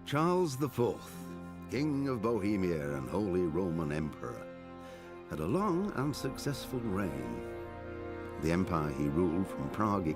Charles IV, King of Bohemia and Holy Roman Emperor, had a long and successful reign. The empire he ruled from Prague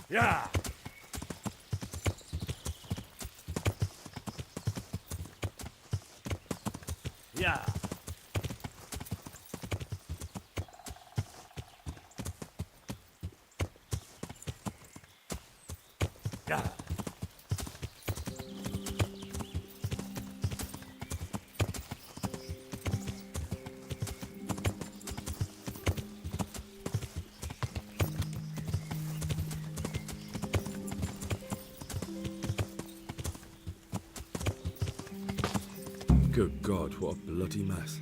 Yeah! Yeah! Yeah! Good God, what a bloody mess.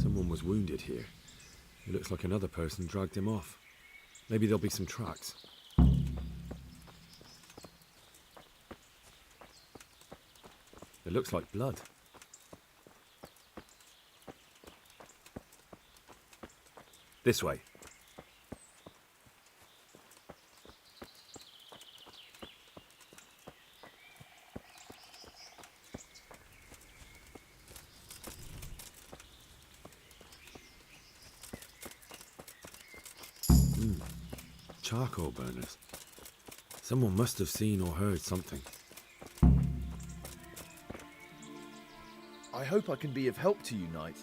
Someone was wounded here. It looks like another person dragged him off. Maybe there'll be some tracks. It looks like blood. This way. Charcoal burners. Someone must have seen or heard something. I hope I can be of help to you, Knight.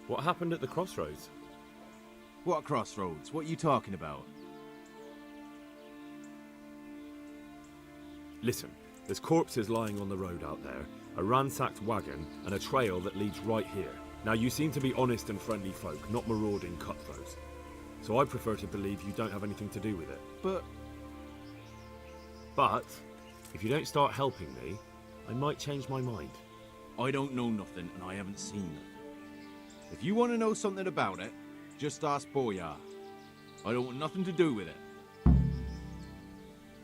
What happened at the crossroads? What crossroads? What are you talking about? Listen, there's corpses lying on the road out there, a ransacked wagon, and a trail that leads right here. Now, you seem to be honest and friendly folk, not marauding cutthroats. So I prefer to believe you don't have anything to do with it. But, if you don't start helping me, I might change my mind. I don't know nothing and I haven't seen nothing. If you want to know something about it, just ask Boyar. I don't want nothing to do with it.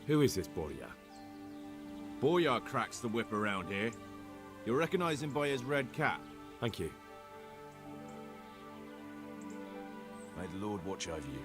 Who is this Boyar? Boyar cracks the whip around here. You'll recognize him by his red cap. Thank you. May the Lord watch over you.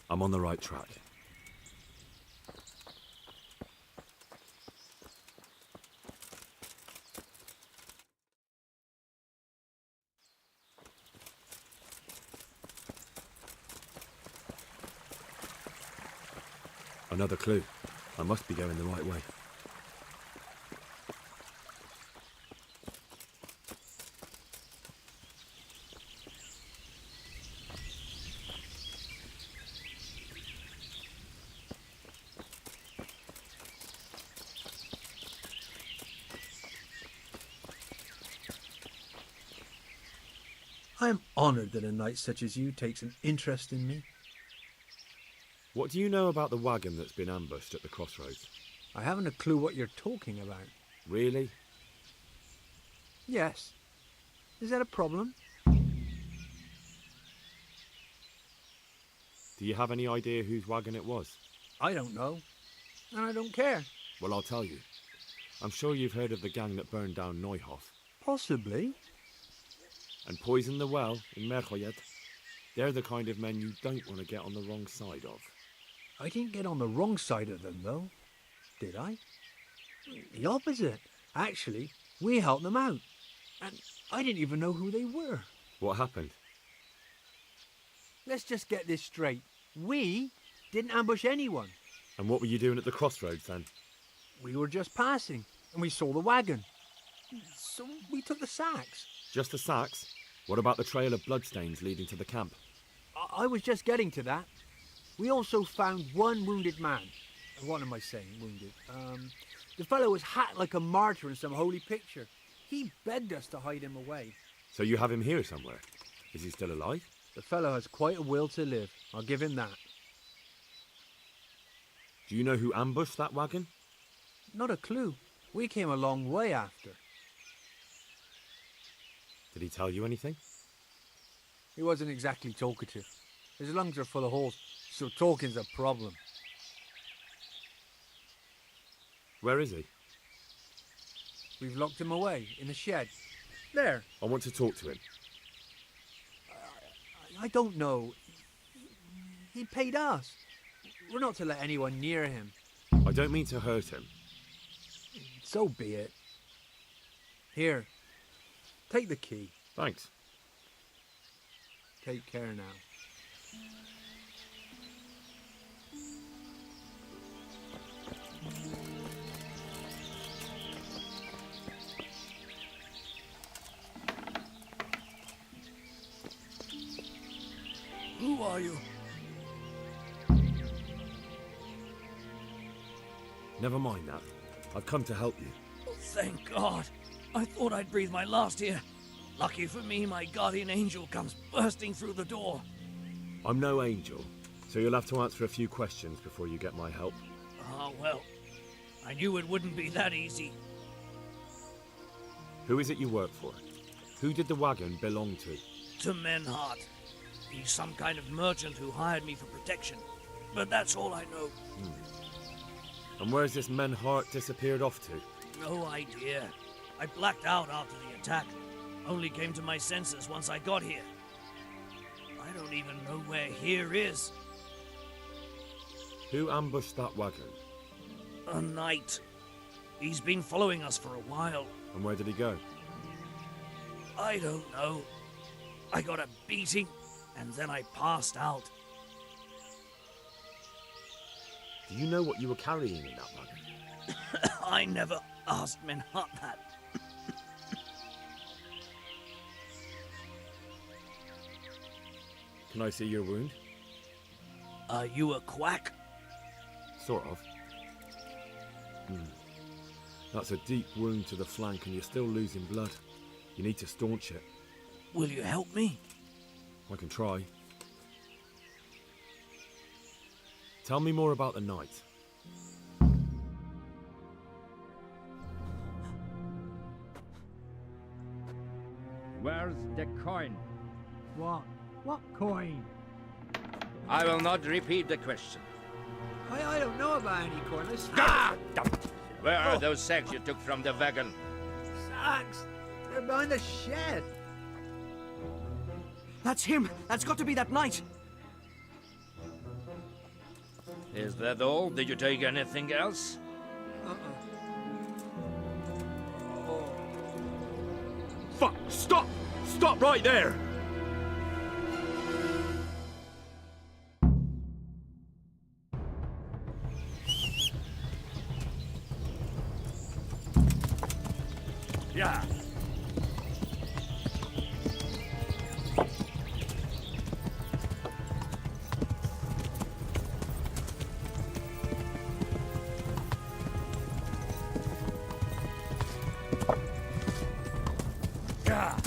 I'm on the right track. Another clue. I must be going the right way. I am honoured that a knight such as you takes an interest in me. What do you know about the wagon that's been ambushed at the crossroads? I haven't a clue what you're talking about. Really? Yes. Is that a problem? Do you have any idea whose wagon it was? I don't know. And I don't care. Well, I'll tell you. I'm sure you've heard of the gang that burned down Neuhof Possibly. and poisoned the well in Merchoyet. They're the kind of men you don't want to get on the wrong side of. I didn't get on the wrong side of them, though. Did I? The opposite. Actually, we helped them out. And I didn't even know who they were. What happened? Let's just get this straight. We didn't ambush anyone. And what were you doing at the crossroads then? We were just passing, and we saw the wagon. So we took the sacks. Just the sacks? What about the trail of bloodstains leading to the camp? I was just getting to that. We also found one wounded man. What am I saying, wounded? The fellow was hacked like a martyr in some holy picture. He begged us to hide him away. So you have him here somewhere? Is he still alive? The fellow has quite a will to live. I'll give him that. Do you know who ambushed that wagon? Not a clue. We came a long way after. Did he tell you anything? He wasn't exactly talkative. His lungs are full of holes, so talking's a problem. Where is he? We've locked him away in the shed. There. I want to talk to him. I don't know. He paid us. We're not to let anyone near him. I don't mean to hurt him. So be it. Here. Take the key. Thanks. Take care now. Who are you? Never mind that. I've come to help you. Oh, thank God. I thought I'd breathe my last here. Lucky for me, my guardian angel comes bursting through the door. I'm no angel, so you'll have to answer a few questions before you get my help. Oh, well. I knew it wouldn't be that easy. Who is it you work for? Who did the wagon belong to? To Menhart. He's some kind of merchant who hired me for protection. But that's all I know. And where's this Menhart disappeared off to? No idea. I blacked out after the attack. Only came to my senses once I got here. I don't even know where here is. Who ambushed that wagon? A knight. He's been following us for a while. And where did he go? I don't know. I got a beating, and then I passed out. Do you know what you were carrying in that wagon? I never asked Menhart that. Can I see your wound? Are you a quack? Sort of. That's a deep wound to the flank and you're still losing blood. You need to staunch it. Will you help me? I can try. Tell me more about the night. Where's the coin? What? What coin? I will not repeat the question. I don't know about any coin. I swear. Ah! Where are those sacks you took from the wagon? Sacks! They're behind the shed. That's him! That's got to be that knight! Is that all? Did you take anything else? Fuck! Stop! Stop right there! Yeah. Yeah.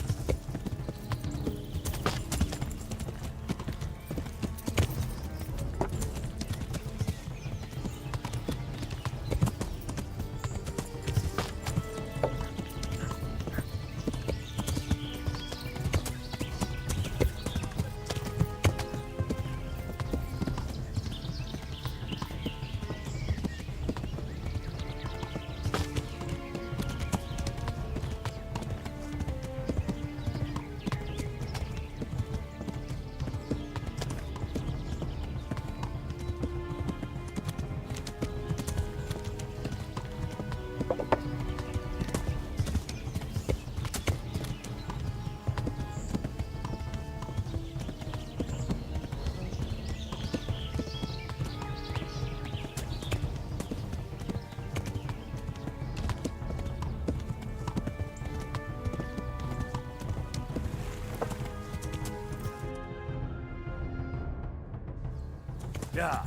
Yeah. Yeah.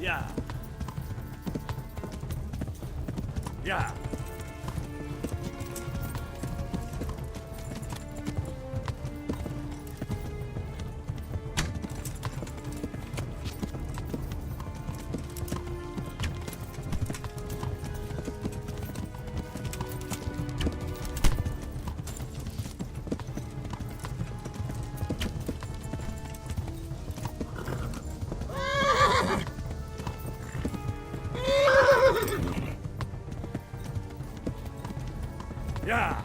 Yeah. Yeah. Yeah.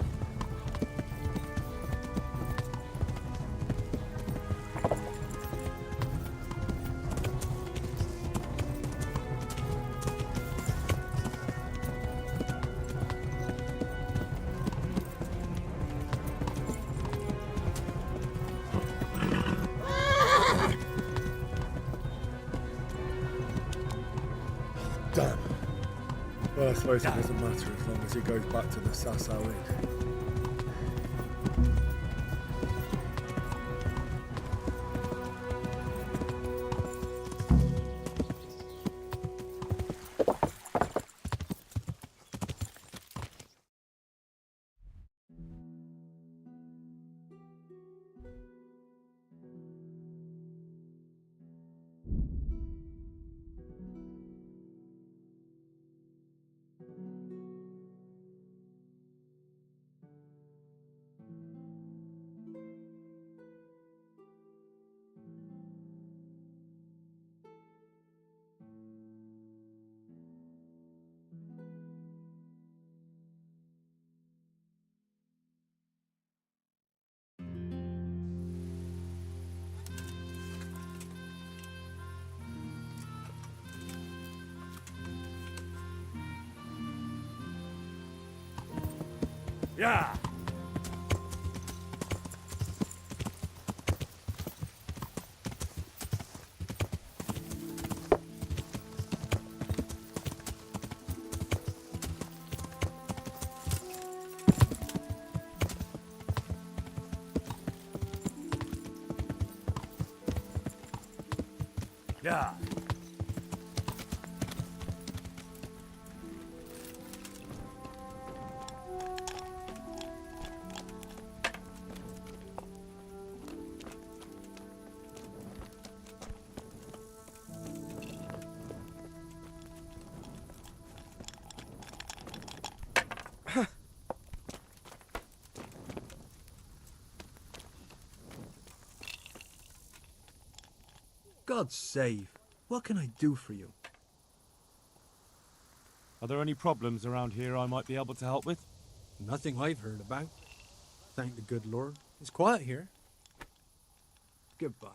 Damn. Well, I suppose it doesn't matter as long as he goes back to the Sasau Inn. Yeah. Yeah. God save. What can I do for you? Are there any problems around here I might be able to help with? Nothing I've heard about. Thank the good Lord. It's quiet here. Goodbye.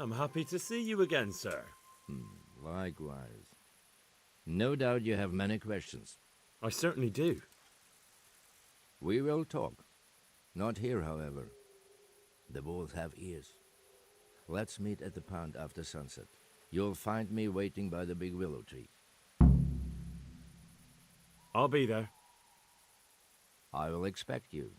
I'm happy to see you again, sir. Likewise. No doubt you have many questions. I certainly do. We will talk. Not here, however. The wolves have ears. Let's meet at the pond after sunset. You'll find me waiting by the big willow tree. I'll be there. I will expect you.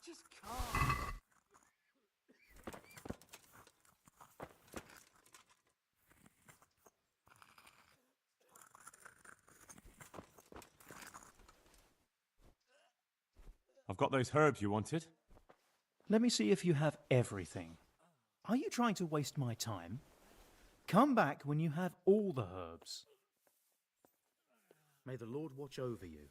just can't. I've got those herbs you wanted. Let me see if you have everything. Are you trying to waste my time? Come back when you have all the herbs. May the Lord watch over you.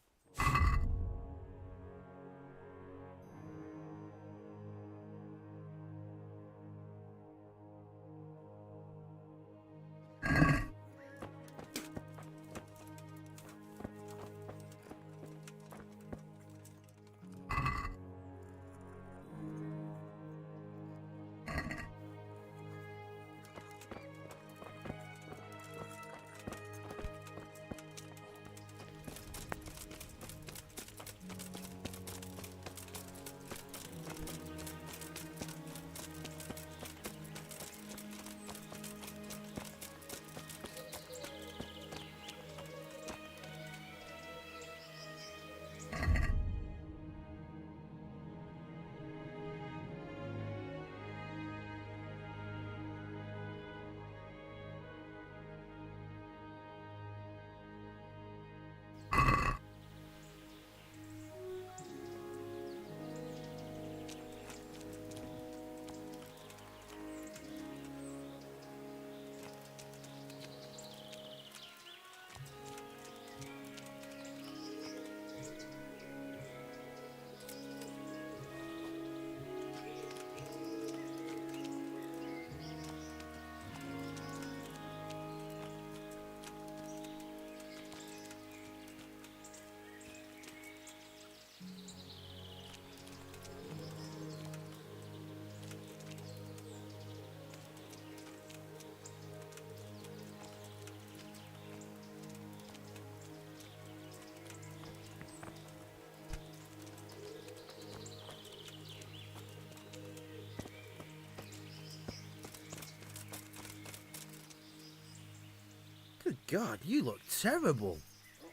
Good God, you look terrible.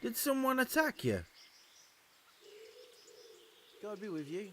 Did someone attack you? God be with you.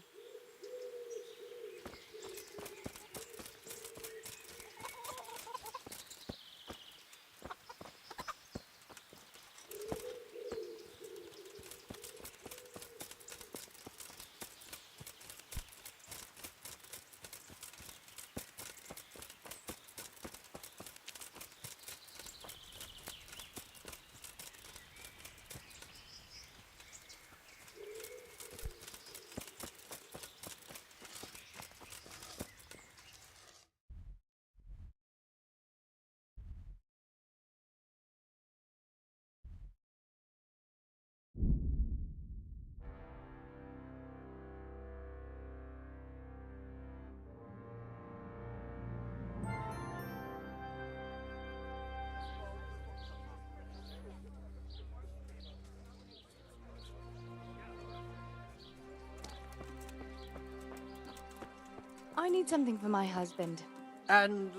I need something for my husband. And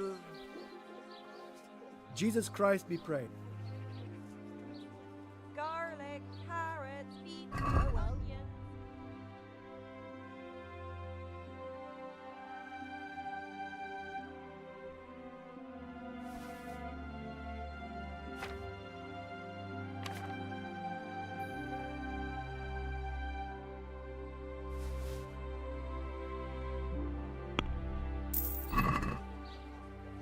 Jesus Christ be praised. Garlic, carrots, beets, onions.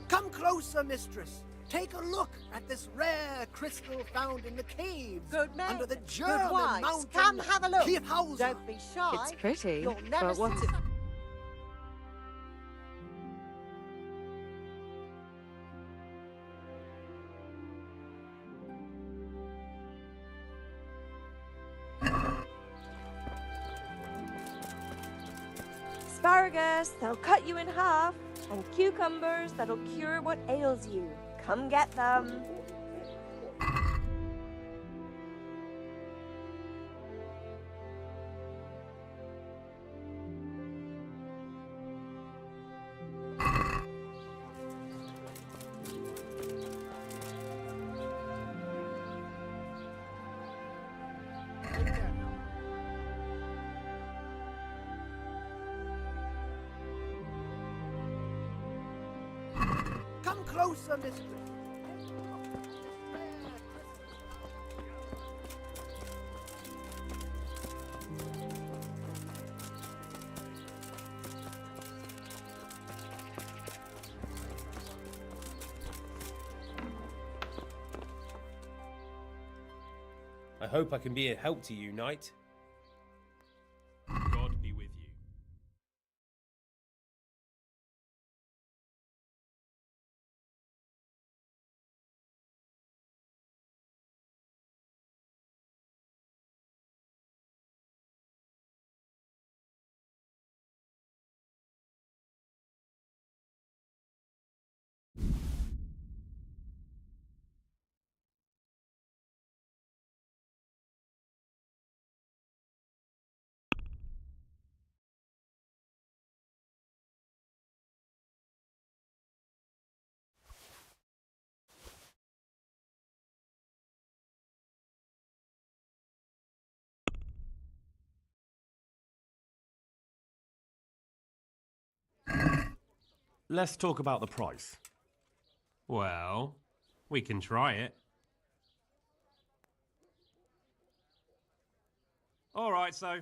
Come closer, mistress. Take a look at this rare crystal found in the caves. Good men, under the good German wives. mountain. Come have a look. Kiefhauser. Don't be shy. It's pretty, You'll never but what's see it? Asparagus, they'll cut you in half. And cucumbers, that'll cure what ails you. Come get them. close on this place. I hope I can be a help to you, knight. God be with you. Let's talk about the price. Well, we can try it. All right, so.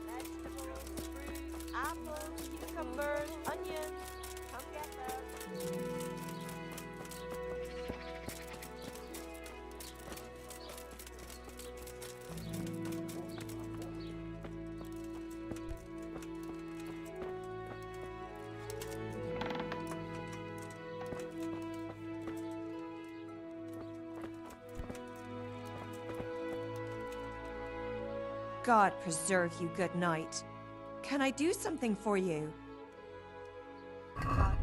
Vegetables, fruit, apples, cucumbers, onions. Come get them. God preserve you, good knight. Can I do something for you? God bless.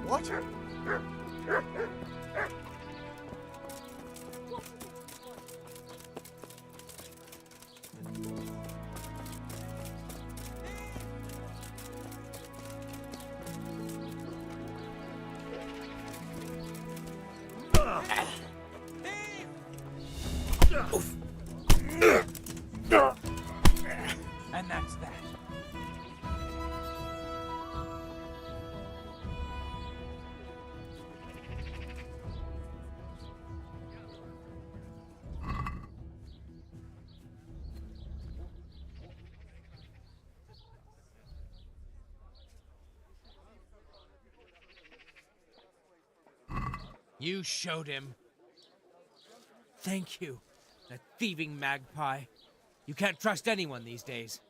What? And that's that. You showed him. Thank you, that thieving magpie. You can't trust anyone these days.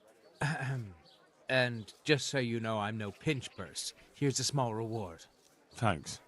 And just so you know, I'm no pinch purse. Here's a small reward. Thanks.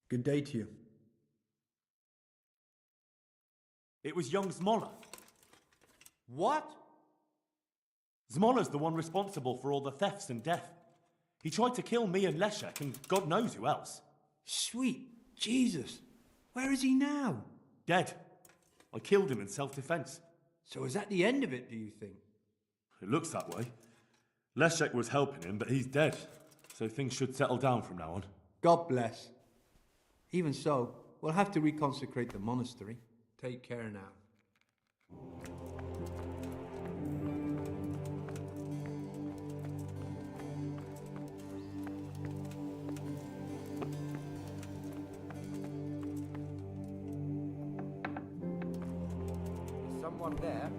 Good day to you. It was young Zmola. What? Zmola's the one responsible for all the thefts and death. He tried to kill me and Leszek, and God knows who else. Sweet Jesus. Where is he now? Dead. I killed him in self-defense. So is that the end of it, do you think? It looks that way. Leszek was helping him, but he's dead. So things should settle down from now on. God bless. Even so, we'll have to reconsecrate the monastery. Take care now. Is someone there?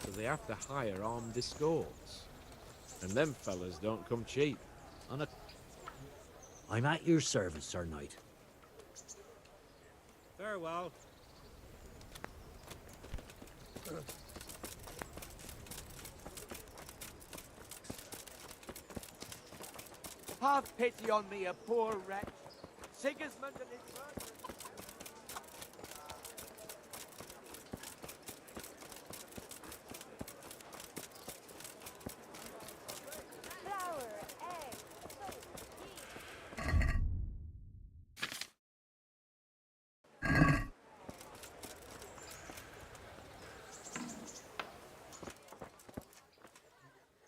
So they have to hire armed escorts. And them fellas don't come cheap. I'm at your service, Sir Knight. Farewell. Have pity on me, a poor wretch. Sigismund and his murderers. Flour, egg, soap,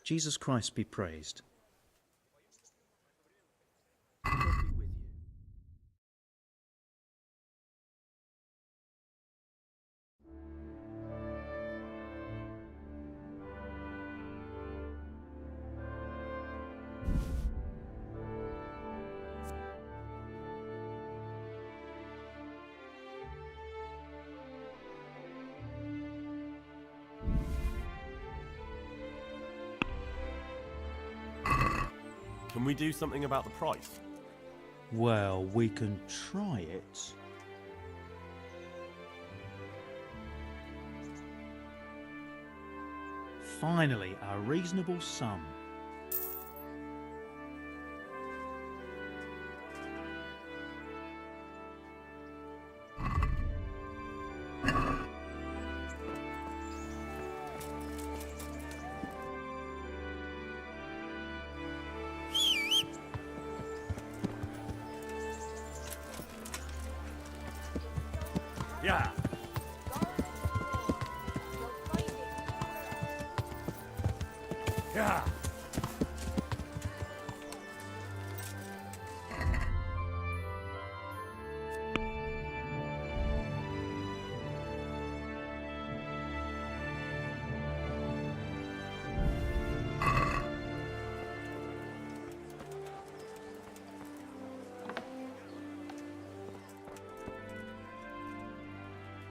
Jesus Christ be praised. Can we do something about the price? Well, we can try it. Finally, a reasonable sum. Yeah. Yeah.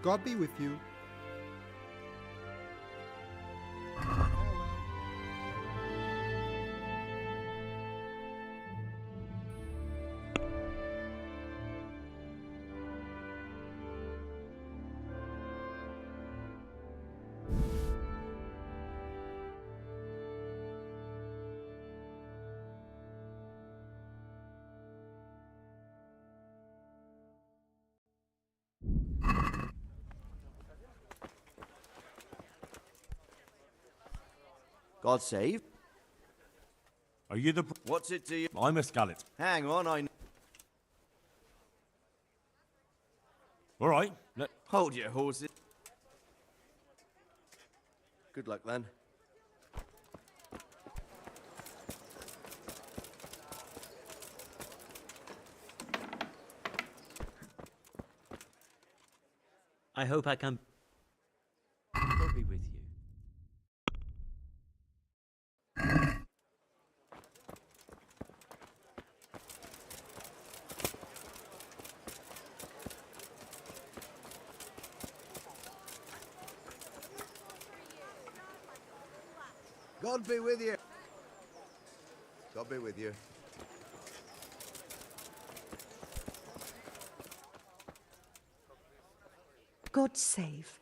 God be with you. God save. Are you the... What's it to you? I'm a Scarlet. Hang on, I... All right. Hold your horses. Good luck, then. I hope I can... God be with you. God be with you. God be with you. God save.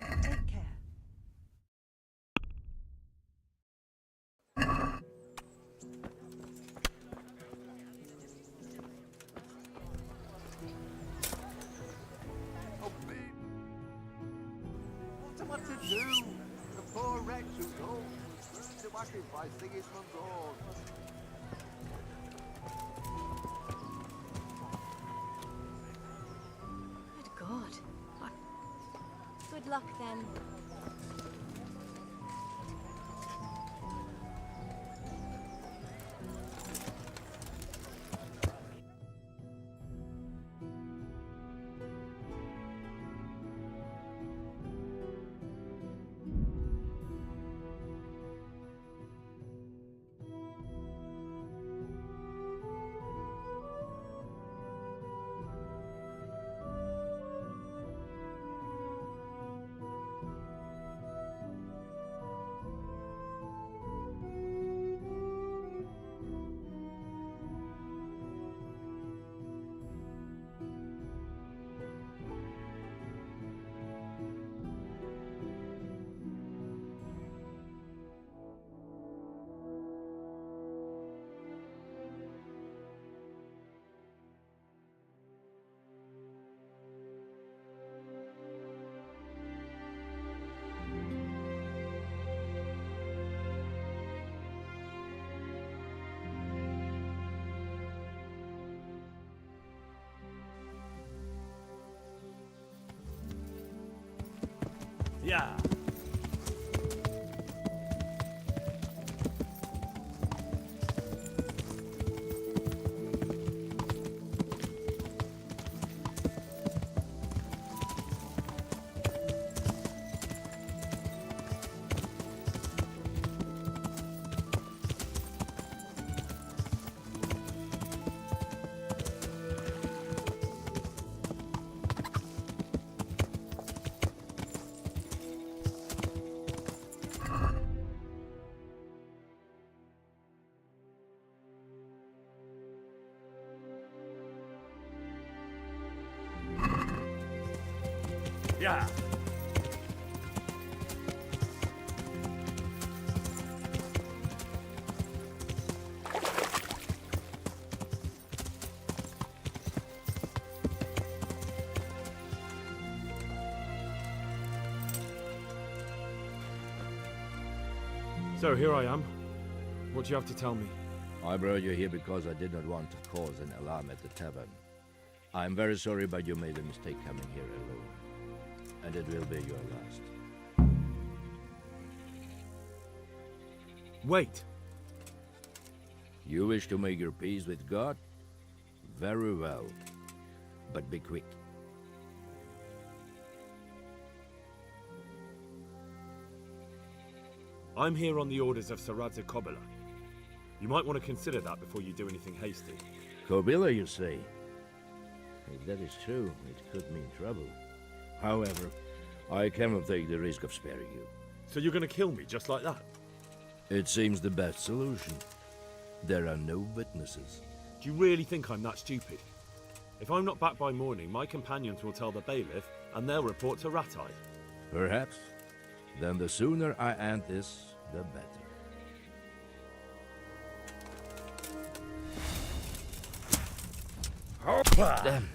Take care. What am I to do? The poor wretch who's home was turned to ashes by Sigismund's horse. Good God. Good luck then. Yeah. Yeah. So here I am. What do you have to tell me? I brought you here because I did not want to cause an alarm at the tavern. I'm very sorry, but you made a mistake coming here alone. And it will be your last. Wait! You wish to make your peace with God? Very well. But be quick. I'm here on the orders of Sir Rajagwalani. You might want to consider that before you do anything hasty. Kobila, you say? If that is true, it could mean trouble. However, I cannot take the risk of sparing you. So you're going to kill me just like that? It seems the best solution. There are no witnesses. Do you really think I'm that stupid? If I'm not back by morning, my companions will tell the bailiff, and they'll report to Ratai. Perhaps. Then the sooner I end this, the better. Damn.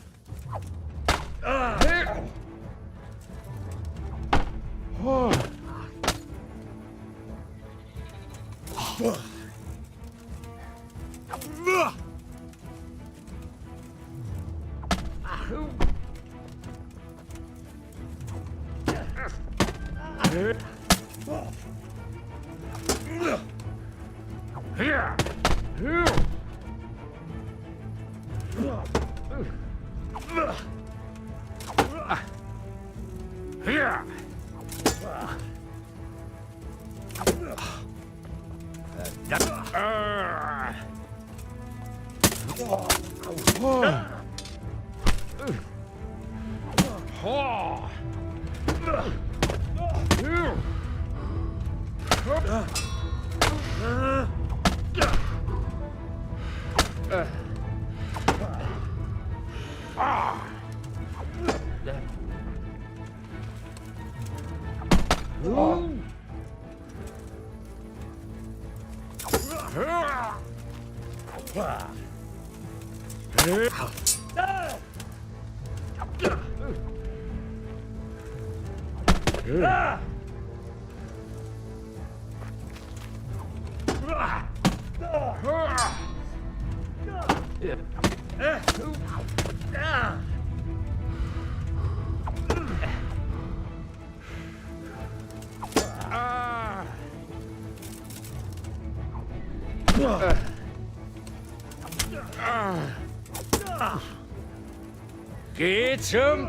Get him!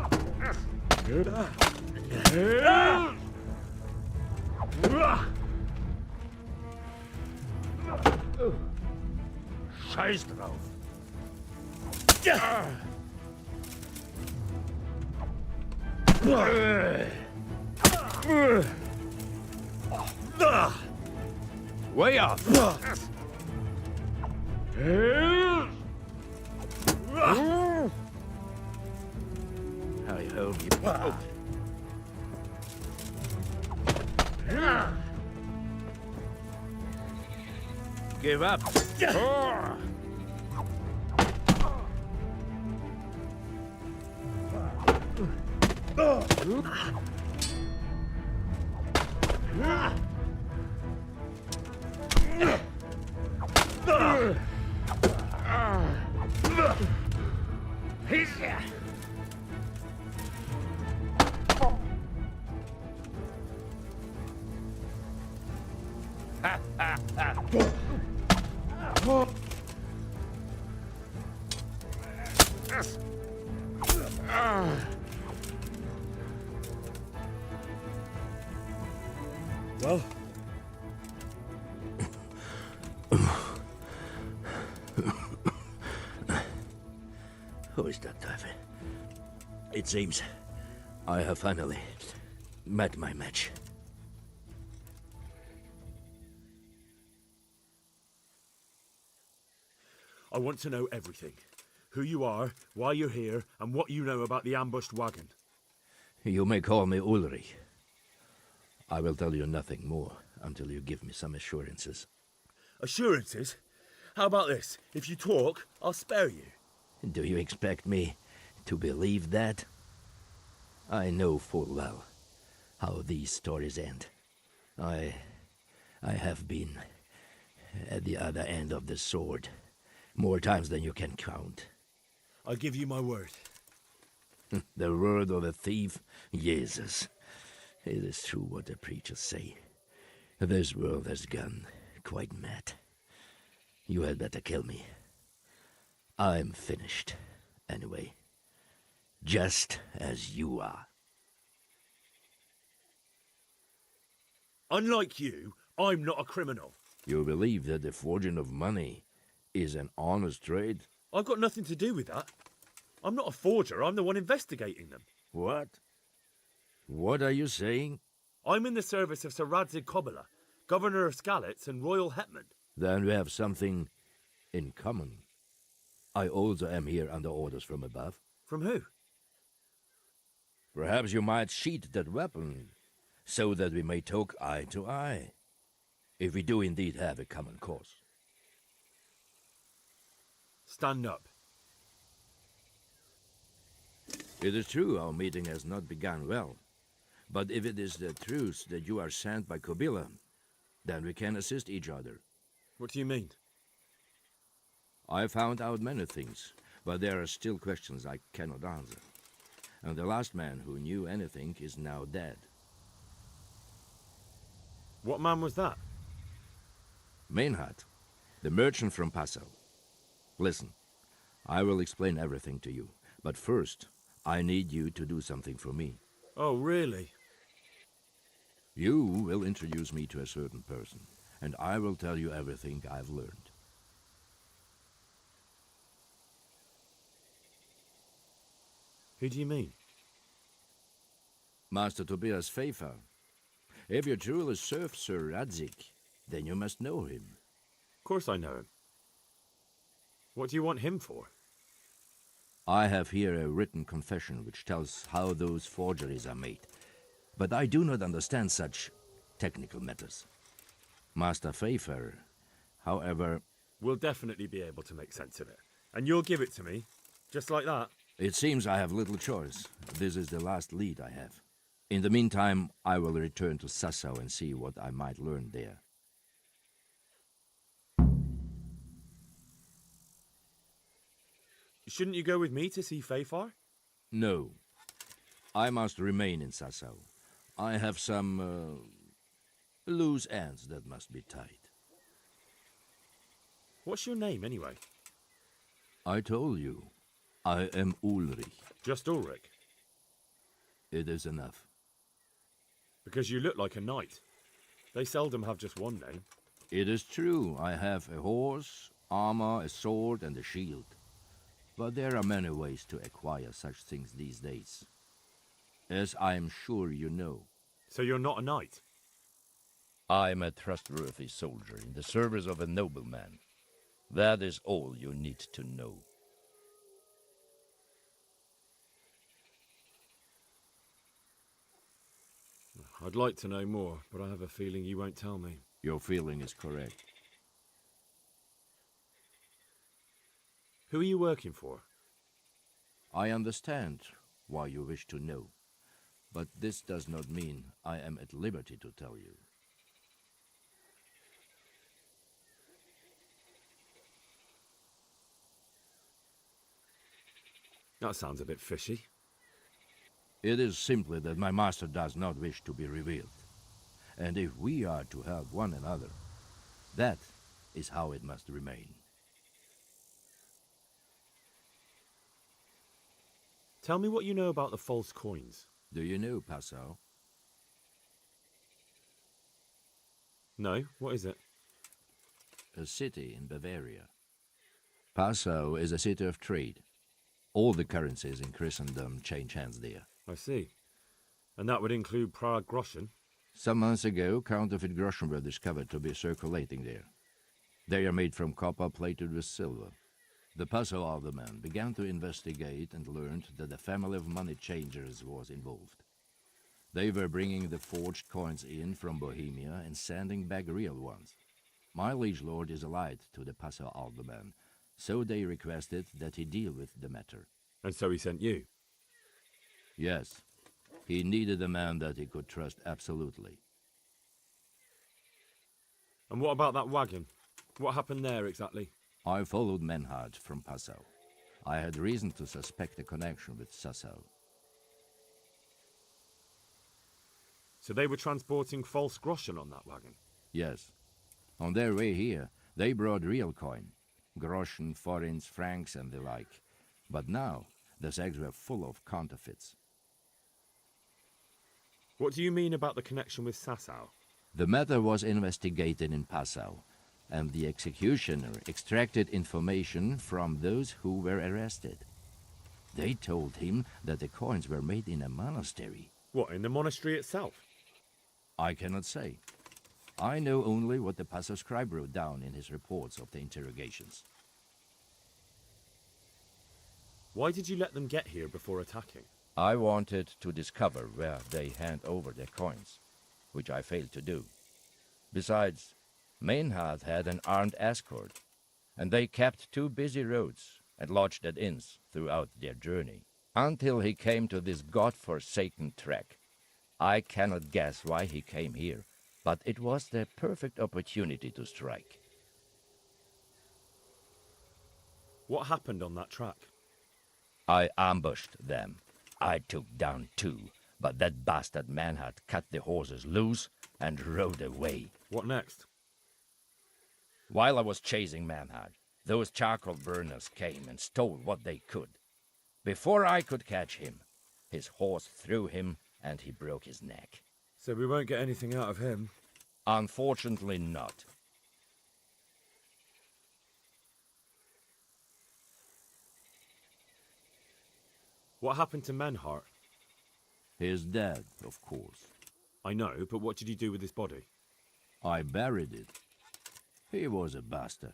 Scheiß drauf! Way up! I hope you... Give up! Well? Who is that diver? It seems I have finally met my match. I want to know everything. Who you are, why you're here, and what you know about the ambushed wagon. You may call me Ulrich. I will tell you nothing more until you give me some assurances. Assurances? How about this? If you talk, I'll spare you. Do you expect me to believe that? I know full well how these stories end. I have been at the other end of the sword more times than you can count. I give you my word. The word of a thief? Jesus. It is true what the preachers say. This world has gone quite mad. You had better kill me. I'm finished, anyway. Just as you are. Unlike you, I'm not a criminal. You believe that the forging of money is an honest trade? I've got nothing to do with that. I'm not a forger, I'm the one investigating them. What? What are you saying? I'm in the service of Sir Rajagwalani, Governor of Skalitz and Royal Hetman. Then we have something in common. I also am here under orders from above. From who? Perhaps you might sheath that weapon, so that we may talk eye to eye, if we do indeed have a common cause. Stand up. It is true our meeting has not begun well, but if it is the truth that you are sent by Kobila, then we can assist each other. What do you mean? I found out many things, but there are still questions I cannot answer. And the last man who knew anything is now dead. What man was that? Mainhard, the merchant from Passau. Listen, I will explain everything to you, but first, I need you to do something for me. Oh, really? You will introduce me to a certain person, and I will tell you everything I've learned. Who do you mean? Master Tobias Pfeiffer. If you truly serve Sir Radzik, then you must know him. Of course I know him. What do you want him for? I have here a written confession which tells how those forgeries are made, but I do not understand such technical matters. Master Pfeiffer, however... We'll definitely be able to make sense of it, and you'll give it to me, just like that. It seems I have little choice. This is the last lead I have. In the meantime, I will return to Sassau and see what I might learn there. Shouldn't you go with me to see Pfeiffer? No. I must remain in Sassau. I have some loose ends that must be tied. What's your name, anyway? I told you. I am Ulrich. Just Ulrich? It is enough. Because you look like a knight. They seldom have just one name. It is true. I have a horse, armor, a sword, and a shield. But there are many ways to acquire such things these days. As I am sure you know. So you're not a knight? I am a trustworthy soldier in the service of a nobleman. That is all you need to know. I'd like to know more, but I have a feeling you won't tell me. Your feeling is correct. Who are you working for? I understand why you wish to know, but this does not mean I am at liberty to tell you. That sounds a bit fishy. It is simply that my master does not wish to be revealed. And if we are to help one another, that is how it must remain. Tell me what you know about the false coins. Do you know Passau? No, what is it? A city in Bavaria. Passau is a city of trade. All the currencies in Christendom change hands there. I see. And that would include Prague groschen? Some months ago, counterfeit groschen were discovered to be circulating there. They are made from copper plated with silver. The Passau alderman began to investigate and learned that a family of money changers was involved. They were bringing the forged coins in from Bohemia and sending back real ones. My liege lord is allied to the Passau alderman, so they requested that he deal with the matter. And so he sent you? Yes. He needed a man that he could trust absolutely. And what about that wagon? What happened there exactly? I followed Mainhard from Passau. I had reason to suspect a connection with Sasau. So they were transporting false groschen on that wagon? Yes. On their way here, they brought real coin. Groschen, forints, francs, and the like. But now, the sacks were full of counterfeits. What do you mean about the connection with Sasau? The matter was investigated in Passau, and the executioner extracted information from those who were arrested. They told him that the coins were made in a monastery. What, in the monastery itself? I cannot say. I know only what the Passau scribe wrote down in his reports of the interrogations. Why did you let them get here before attacking? I wanted to discover where they hand over their coins, which I failed to do. Besides, Maynard had an armed escort, and they kept 2 busy roads and lodged at inns throughout their journey, until he came to this god-forsaken trek. I cannot guess why he came here, but it was the perfect opportunity to strike. What happened on that track? I ambushed them. I took down 2, but that bastard man had cut the horses loose and rode away. What next? While I was chasing Manhard, those charcoal burners came and stole what they could. Before I could catch him, his horse threw him and he broke his neck. So we won't get anything out of him? Unfortunately not. What happened to Menhart? His dead, of course. I know, but what did you do with his body? I buried it. He was a bastard.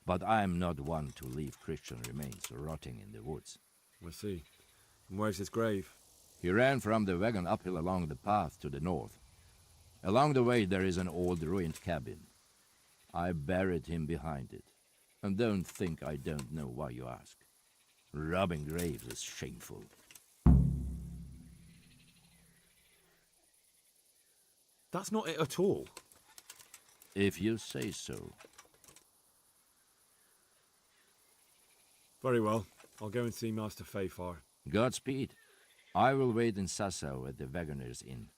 But I am not one to leave Christian remains rotting in the woods. I see. And where's his grave? He ran from the wagon uphill along the path to the north. Along the way there is an old ruined cabin. I buried him behind it. And don't think I don't know why you ask. Robbing graves is shameful. That's not it at all. If you say so. Very well. I'll go and see Master Fayfar. Godspeed. I will wait in Sasau at the Wagoner's Inn.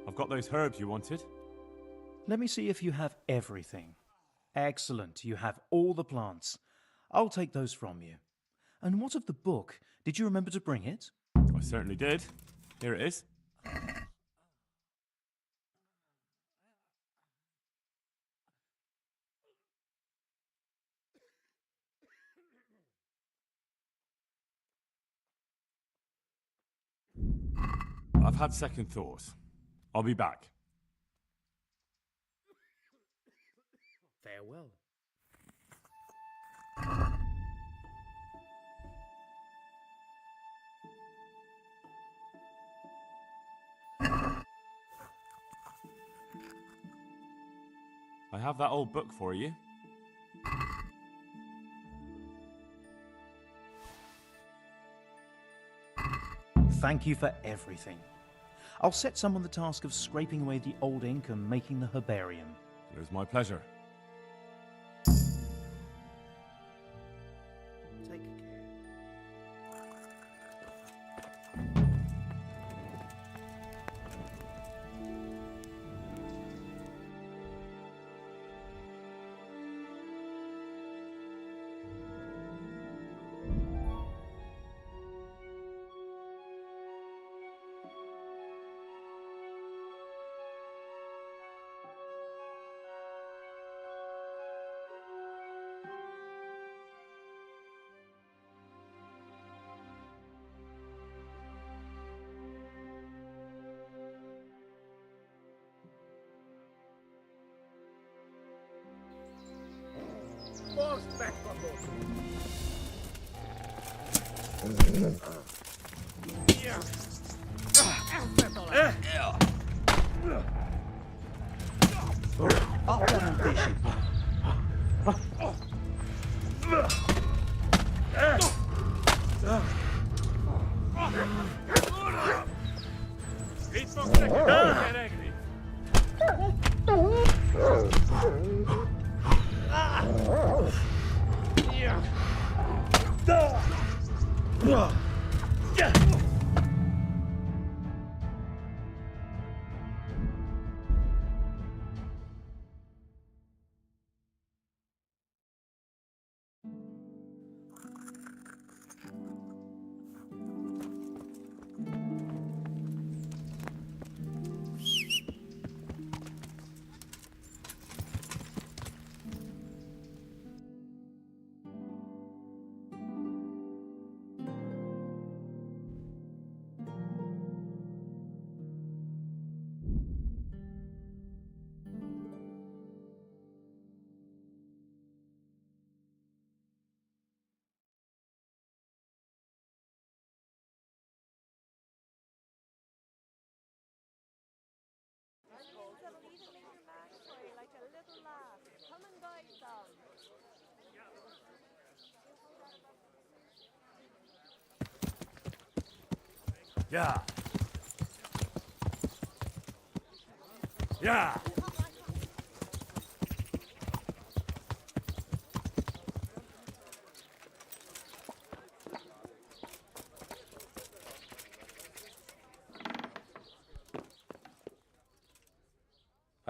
I've got those herbs you wanted. Let me see if you have everything. Excellent, you have all the plants. I'll take those from you. And what of the book? Did you remember to bring it? I certainly did. Here it is. I've had second thoughts. I'll be back. Farewell. I have that old book for you. Thank you for everything. I'll set someone the task of scraping away the old ink and making the herbarium. It was my pleasure. Take care. Yeah. Yeah.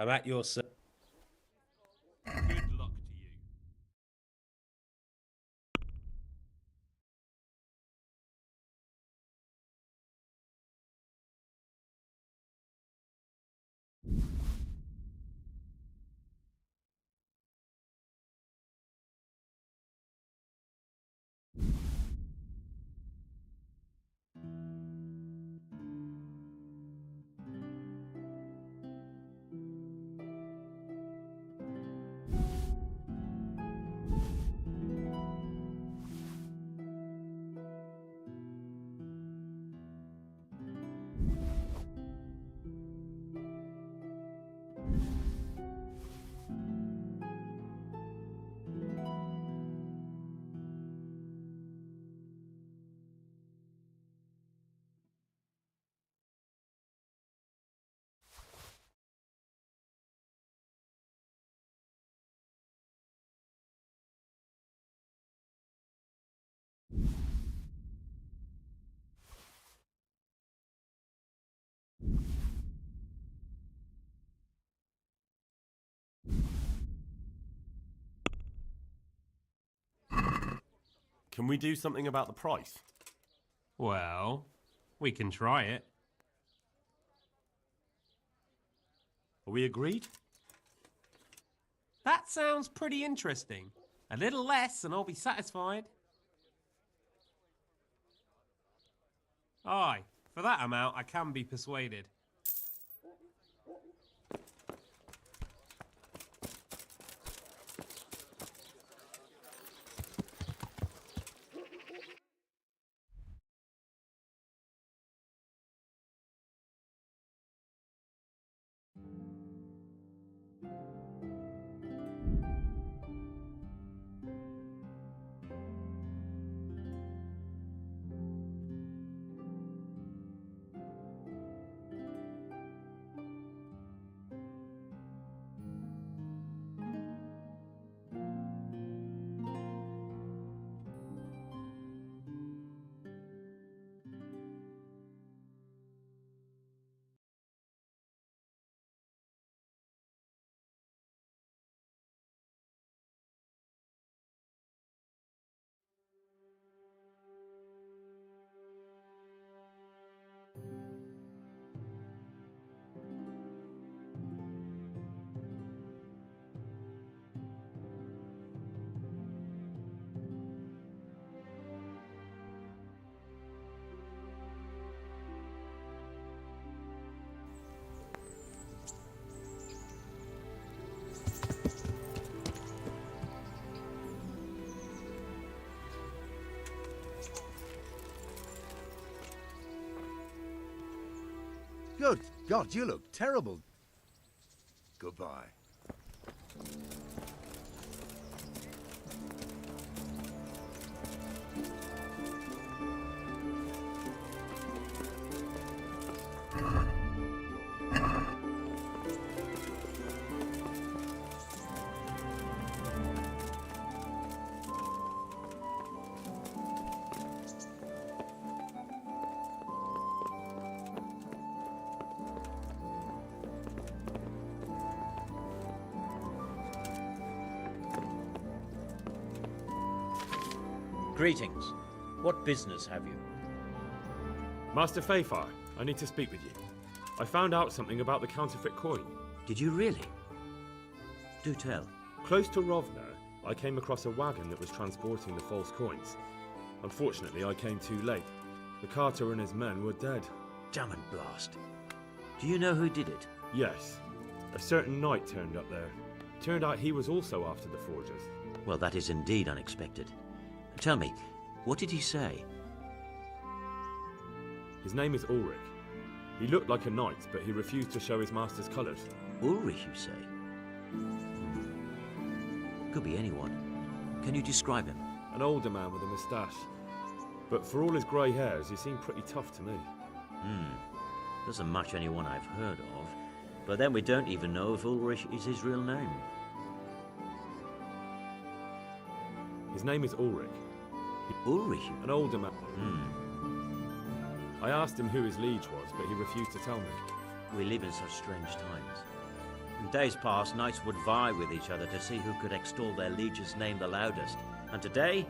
I'm at your service. Good luck to you. Can we do something about the price? Well, we can try it. Are we agreed? That sounds pretty interesting. A little less and I'll be satisfied. Aye, for that amount I can be persuaded. Good God, you look terrible. Goodbye. Greetings. What business have you? Master Fafar, I need to speak with you. I found out something about the counterfeit coin. Did you really? Do tell. Close to Rovna, I came across a wagon that was transporting the false coins. Unfortunately, I came too late. The carter and his men were dead. Damn and blast. Do you know who did it? Yes. A certain knight turned up there. Turned out he was also after the forgers. Well, that is indeed unexpected. Tell me, what did he say? His name is Ulrich. He looked like a knight, but he refused to show his master's colours. Ulrich, you say? Could be anyone. Can you describe him? An older man with a moustache. But for all his grey hairs, he seemed pretty tough to me. Doesn't match anyone I've heard of. But then we don't even know if Ulrich is his real name. His name is Ulrich. Ulrich? An older man. I asked him who his liege was, but he refused to tell me. We live in such strange times. In days past, knights would vie with each other to see who could extol their liege's name the loudest. And today,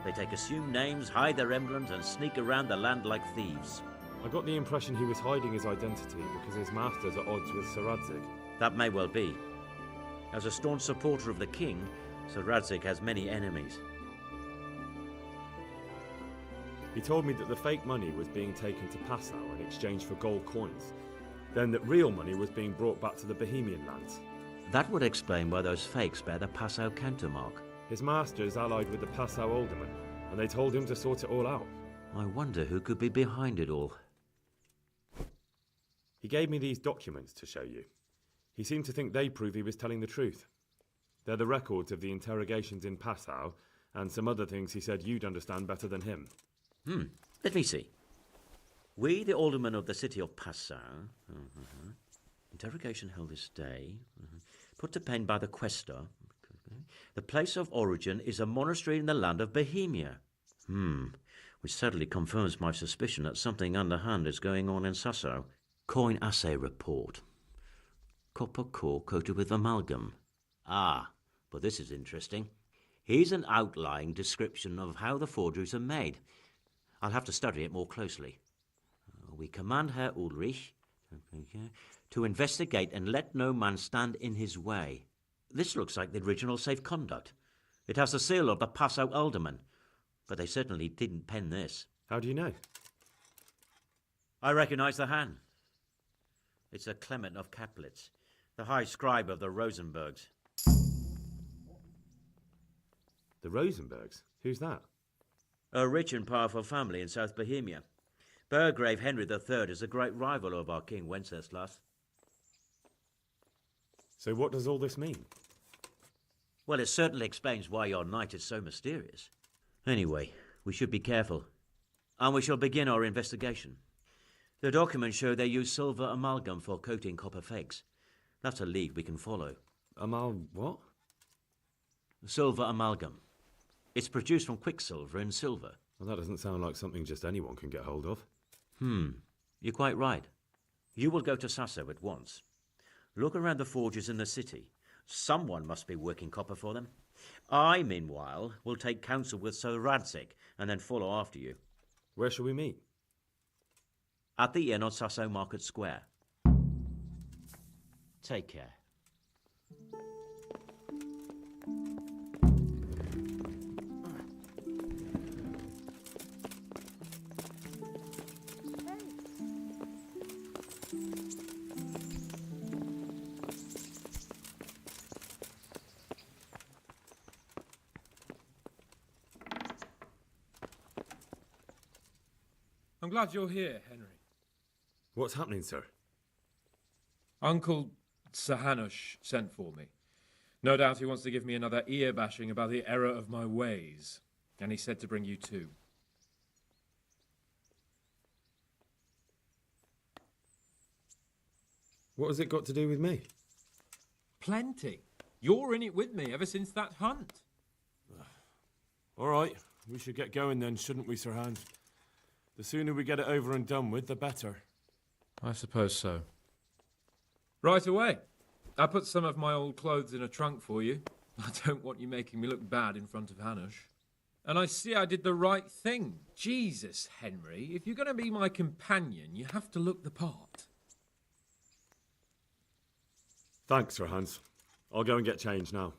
they take assumed names, hide their emblems, and sneak around the land like thieves. I got the impression he was hiding his identity because his master's at odds with Sir Radzig. That may well be. As a staunch supporter of the king, Sir Radzig has many enemies. He told me that the fake money was being taken to Passau in exchange for gold coins, then that real money was being brought back to the Bohemian lands. That would explain why those fakes bear the Passau countermark. His master is allied with the Passau alderman, and they told him to sort it all out. I wonder who could be behind it all. He gave me these documents to show you. He seemed to think they prove he was telling the truth. They're the records of the interrogations in Passau, and some other things he said you'd understand better than him. Let me see. We, the aldermen of the city of Passau, interrogation held this day, put to pen by the questor. The place of origin is a monastery in the land of Bohemia. Which certainly confirms my suspicion that something underhand is going on in Sasso. Coin assay report. Copper core coated with amalgam. Ah, but this is interesting. Here's an outline description of how the forgeries are made. I'll have to study it more closely. We command Herr Ulrich to investigate and let no man stand in his way. This looks like the original safe conduct. It has the seal of the Passau alderman, but they certainly didn't pen this. How do you know? I recognize the hand. It's a Clement of Kaplitz, the high scribe of the Rosenbergs. The Rosenbergs? Who's that? A rich and powerful family in South Bohemia. Burgrave Henry III is a great rival of our King Wenceslas. So what does all this mean? Well, it certainly explains why your knight is so mysterious. Anyway, we should be careful. And we shall begin our investigation. The documents show they use silver amalgam for coating copper fakes. That's a lead we can follow. What? Silver amalgam. It's produced from quicksilver and silver. Well, that doesn't sound like something just anyone can get hold of. You're quite right. You will go to Sasso at once. Look around the forges in the city. Someone must be working copper for them. I, meanwhile, will take counsel with Sir Radzik and then follow after you. Where shall we meet? At the inn on Sasso Market Square. Take care. I'm glad you're here, Henry. What's happening, sir? Uncle Sir Hanush sent for me. No doubt he wants to give me another ear bashing about the error of my ways. And he said to bring you too. What has it got to do with me? Plenty. You're in it with me ever since that hunt. All right, we should get going then, shouldn't we, Sir Hans? The sooner we get it over and done with, the better. I suppose so. Right away. I put some of my old clothes in a trunk for you. I don't want you making me look bad in front of Hanush. And I see I did the right thing. Jesus, Henry, if you're going to be my companion, you have to look the part. Thanks, Sir Hans. I'll go and get changed now.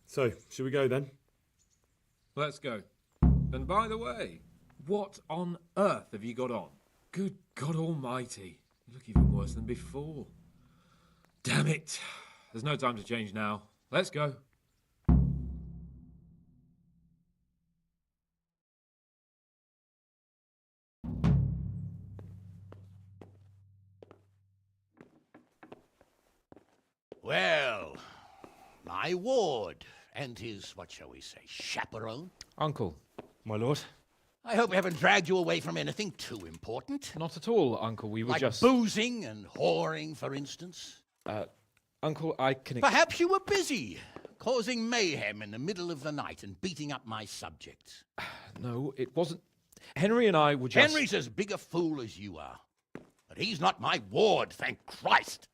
So, shall we go then? Let's go. And by the way, what on earth have you got on? Good God Almighty. You look even worse than before. Damn it. There's no time to change now. Let's go. Well, my ward and his, what shall we say, chaperone. Uncle. My lord? I hope we haven't dragged you away from anything too important. Not at all, Uncle. We were like just... boozing and whoring, for instance. Uncle, I can... Perhaps you were busy, causing mayhem in the middle of the night and beating up my subjects. No, it wasn't... Henry and I were just... Henry's as big a fool as you are. But he's not my ward, thank Christ.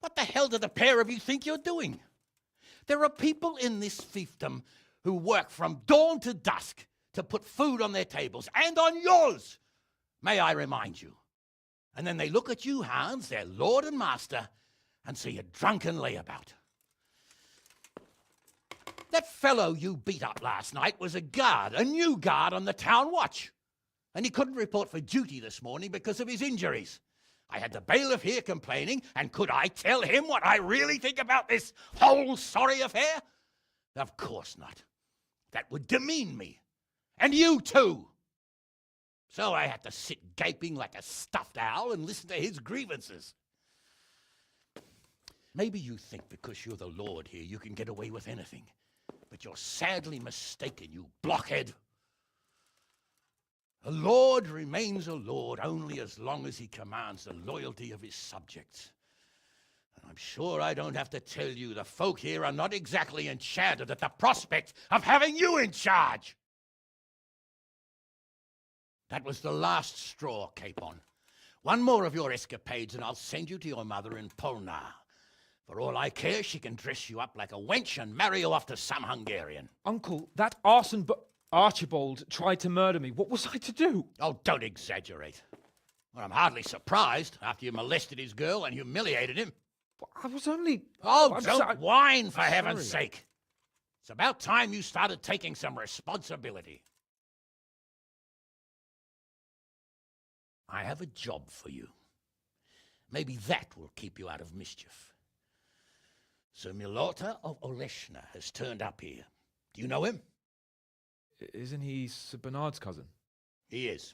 What the hell do the pair of you think you're doing? There are people in this fiefdom who work from dawn to dusk to put food on their tables and on yours, may I remind you. And then they look at you, Hans, their lord and master, and see you drunken layabout. That fellow you beat up last night was a guard, a new guard on the town watch. And he couldn't report for duty this morning because of his injuries. I had the bailiff here complaining, and could I tell him what I really think about this whole sorry affair? Of course not. That would demean me. And you too. So I had to sit gaping like a stuffed owl and listen to his grievances. Maybe you think because you're the lord here you can get away with anything. But you're sadly mistaken, you blockhead. A lord remains a lord only as long as he commands the loyalty of his subjects. And I'm sure I don't have to tell you the folk here are not exactly enchanted at the prospect of having you in charge. That was the last straw, Capon. One more of your escapades and I'll send you to your mother in Polnar. For all I care, she can dress you up like a wench and marry you off to some Hungarian. Uncle, that arson Archibald tried to murder me. What was I to do? Oh, don't exaggerate. Well, I'm hardly surprised after you molested his girl and humiliated him. I was only... Oh, don't whine, for heaven's sake. It's about time you started taking some responsibility. I have a job for you. Maybe that will keep you out of mischief. Sir Milota of Oleshna has turned up here. Do you know him? Isn't he Sir Bernard's cousin? He is.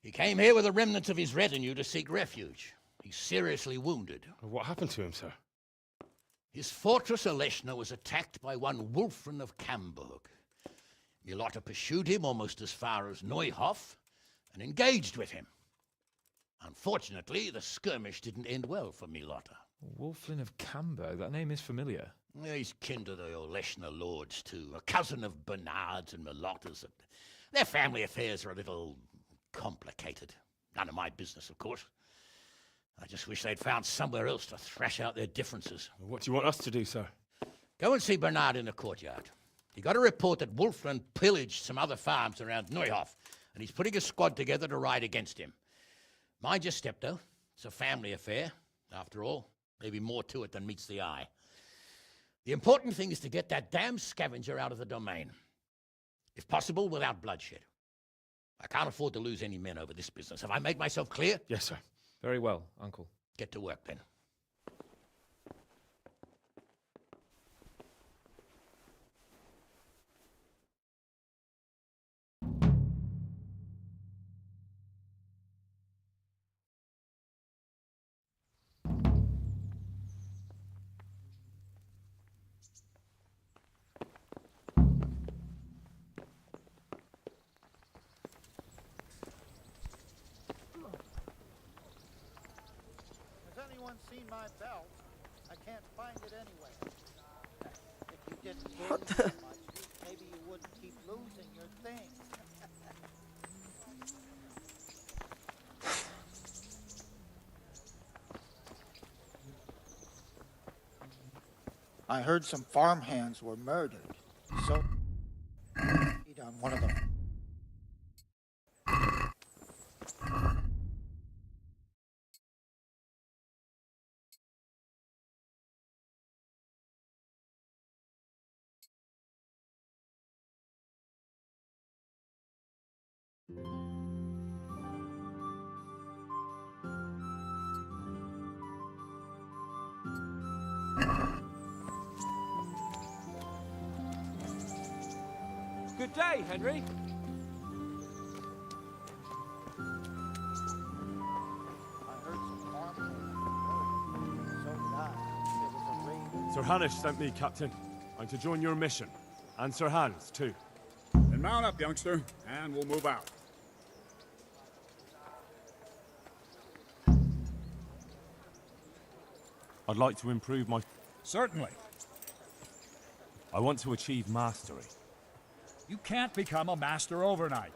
He came here with the remnants of his retinue to seek refuge. He's seriously wounded. What happened to him, sir? His fortress Oleshna was attacked by one Wulfrin of Camburg. Milota pursued him almost as far as Neuhof and engaged with him. Unfortunately, the skirmish didn't end well for Milota. Wulflin of Camburg, that name is familiar. Yeah, he's kin to the Oleshna lords, too. A cousin of Bernard's and Milota's. Their family affairs are a little complicated. None of my business, of course. I just wish they'd found somewhere else to thrash out their differences. What do you want us to do, sir? Go and see Bernard in the courtyard. He got a report that Wulflin pillaged some other farms around Neuhof, and he's putting a squad together to ride against him. Mind your step, though. It's a family affair, after all. Maybe more to it than meets the eye. The important thing is to get that damn scavenger out of the domain. If possible, without bloodshed. I can't afford to lose any men over this business. Have I made myself clear? Yes, sir. Very well, Uncle. Get to work, then. Seen my belt? I can't find it anywhere. If you didn't lose What so much, maybe you wouldn't keep losing your things. I heard some farmhands were murdered. So on one of them. Good day, Henry. Sir Hanish sent me, Captain. I'm to join your mission. And Sir Hans, too. Then mount up, youngster, and we'll move out. I'd like to improve my... Certainly. I want to achieve mastery. You can't become a master overnight.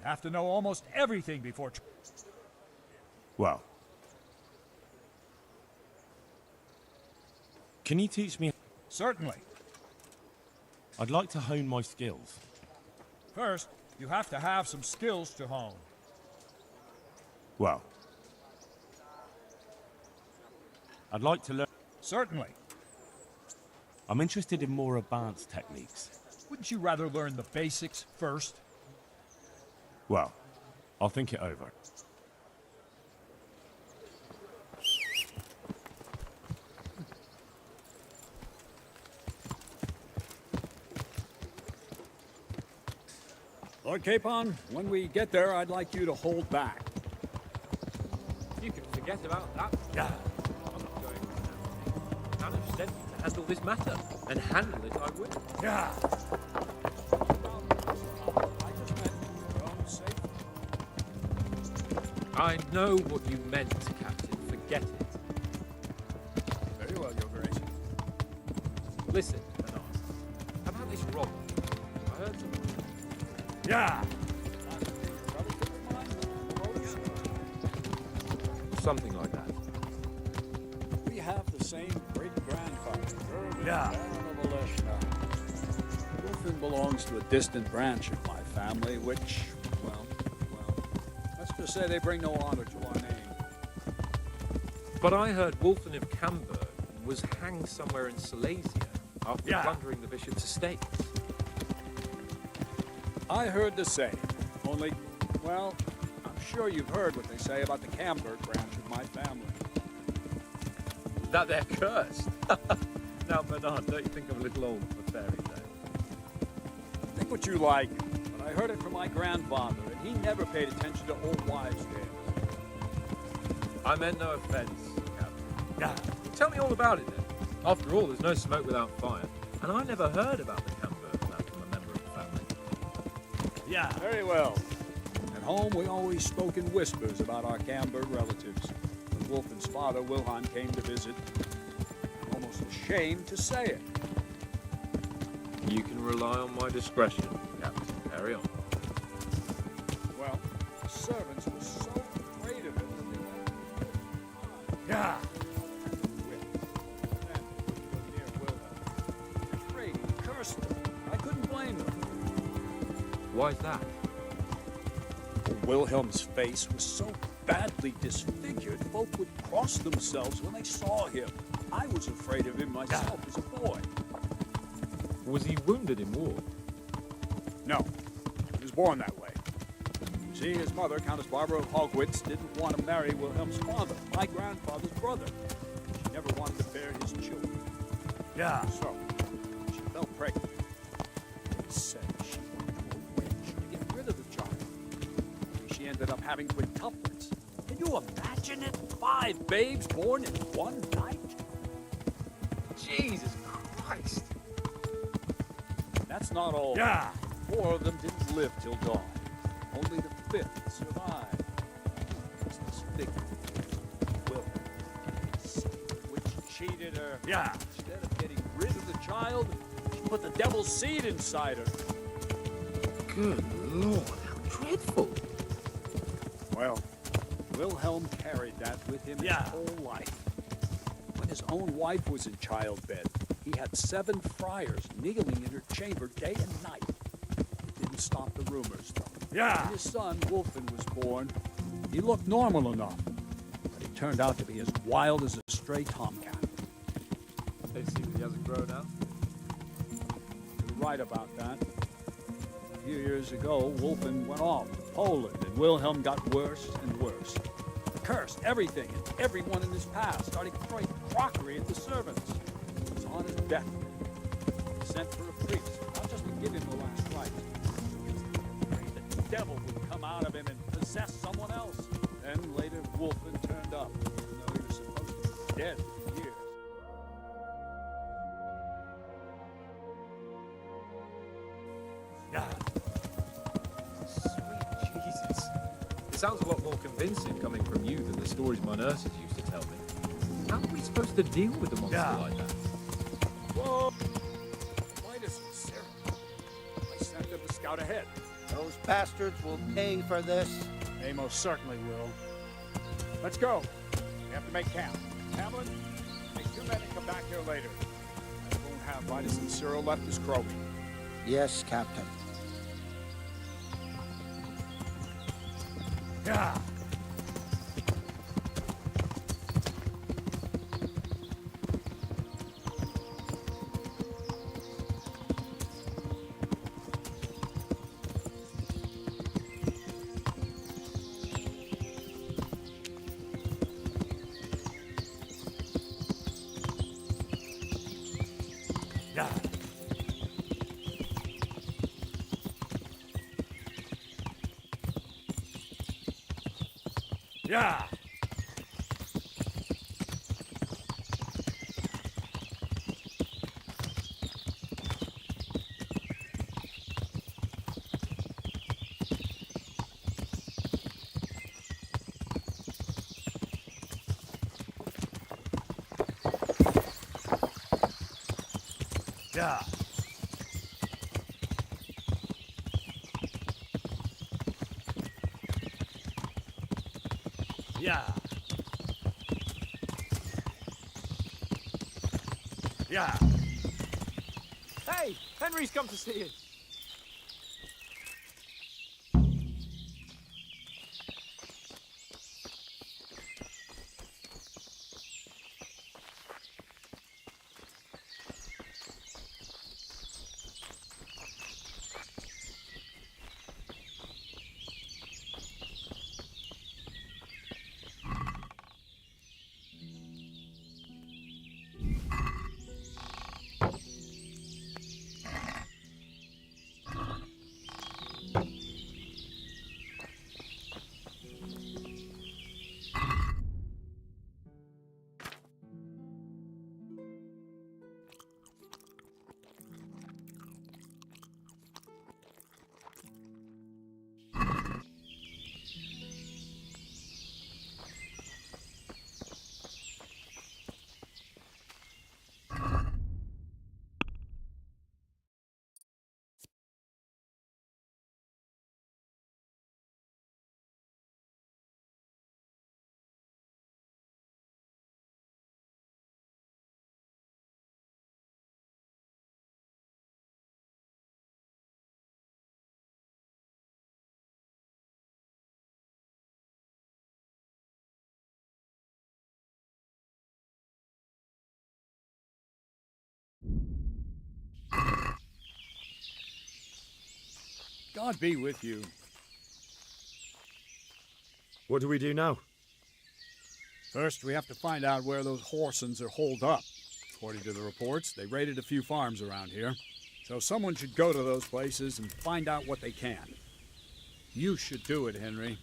You have to know almost everything before... Well... Can you teach me... Certainly. I'd like to hone my skills. First, you have to have some skills to hone. Well, I'd like to learn. Certainly. I'm interested in more advanced techniques. Wouldn't you rather learn the basics first? Well, I'll think it over. Lord Capon, when we get there, I'd like you to hold back. You can forget about that. Yeah. I'm not going now. Hanush sent me to handle this matter, and handle it I will. Yeah. I know what you meant, Captain. Forget it. Very well, Your Grace. Listen, Bernard. About this robbery. I heard something. Yeah. Something like that. We have the same great-grandfather. Yeah. Baron of Aleshna. Wolfen belongs to a distant branch of my family, which, well, let's just say they bring no honor to our name. But I heard Wolfen of Camberg was hanged somewhere in Silesia after plundering the bishop's estates. I heard the same. Only, well, I'm sure you've heard what they say about the Camberg branch of my family. That they're cursed. Now, Bernard, don't you think I'm a little old for fairy tales? Think what you like, but I heard it from my grandfather, and he never paid attention to old wives' tales. I meant no offense, Captain. Tell me all about it then. After all, there's no smoke without fire, and I never heard about the Camberg man from a member of the family. Yeah. Very well. At home, we always spoke in whispers about our Camberg relatives. When Wolfen's father, Wilhelm, came to visit, I'm almost ashamed to say it. You can rely on my discretion, Captain. Carry on. Well, the servants were so afraid of it that they went... Yeah. Afraid he cursed them. I couldn't blame them. Why's that? Wilhelm's face was so badly disfigured, folk would cross themselves when they saw him. I was afraid of him myself as a boy. Was he wounded in war? No, he was born that way. See, his mother, Countess Barbara of Hogwitz, didn't want to marry Wilhelm's father, my grandfather's brother. She never wanted to bear his children. Yeah. So, she fell pregnant. They said she went to a witch to get rid of the child. She ended up having quintuplets. Can you imagine it? 5 babes born in one night? Jesus Christ! That's not all. Yeah. 4 of them didn't live till dawn. Only the 5th survived. It's this figure, Wilhelm. Which cheated her. Yeah. Instead of getting rid of the child, she put the devil's seed inside her. Good Lord, how dreadful! Well, Wilhelm carried that with him his whole life. When his own wife was in childbed, he had 7 friars kneeling in her chamber day and night. It didn't stop the rumors, though. Yeah. When his son, Wolfen, was born, he looked normal enough. But he turned out to be as wild as a stray tomcat. They see that he hasn't grown up. You're right about that. A few years ago, Wolfen went off to Poland, and Wilhelm got worse and worse. Cursed everything and everyone in his past, starting throwing crockery at the servants. He was on his deathbed. He sent for a priest, not just to give him the last rites, because he was afraid that the devil would come out of him and possess someone else. Then later, Wolfen turned up, even though he was supposed to be dead for years. Yeah. Sweet Jesus. It sounds a lot more convincing coming from you than the stories my nurses used to tell me. How are we supposed to deal with a monster like that? Whoa! Midas and Sarah. I sent them to scout ahead. Those bastards will pay for this. They most certainly will. Let's go. We have to make camp. Hamlin, take 2 men and come back here later. I won't have Midas and Cyril left as Crowley. Yes, Captain. Yeah. Yeah. Yeah. Yeah. Yeah. Yeah. Hey, Henry's come to see you. God be with you. What do we do now? First, we have to find out where those Horsons are holed up. According to the reports, they raided a few farms around here. So someone should go to those places and find out what they can. You should do it, Henry.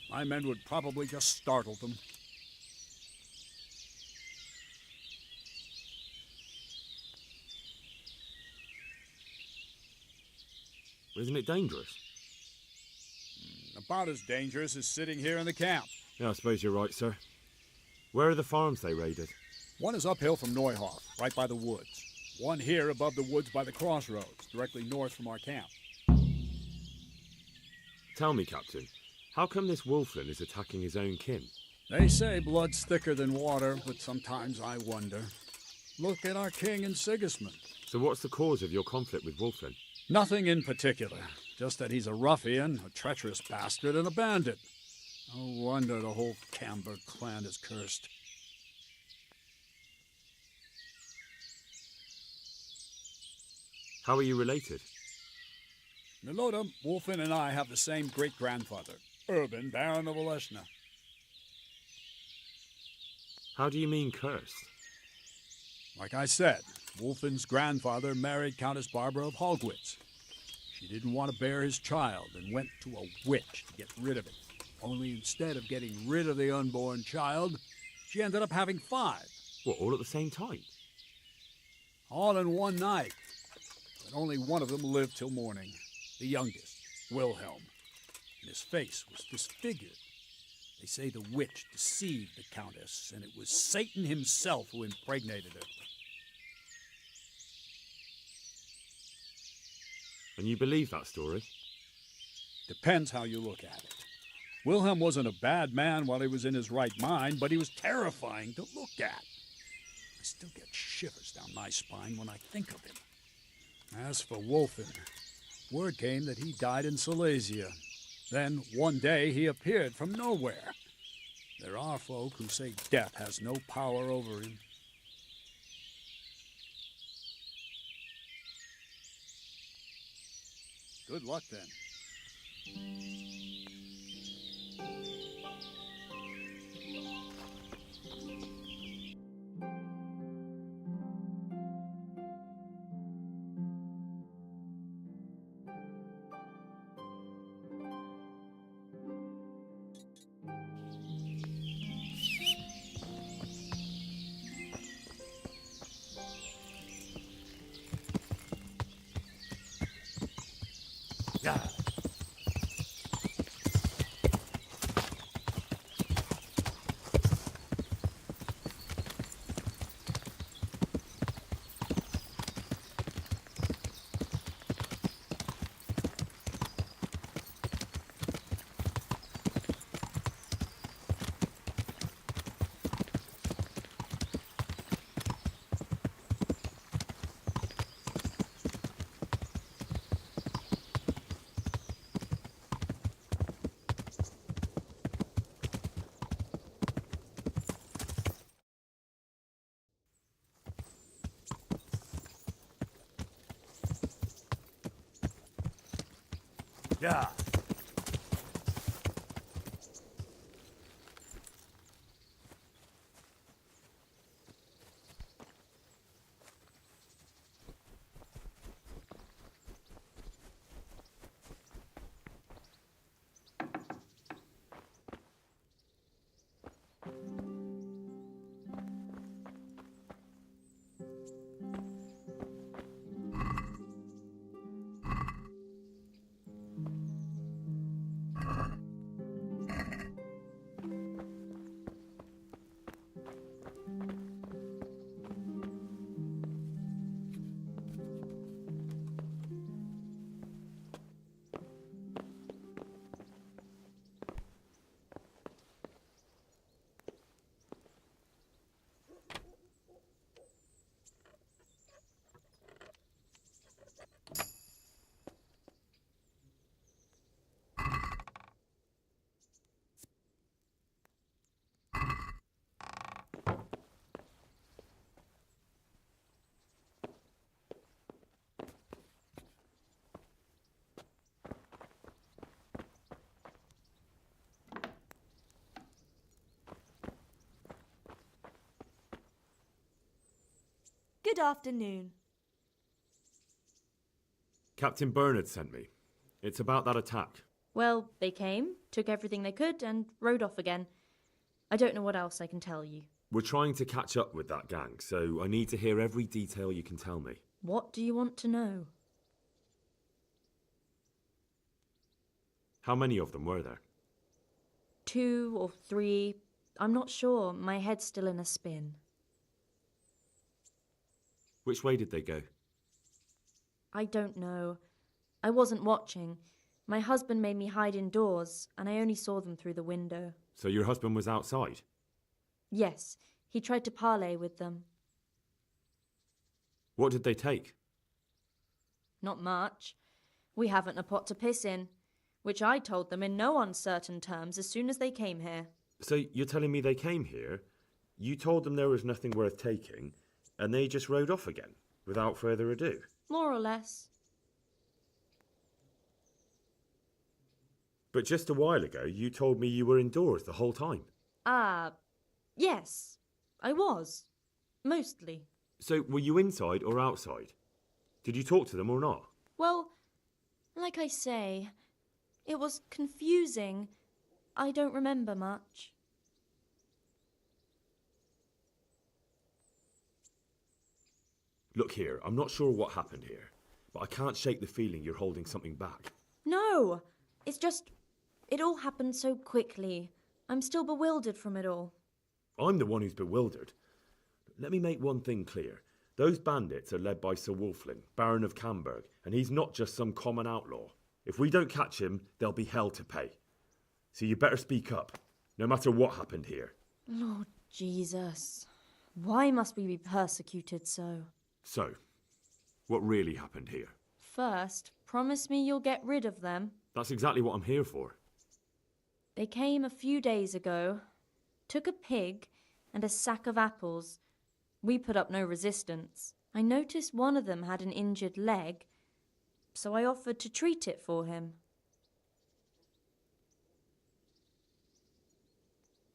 My men would probably just startle them. Isn't it dangerous? About as dangerous as sitting here in the camp. Yeah, I suppose you're right, sir. Where are the farms they raided? One is uphill from Neuhoff, right by the woods. One here above the woods by the crossroads, directly north from our camp. Tell me, Captain, how come this Wolflin is attacking his own kin? They say blood's thicker than water, but sometimes I wonder. Look at our king and Sigismund. So what's the cause of your conflict with Wolflin? Nothing in particular, just that he's a ruffian, a treacherous bastard, and a bandit. No wonder the whole Camber clan is cursed. How are you related? Milota, Wolfin, and I have the same great-grandfather, Urban, Baron of Oleshna. How do you mean cursed? Like I said, Wolfin's grandfather married Countess Barbara of Hogwitz. She didn't want to bear his child and went to a witch to get rid of it. Only instead of getting rid of the unborn child, she ended up having 5. What, all at the same time? All in one night. But only one of them lived till morning. The youngest, Wilhelm. And his face was disfigured. They say the witch deceived the Countess, and it was Satan himself who impregnated her. And you believe that story? Depends how you look at it. Wilhelm wasn't a bad man while he was in his right mind, but he was terrifying to look at. I still get shivers down my spine when I think of him. As for Wolfen, word came that he died in Silesia. Then, one day, he appeared from nowhere. There are folk who say death has no power over him. Good luck, then. Yeah. Yeah. Good afternoon. Captain Bernard sent me. It's about that attack. Well, they came, took everything they could, and rode off again. I don't know what else I can tell you. We're trying to catch up with that gang, so I need to hear every detail you can tell me. What do you want to know? How many of them were there? 2 or 3. I'm not sure. My head's still in a spin. Which way did they go? I don't know. I wasn't watching. My husband made me hide indoors, and I only saw them through the window. So your husband was outside? Yes, he tried to parley with them. What did they take? Not much. We haven't a pot to piss in, which I told them in no uncertain terms as soon as they came here. So you're telling me they came here, you told them there was nothing worth taking, and they just rode off again, without further ado? More or less. But just a while ago, you told me you were indoors the whole time. Yes, I was. Mostly. So were you inside or outside? Did you talk to them or not? Well, like I say, it was confusing. I don't remember much. Look here, I'm not sure what happened here, but I can't shake the feeling you're holding something back. No, it's just, it all happened so quickly. I'm still bewildered from it all. I'm the one who's bewildered. Let me make one thing clear. Those bandits are led by Sir Wulflin, Baron of Camberg, and he's not just some common outlaw. If we don't catch him, there'll be hell to pay. So you better speak up, no matter what happened here. Lord Jesus, why must we be persecuted so? So, what really happened here? First, promise me you'll get rid of them. That's exactly what I'm here for. They came a few days ago, took a pig and a sack of apples. We put up no resistance. I noticed one of them had an injured leg, so I offered to treat it for him.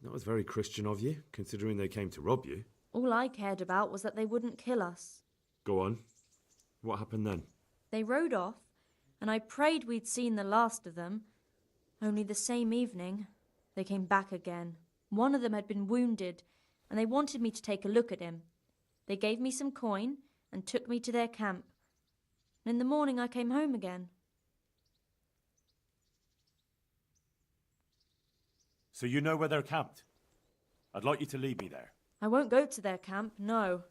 That was very Christian of you, considering they came to rob you. All I cared about was that they wouldn't kill us. Go on. What happened then? They rode off, and I prayed we'd seen the last of them. Only the same evening, they came back again. One of them had been wounded, and they wanted me to take a look at him. They gave me some coin and took me to their camp. And in the morning I came home again. So you know where they're camped? I'd like you to lead me there. I won't go to their camp, no.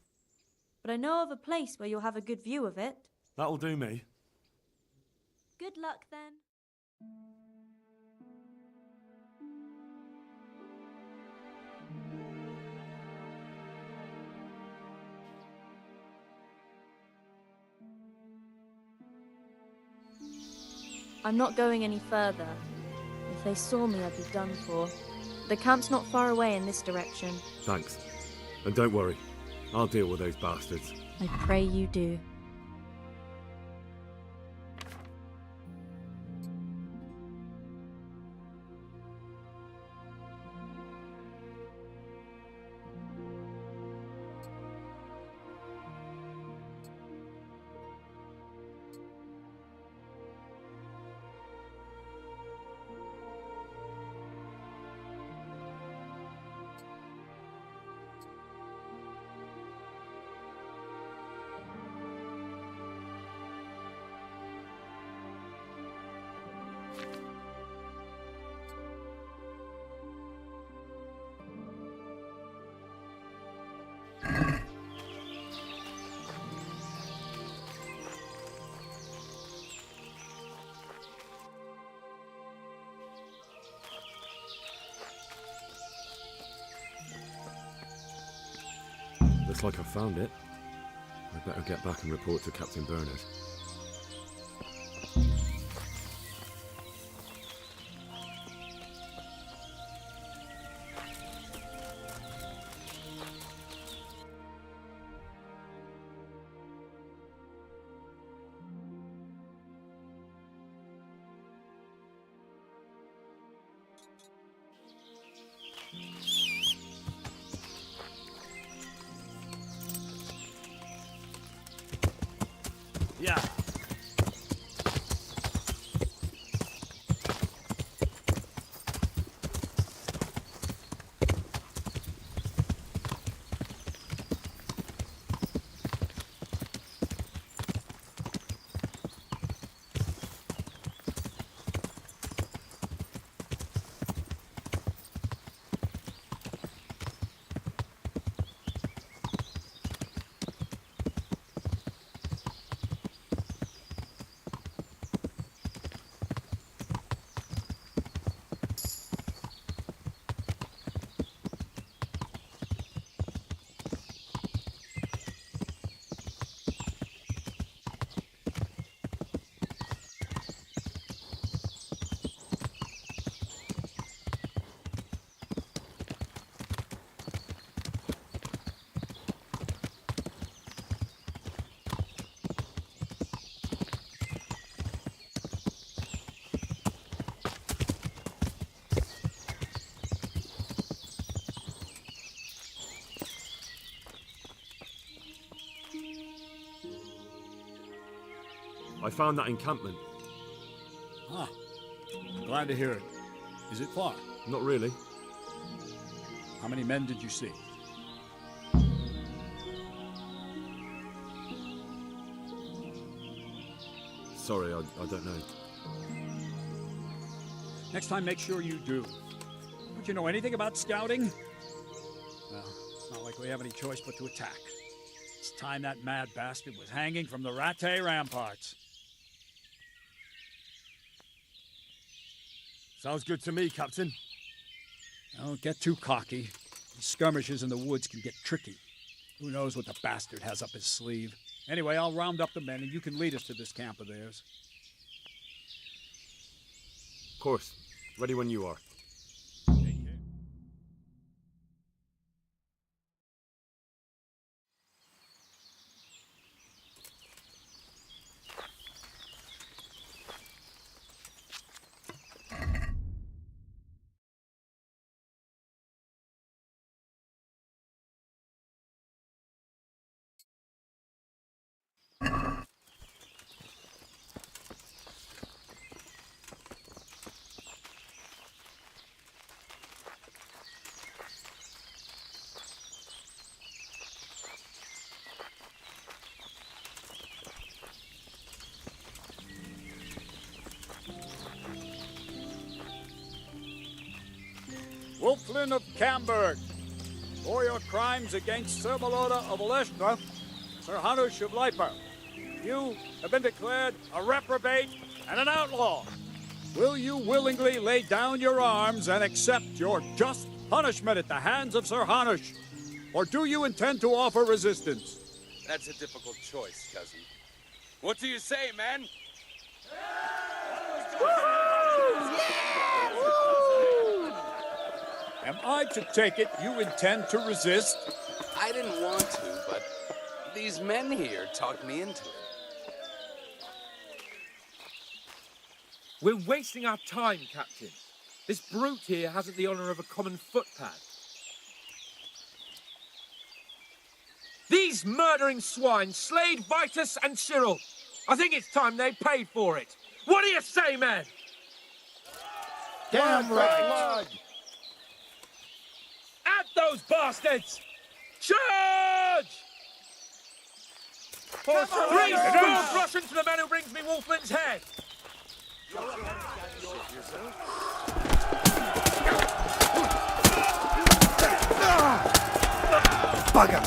But I know of a place where you'll have a good view of it. That'll do me. Good luck, then. I'm not going any further. If they saw me, I'd be done for. The camp's not far away in this direction. Thanks. And don't worry, I'll deal with those bastards. I pray you do. Looks like I found it. I'd better get back and report to Captain Bernard. Yeah. I found that encampment. Ah, glad to hear it. Is it far? Not really. How many men did you see? Sorry, I don't know. Next time, make sure you do. Don't you know anything about scouting? Well, it's not like we have any choice but to attack. It's time that mad bastard was hanging from the Rattay ramparts. Sounds good to me, Captain. Don't get too cocky. These skirmishes in the woods can get tricky. Who knows what the bastard has up his sleeve. Anyway, I'll round up the men and you can lead us to this camp of theirs. Of course. Ready when you are. Wolflin of Camberg, for your crimes against Sir Meloda of Oleshna, Sir Hanush of Leiper, you have been declared a reprobate and an outlaw. Will you willingly lay down your arms and accept your just punishment at the hands of Sir Hanush? Or do you intend to offer resistance? That's a difficult choice, cousin. What do you say, man? Am I to take it you intend to resist? I didn't want to, but these men here talked me into it. We're wasting our time, Captain. This brute here hasn't the honor of a common footpad. These murdering swine slayed Vitus and Cyril. I think it's time they paid for it. What do you say, men? Damn right. At those bastards! Charge! Three swords Russian to the man who brings me Wolfman's head! Bugger!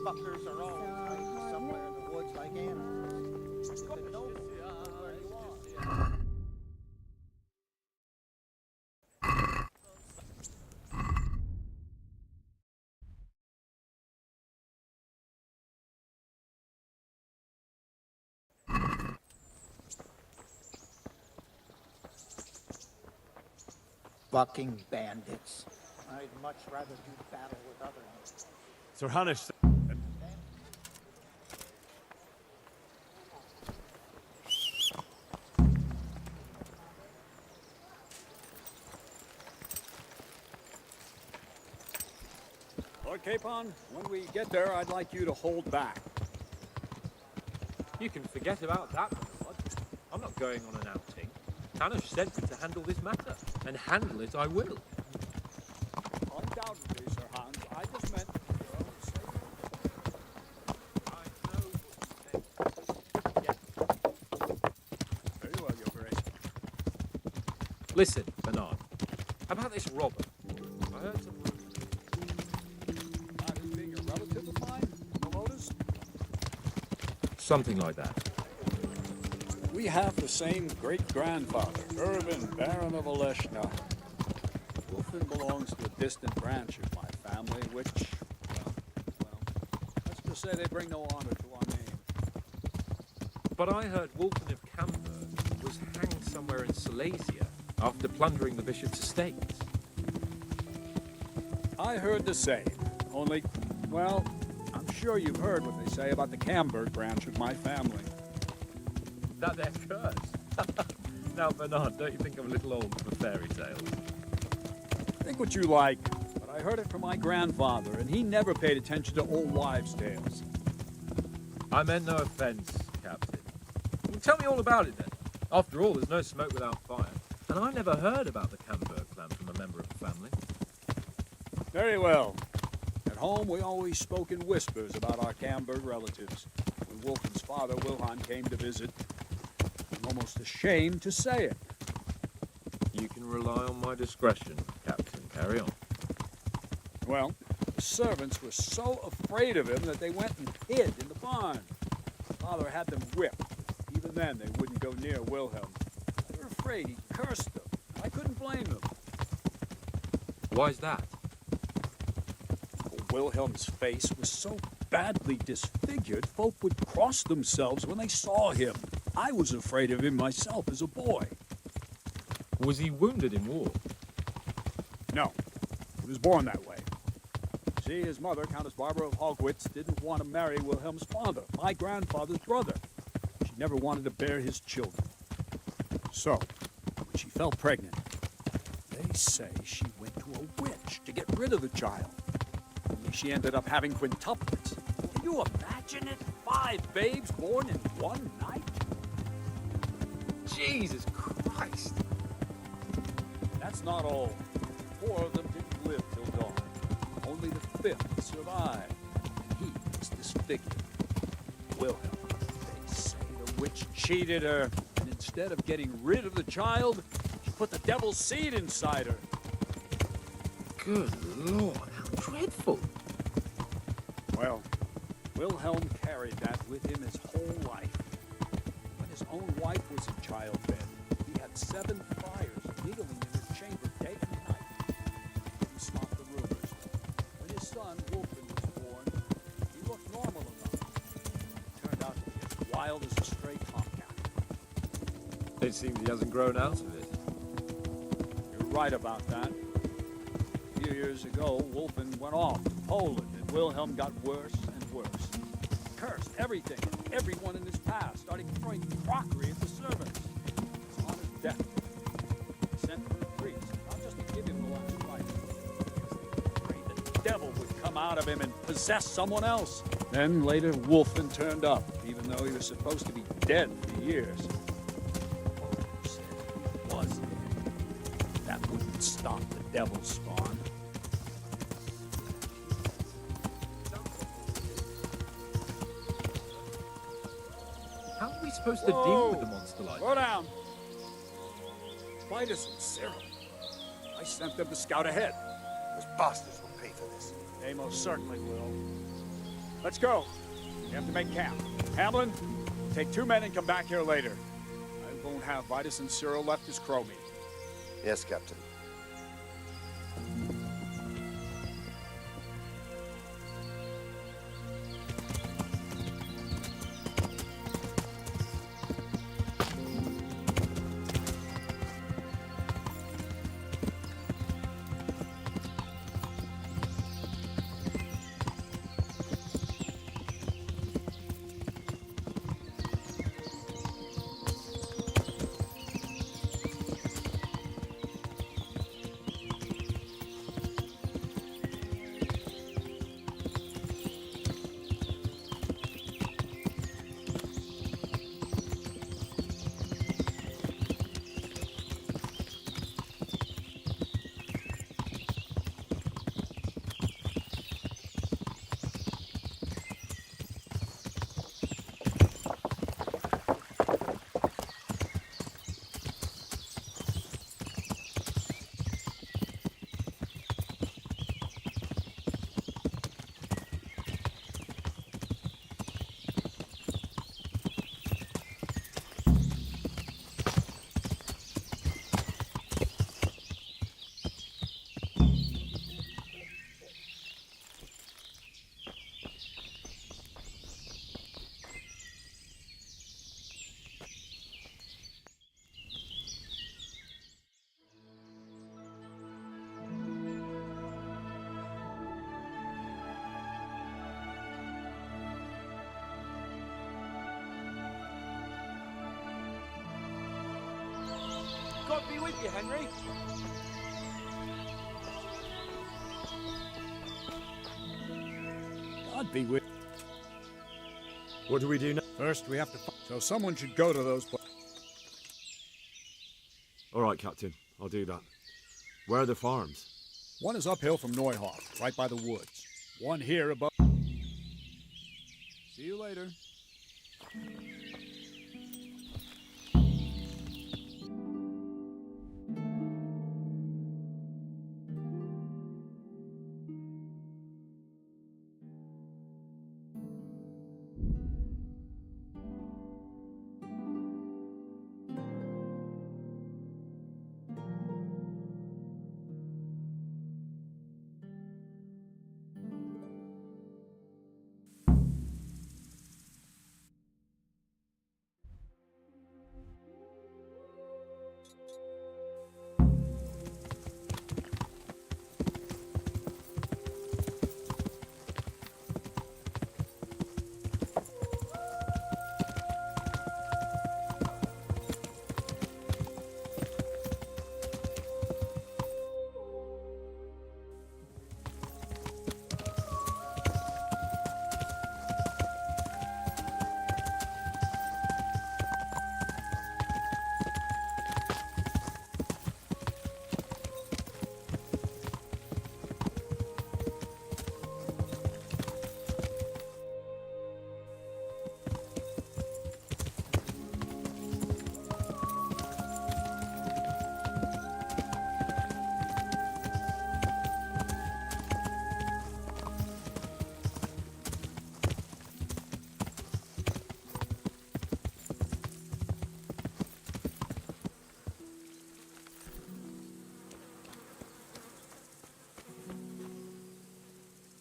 Fuckers are all hiding somewhere in the woods like animals. The noble where you are. Fucking bandits. I'd much rather do battle with other ones. Sir Hanush. Lord Capon, when we get there, I'd like you to hold back. You can forget about that, Lord. I'm not going on an outing. Hanush sent me to handle this matter, and handle it I will. Undoubtedly, Sir Hans. I just meant your own sake. Very well, Your Grace. Listen, Bernard, about this robber. I heard some... Not as being a relative of mine, Meloda's? Something like that. We have the same great-grandfather, Irvin, Baron of Oleshna. Wolfen belongs to a distant branch of my family, which, well, let's just say they bring no honor to our name. But I heard Wolfen of Camberg was hanged somewhere in Silesia after plundering the bishop's estates. I heard the same, only, well, I'm sure you've heard what they say about the Camberg branch of my family. That they're cursed. Now, Bernard, don't you think I'm a little old for fairy tales? Think what you like. but I heard it from my grandfather, and he never paid attention to old wives' tales. I meant no offense, Captain. Well, tell me all about it then. After all, there's no smoke without fire. And I never heard about the Camberg clan from a member of the family. Very well. At home, we always spoke in whispers about our Camberg relatives. When Wolfen's father, Wilhelm, came to visit, I'm almost ashamed to say it. You can rely on my discretion, Captain. Carry on. Well, the servants were so afraid of him that they went and hid in the barn. Father had them whipped. Even then, they wouldn't go near Wilhelm. They were afraid he cursed them. I couldn't blame them. Why's that? Wilhelm's face was so badly disfigured, folk would cross themselves when they saw him. I was afraid of him myself as a boy. Was he wounded in war? No, he was born that way. See, his mother, Countess Barbara of Hogwitz, didn't want to marry Wilhelm's father, my grandfather's brother. She never wanted to bear his children. So, when she fell pregnant, they say she went to a witch to get rid of the child. Only she ended up having quintuplets. Can you imagine it? 5 babes born in one night? Jesus Christ! That's not all. 4 of them didn't live till dawn. Only the 5th survived. He was disfigured. Wilhelm, they say the witch cheated her, and instead of getting rid of the child, she put the devil's seed inside her. Good Lord, how dreadful! Well, Wilhelm carried that with him his whole life. When his own wife was in childbed, he had 7 fires needling in his chamber day and night. He stopped the rumors. When his son, Wolfen, was born, he looked normal enough. He turned out to be as wild as a stray tomcat. It seems he hasn't grown out of it. You're right about that. A few years ago, Wolfen went off to Poland, and Wilhelm got worse and worse. He cursed everything and everyone in his path, starting throwing crockery at the servants. He was on his deathbed. He sent for the priest, not just to give him the last rites, because they were afraid the devil would come out of him and possess someone else. Then later, Wolfen turned up, even though he was supposed to be dead for years. Who said he was dead? That wouldn't stop the devil's spawn. How are we supposed to deal with the monster like Slow down. Vitus and Cyril. I sent them to scout ahead. Those bastards will pay for this. They most certainly will. Let's go. We have to make camp. Hamlin, take 2 men and come back here later. I won't have Vitus and Cyril left as crow meat. Yes, Captain. God be with you, Henry. I'd be with. What do we do now? First, we have to. So someone should go to those. All right, Captain. I'll do that. Where are the farms? One is uphill from Neuhoff, right by the woods. One here above. See you later.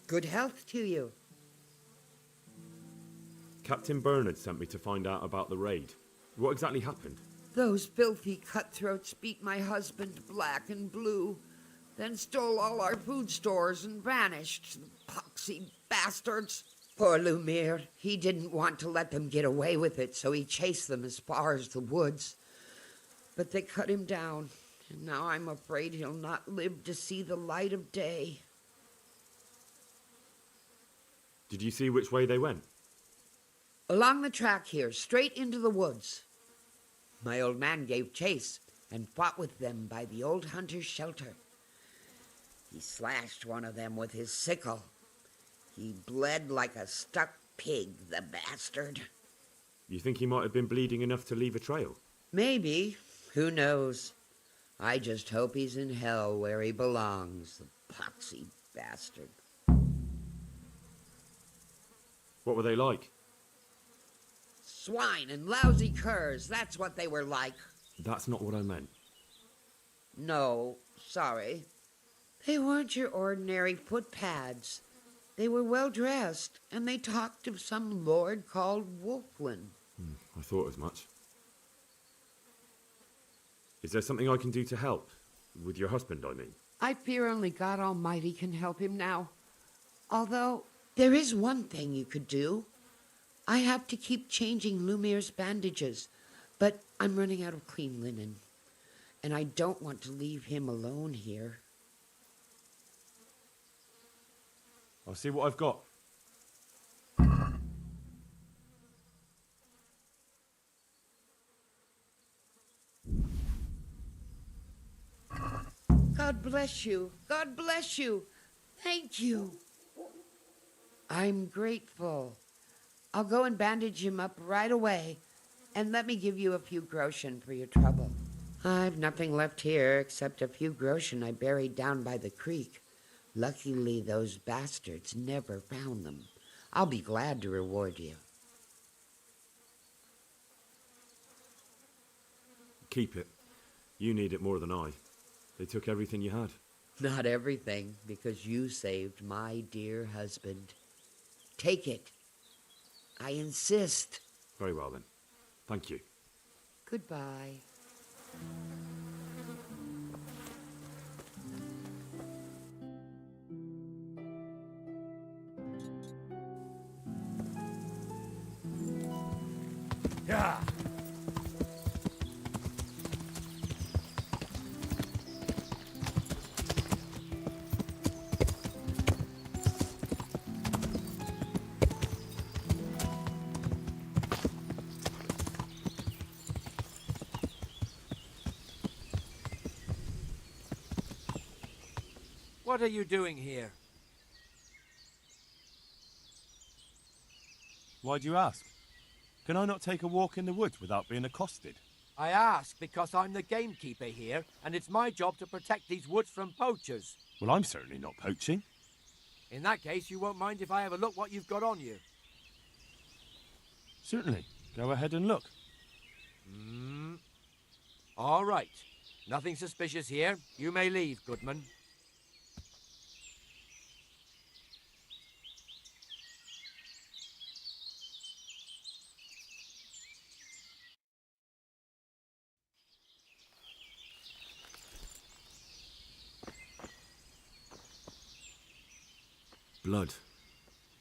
Good health to you. Captain Bernard sent me to find out about the raid. What exactly happened? Those filthy cutthroats beat my husband black and blue, then stole all our food stores and vanished. Poxy bastards. Poor Lumiere. He didn't want to let them get away with it, so he chased them as far as the woods. But they cut him down, and now I'm afraid he'll not live to see the light of day. Did you see which way they went? Along the track here, straight into the woods. My old man gave chase and fought with them by the old hunter's shelter. He slashed one of them with his sickle. He bled like a stuck pig, the bastard. You think he might have been bleeding enough to leave a trail? Maybe. Who knows? I just hope he's in hell where he belongs, the poxy bastard. What were they like? Swine and lousy curs, that's what they were like. That's not what I meant. No, sorry. They weren't your ordinary footpads. They were well dressed, and they talked of some lord called Wolflin. I thought as much. Is there something I can do to help? With your husband, I mean. I fear only God Almighty can help him now. Although, there is one thing you could do. I have to keep changing Lumiere's bandages, but I'm running out of clean linen, and I don't want to leave him alone here. I'll see what I've got. God bless you. God bless you. Thank you. I'm grateful. I'll go and bandage him up right away, and let me give you a few groschen for your trouble. I've nothing left here except a few groschen I buried down by the creek. Luckily, those bastards never found them. I'll be glad to reward you. Keep it. You need it more than I. They took everything you had. Not everything, because you saved my dear husband. Take it. I insist. Very well then. Thank you. Goodbye. Yeah. What are you doing here? Why do you ask? Can I not take a walk in the woods without being accosted? I ask because I'm the gamekeeper here, and it's my job to protect these woods from poachers. Well, I'm certainly not poaching. In that case, you won't mind if I have a look what you've got on you. Certainly. Go ahead and look. All right. Nothing suspicious here. You may leave, Goodman. Blood.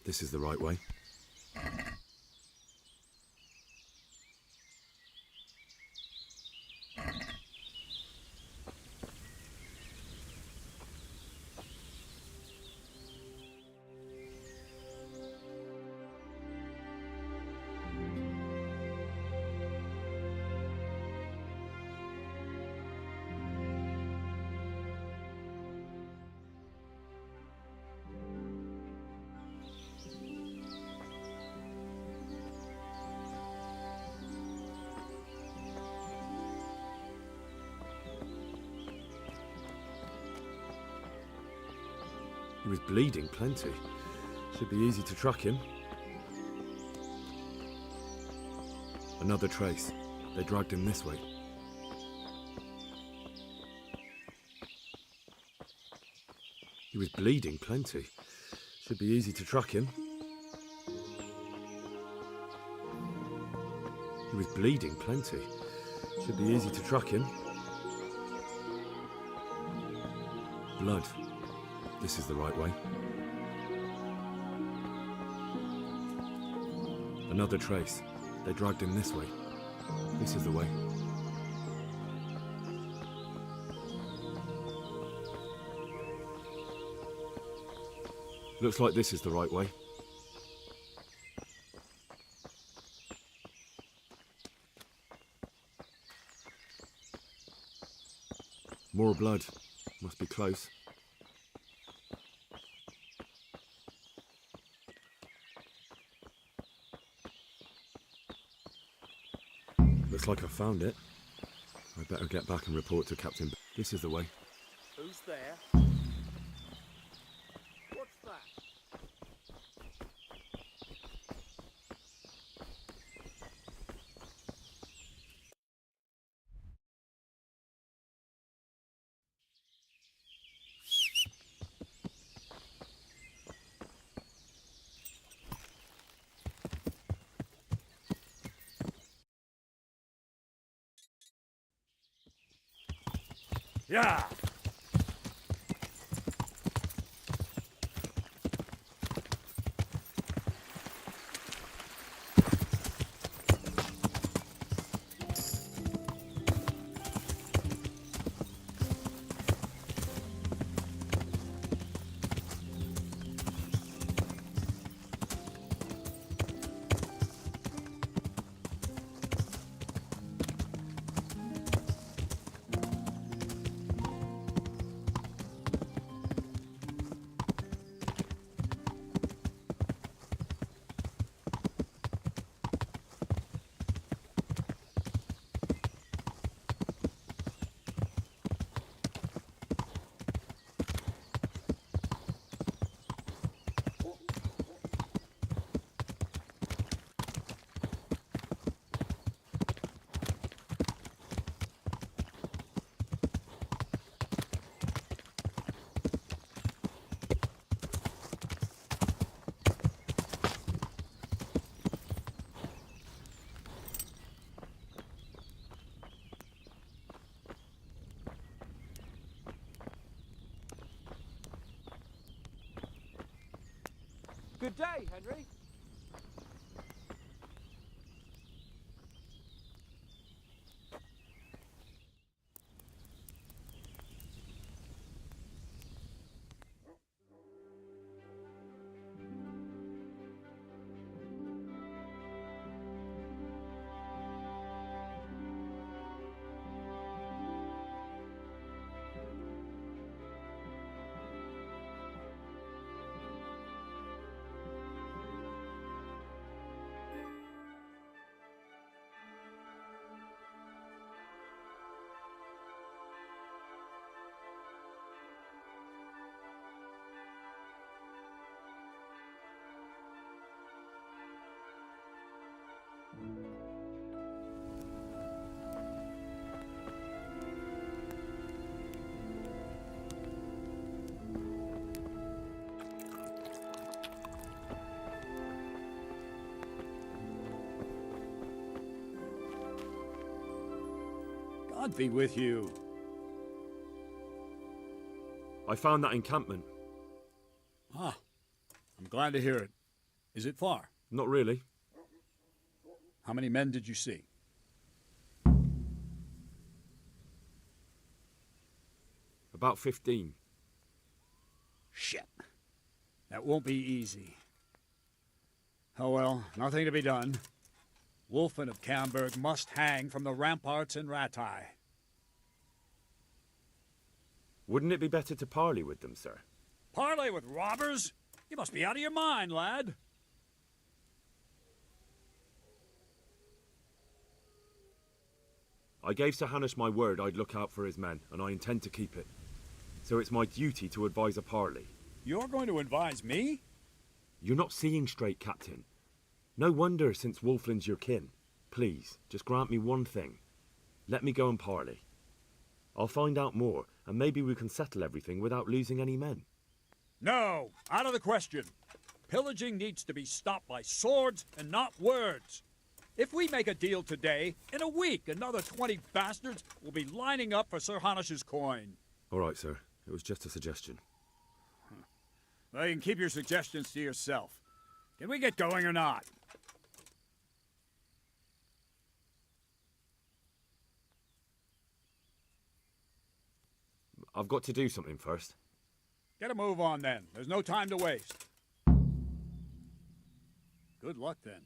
This is the right way. He was bleeding plenty. Should be easy to track him. Another trace. They dragged him this way. He was bleeding plenty. Should be easy to track him. He was bleeding plenty. Should be easy to track him. Blood. This is the right way. Another trace. They dragged him this way. This is the way. Looks like this is the right way. More blood. Must be close. Looks like I found it. I better get back and report to Captain. This is the way. Who's there? What's that? Yeah! Good day, Henry. God be with you. I found that encampment. Ah, I'm glad to hear it. Is it far? Not really. How many men did you see? About 15. Shit. That won't be easy. Oh well, nothing to be done. Wolfen of Camberg must hang from the ramparts in Ratai. Wouldn't it be better to parley with them, sir? Parley with robbers? You must be out of your mind, lad. I gave Sir Hanush my word I'd look out for his men, and I intend to keep it. So it's my duty to advise a parley. You're going to advise me? You're not seeing straight, Captain. No wonder, since Wolflin's your kin. Please, just grant me one thing. Let me go and parley. I'll find out more, and maybe we can settle everything without losing any men. No, out of the question. Pillaging needs to be stopped by swords and not words. If we make a deal today, in a week another 20 bastards will be lining up for Sir Hanush's coin. All right, sir. It was just a suggestion. Well, you can keep your suggestions to yourself. Can we get going or not? I've got to do something first. Get a move on then. There's no time to waste. Good luck then.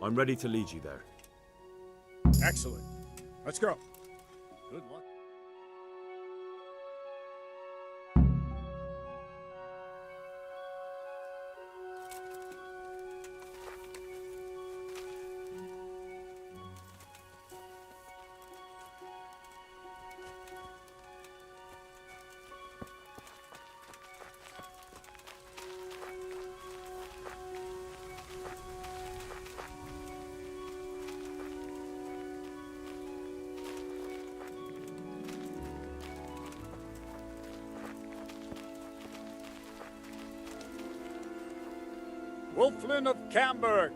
I'm ready to lead you there. Excellent. Let's go. Good luck. Wolflin of Camberg.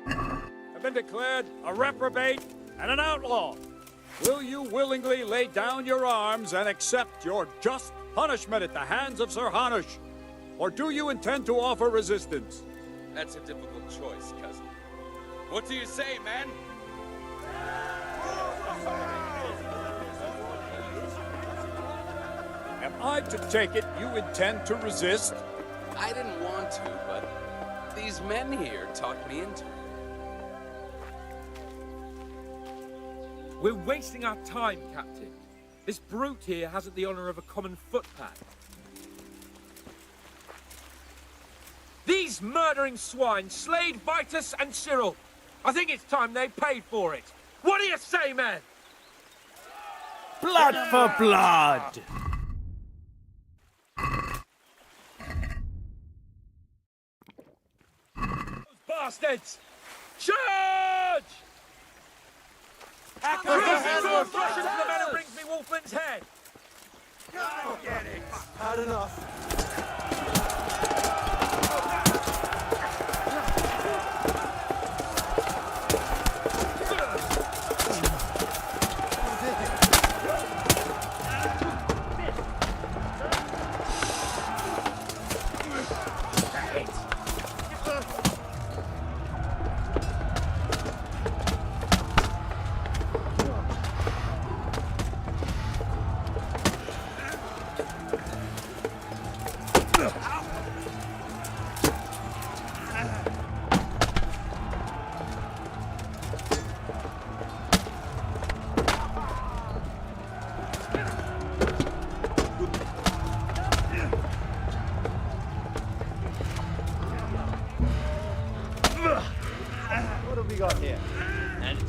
Have been declared a reprobate and an outlaw. Will you willingly lay down your arms and accept your just punishment at the hands of Sir Hanush? Or do you intend to offer resistance? That's a difficult choice, cousin. What do you say, man? Am I to take it you intend to resist? I didn't want to, but these men here talked me into it. We're wasting our time, Captain. This brute here hasn't the honor of a common footpad. These murdering swine slayed Vitus and Cyril. I think it's time they paid for it. What do you say, men? Blood for blood! Bastards! Charge! Russian to the man who brings me Wolfman's head! Go get it! Had enough.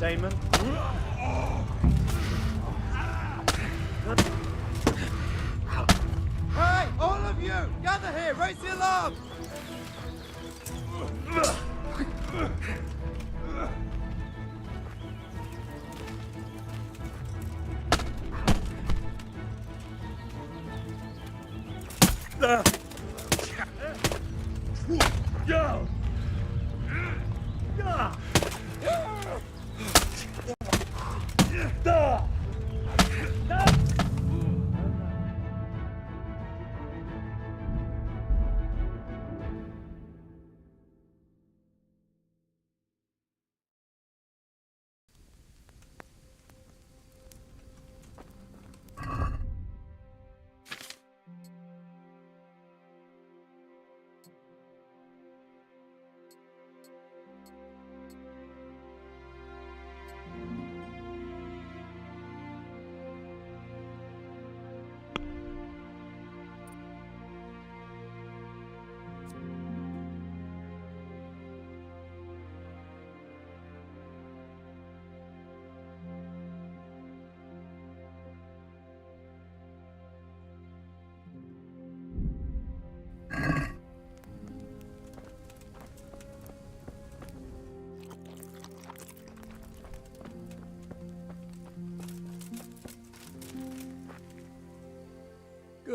entertainment? Hey, all of you! Gather here! Raise the alarm!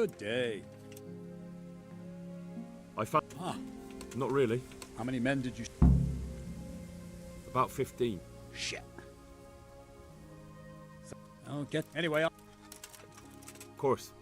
Good day. I found... Ah. Not really. How many men did you... About 15. Shit. I'll get... Anyway, Of course.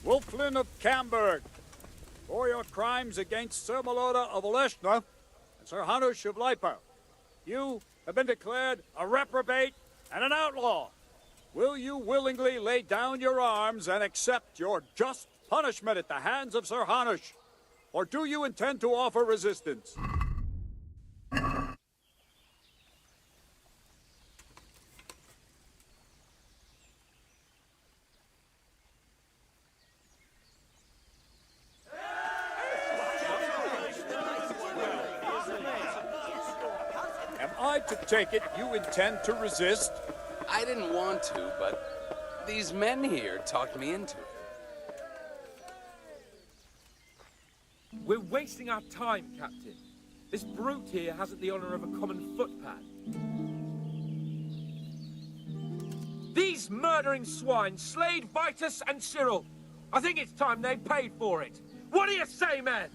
Wolflin of Camberg, for your crimes against Sir Meloda of Oleshna and Sir Hanush of Lipo, you have been declared a reprobate and an outlaw. Will you willingly lay down your arms and accept your just punishment at the hands of Sir Hanush? Or do you intend to offer resistance? Am I to take it you intend to resist? I didn't want to, but these men here talked me into it. We're wasting our time, Captain. This brute here hasn't the honor of a common footpad. These murdering swine slayed Vitus and Cyril. I think it's time they paid for it. What do you say, men?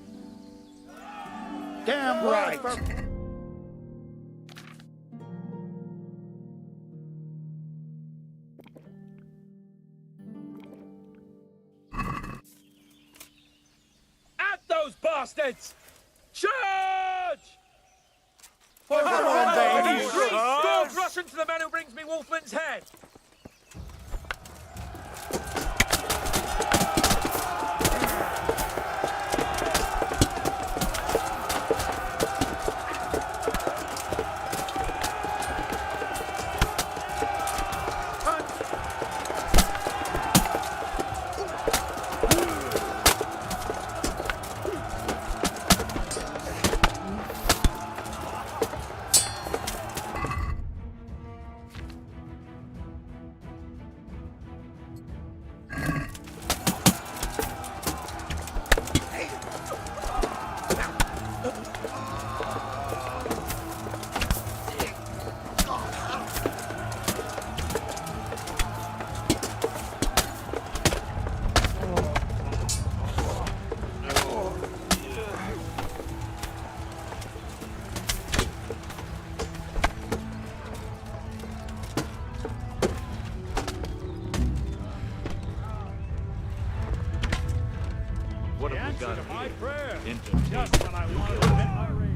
Damn right. At those bastards! Charge! Come on, baby. Three swords rush into the man who brings me Wolfman's head. What have we got my prayer. Just when I wanted to hit my rage.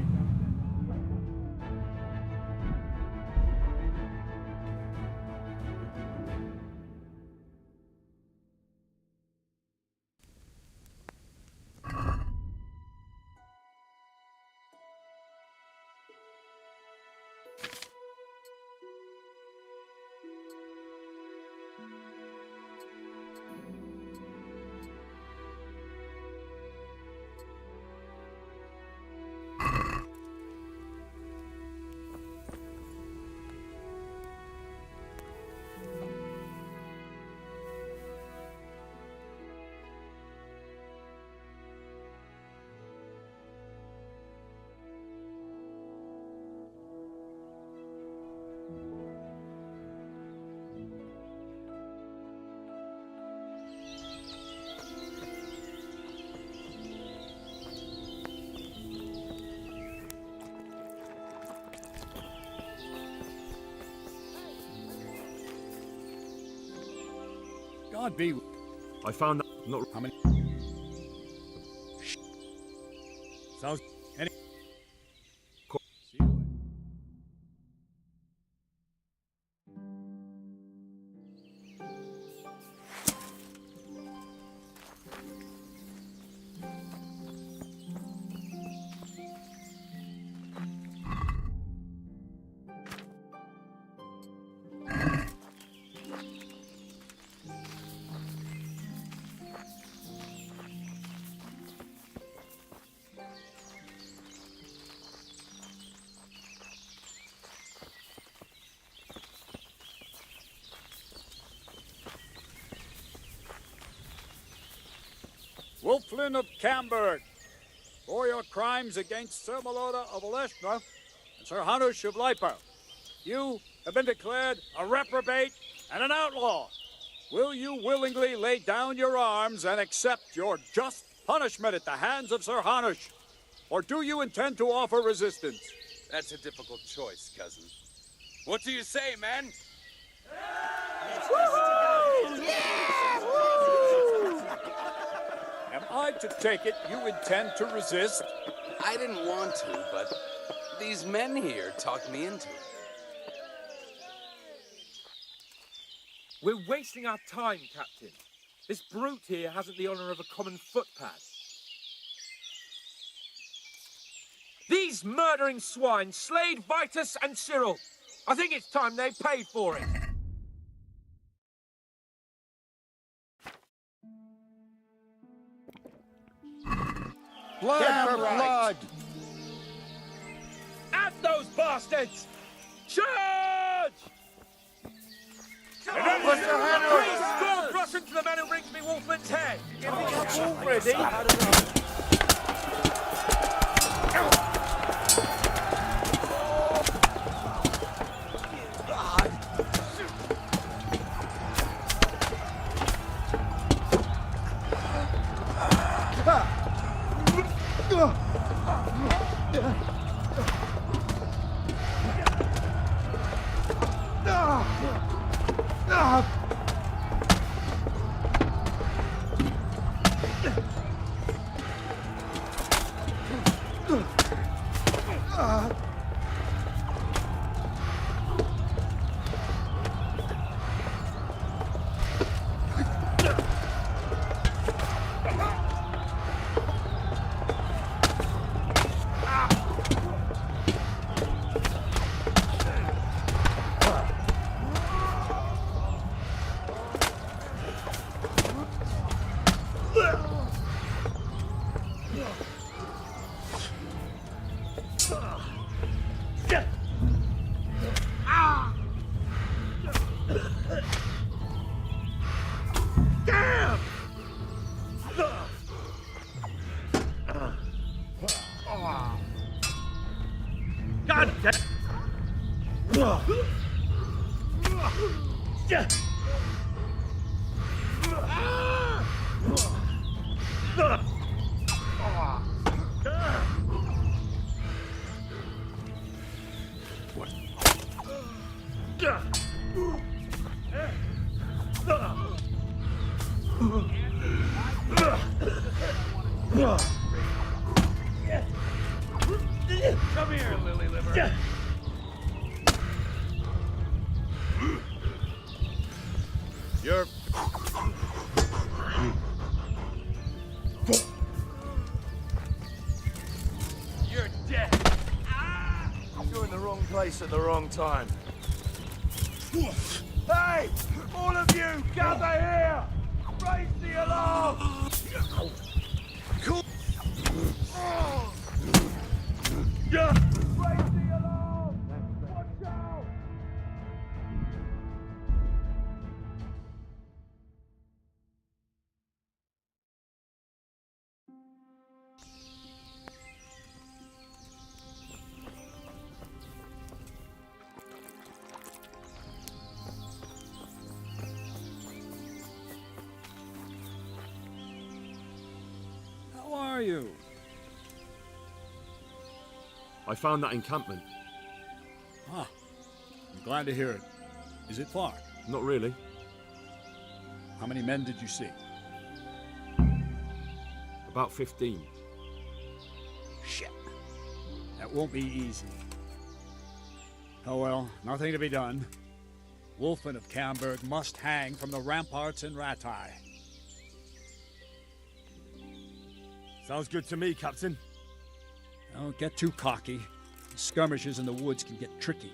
God be. I found that not. How many? Sounds. Any. Wolflin of Camberg, for your crimes against Sir Meloda of Oleshna and Sir Hanush of Lipa, you have been declared a reprobate and an outlaw. Will you willingly lay down your arms and accept your just punishment at the hands of Sir Hanush? Or do you intend to offer resistance? That's a difficult choice, cousin. What do you say, man? Am I to take it you intend to resist? I didn't want to, but these men here talked me into it. We're wasting our time, Captain. This brute here hasn't the honor of a common footpad. These murdering swine slayed Vitus and Cyril. I think it's time they paid for it. Blood for blood! At those bastards! Charge! Put your hand on Please score Russian to the man who brings me Wolfman's head! Giving up already? here, lily liver. You're... You're dead. You're in the wrong place at the wrong time. Hey! All of you, gather here! Raise the alarm! Cool. Yeah! Raise the alarm! Watch out! How are you? I found that encampment. Ah, I'm glad to hear it. Is it far? Not really. How many men did you see? About 15. Shit. That won't be easy. Oh well, nothing to be done. Wolfen of Camberg must hang from the ramparts in Ratai. Sounds good to me, Captain. Don't get too cocky. Skirmishes in the woods can get tricky.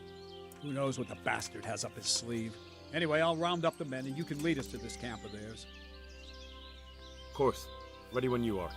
Who knows what the bastard has up his sleeve. Anyway, I'll round up the men and you can lead us to this camp of theirs. Of course. Ready when you are.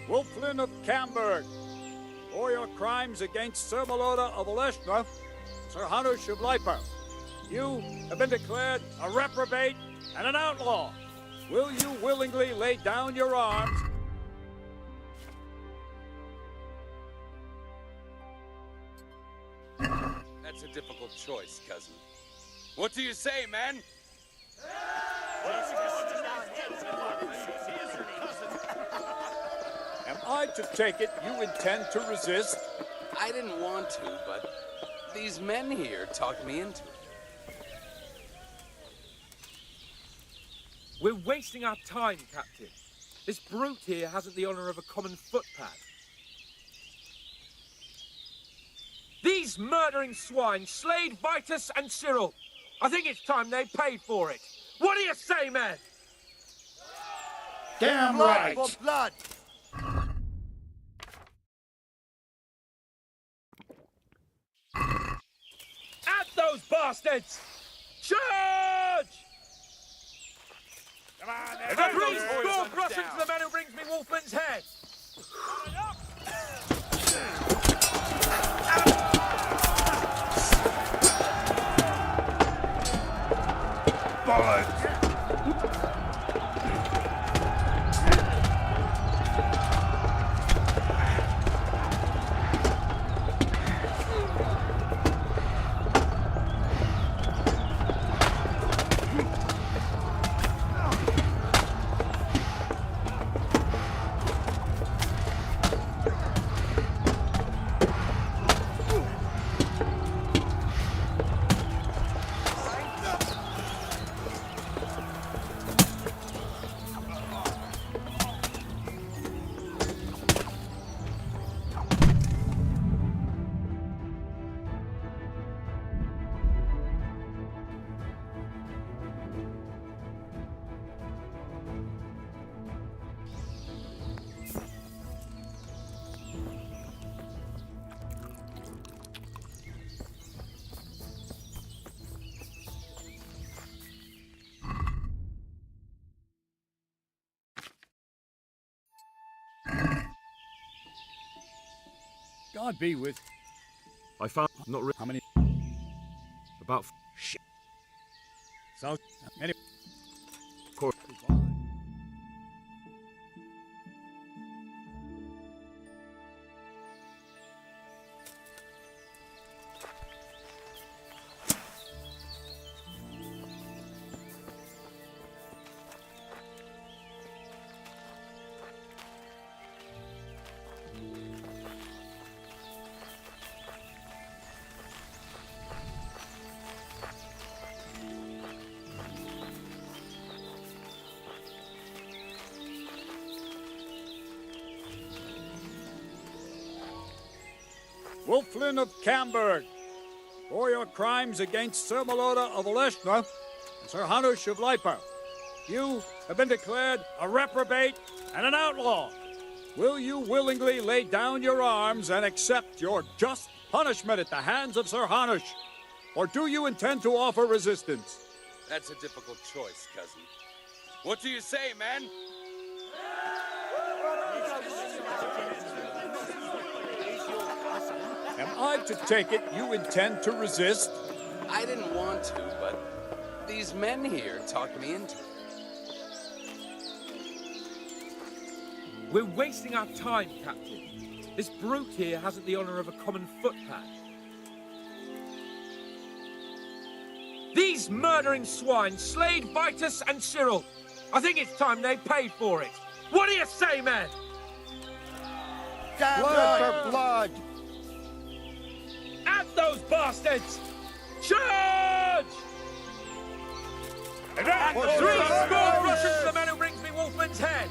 Wolflin of Camberg, for your crimes against Sir Meloda of Oleshna, Sir Hanush of Leiper, you have been declared a reprobate and an outlaw. Will you willingly lay down your arms? That's a difficult choice, cousin. What do you say, man? Am I to take it you intend to resist? I didn't want to, but these men here talked me into it. We're wasting our time, Captain. This brute here hasn't the honor of a common footpad. These murdering swine slayed Vitus and Cyril. I think it's time they paid for it. What do you say, men? Damn right! For blood! At those bastards! Charge! Come on, If the priest score crossing to the man who brings me Wolfman's head! Bollocks! God be with. I found not really. How many? About. Shit. So, anyway. Of course. Wulflin of Camberg, for your crimes against Sir Meloda of Oleshna and Sir Hanush of Liper. You have been declared a reprobate and an outlaw. Will you willingly lay down your arms and accept your just punishment at the hands of Sir Hanush? Or do you intend to offer resistance? That's a difficult choice, cousin. What do you say, man? Am I to take it you intend to resist? I didn't want to, but these men here talked me into it. We're wasting our time, Captain. This brute here hasn't the honor of a common footpad. These murdering swine slayed Vitus and Cyril. I think it's time they paid for it. What do you say, men? Blood for blood! At those bastards! Charge! Three score Russians to the man who brings me Wolfman's head!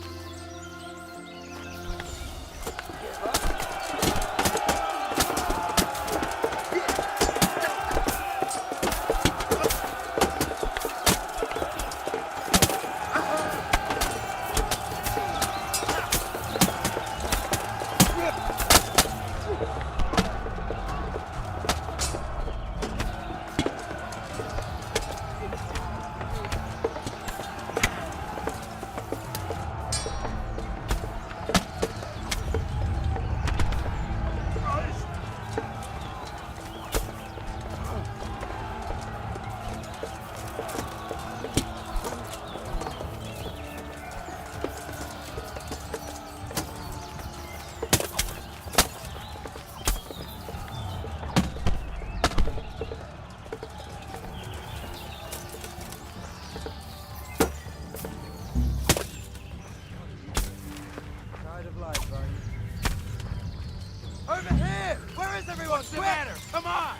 Over here! Where is everyone? What's the matter? Come on!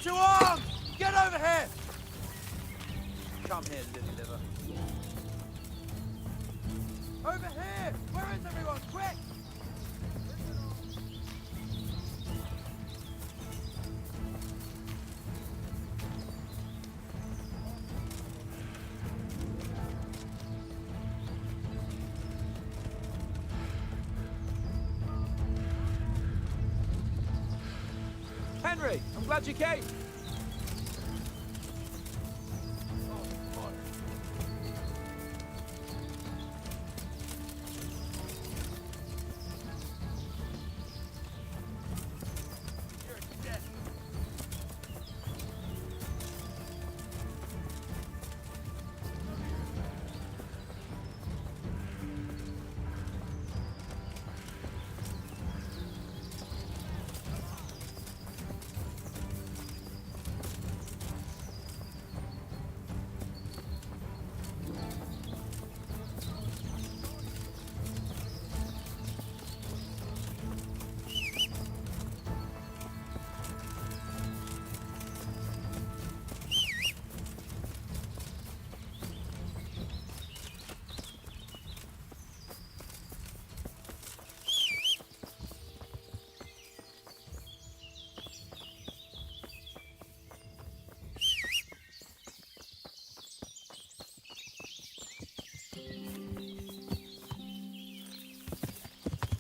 To arms! Get over here! Come here, little liver. Over here! Where is everyone? Quick! Henry, I'm glad you came.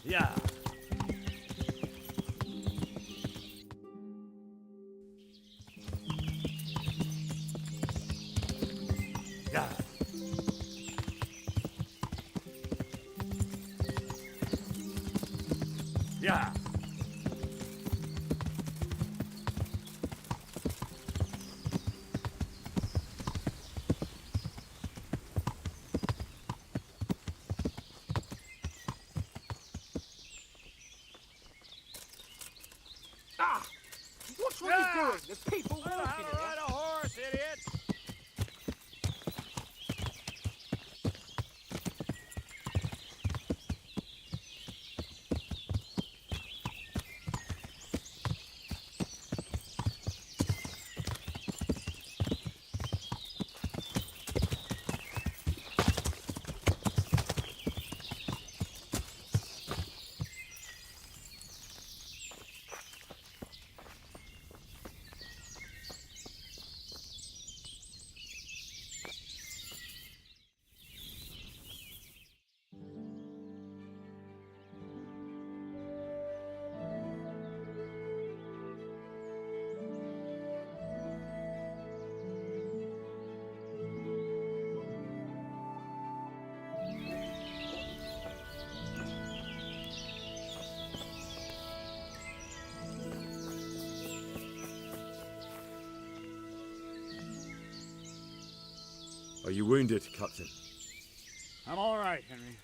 Yeah. Yeah. Yeah. Ah! What's what you doing? There's people walking here. Ride a horse, idiot! Are you wounded, Captain? I'm all right, Henry.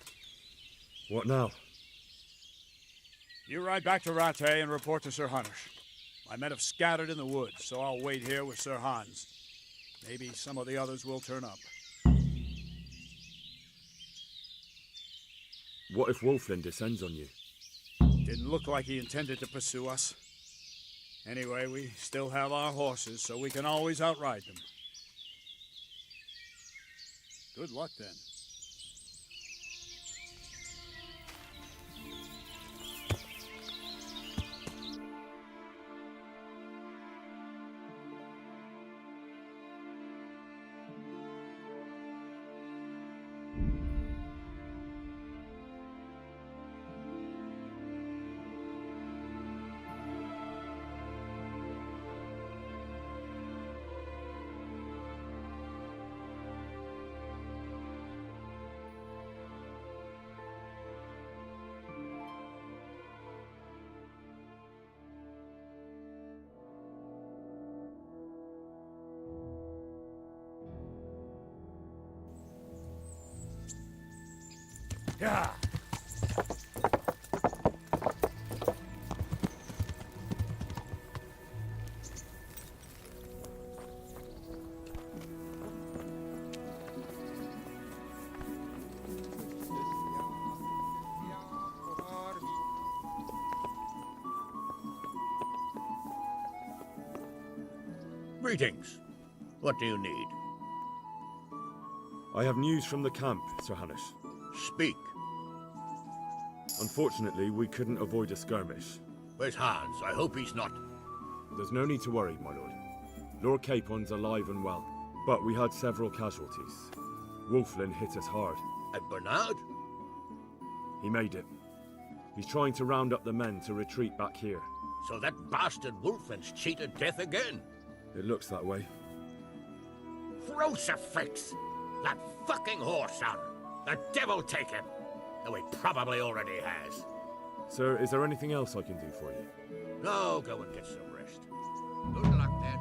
What now? You ride back to Ratte and report to Sir Hanush. My men have scattered in the woods, so I'll wait here with Sir Hans. Maybe some of the others will turn up. What if Wolflin descends on you? Didn't look like he intended to pursue us. Anyway, we still have our horses, so we can always outride them. Good luck, then. Yeah. Greetings. What do you need? I have news from the camp, Sir Hanush. Speak. Unfortunately, we couldn't avoid a skirmish. Where's Hans? I hope he's not. There's no need to worry, my lord. Lord Capon's alive and well, but we had several casualties. Wolflin hit us hard. And Bernard? He made it. He's trying to round up the men to retreat back here. So that bastard Wolflin's cheated death again? It looks that way. Crucifix! That fucking whoreson! The devil take him! Though he probably already has. Sir, is there anything else I can do for you? No, go and get some rest. Good luck, then.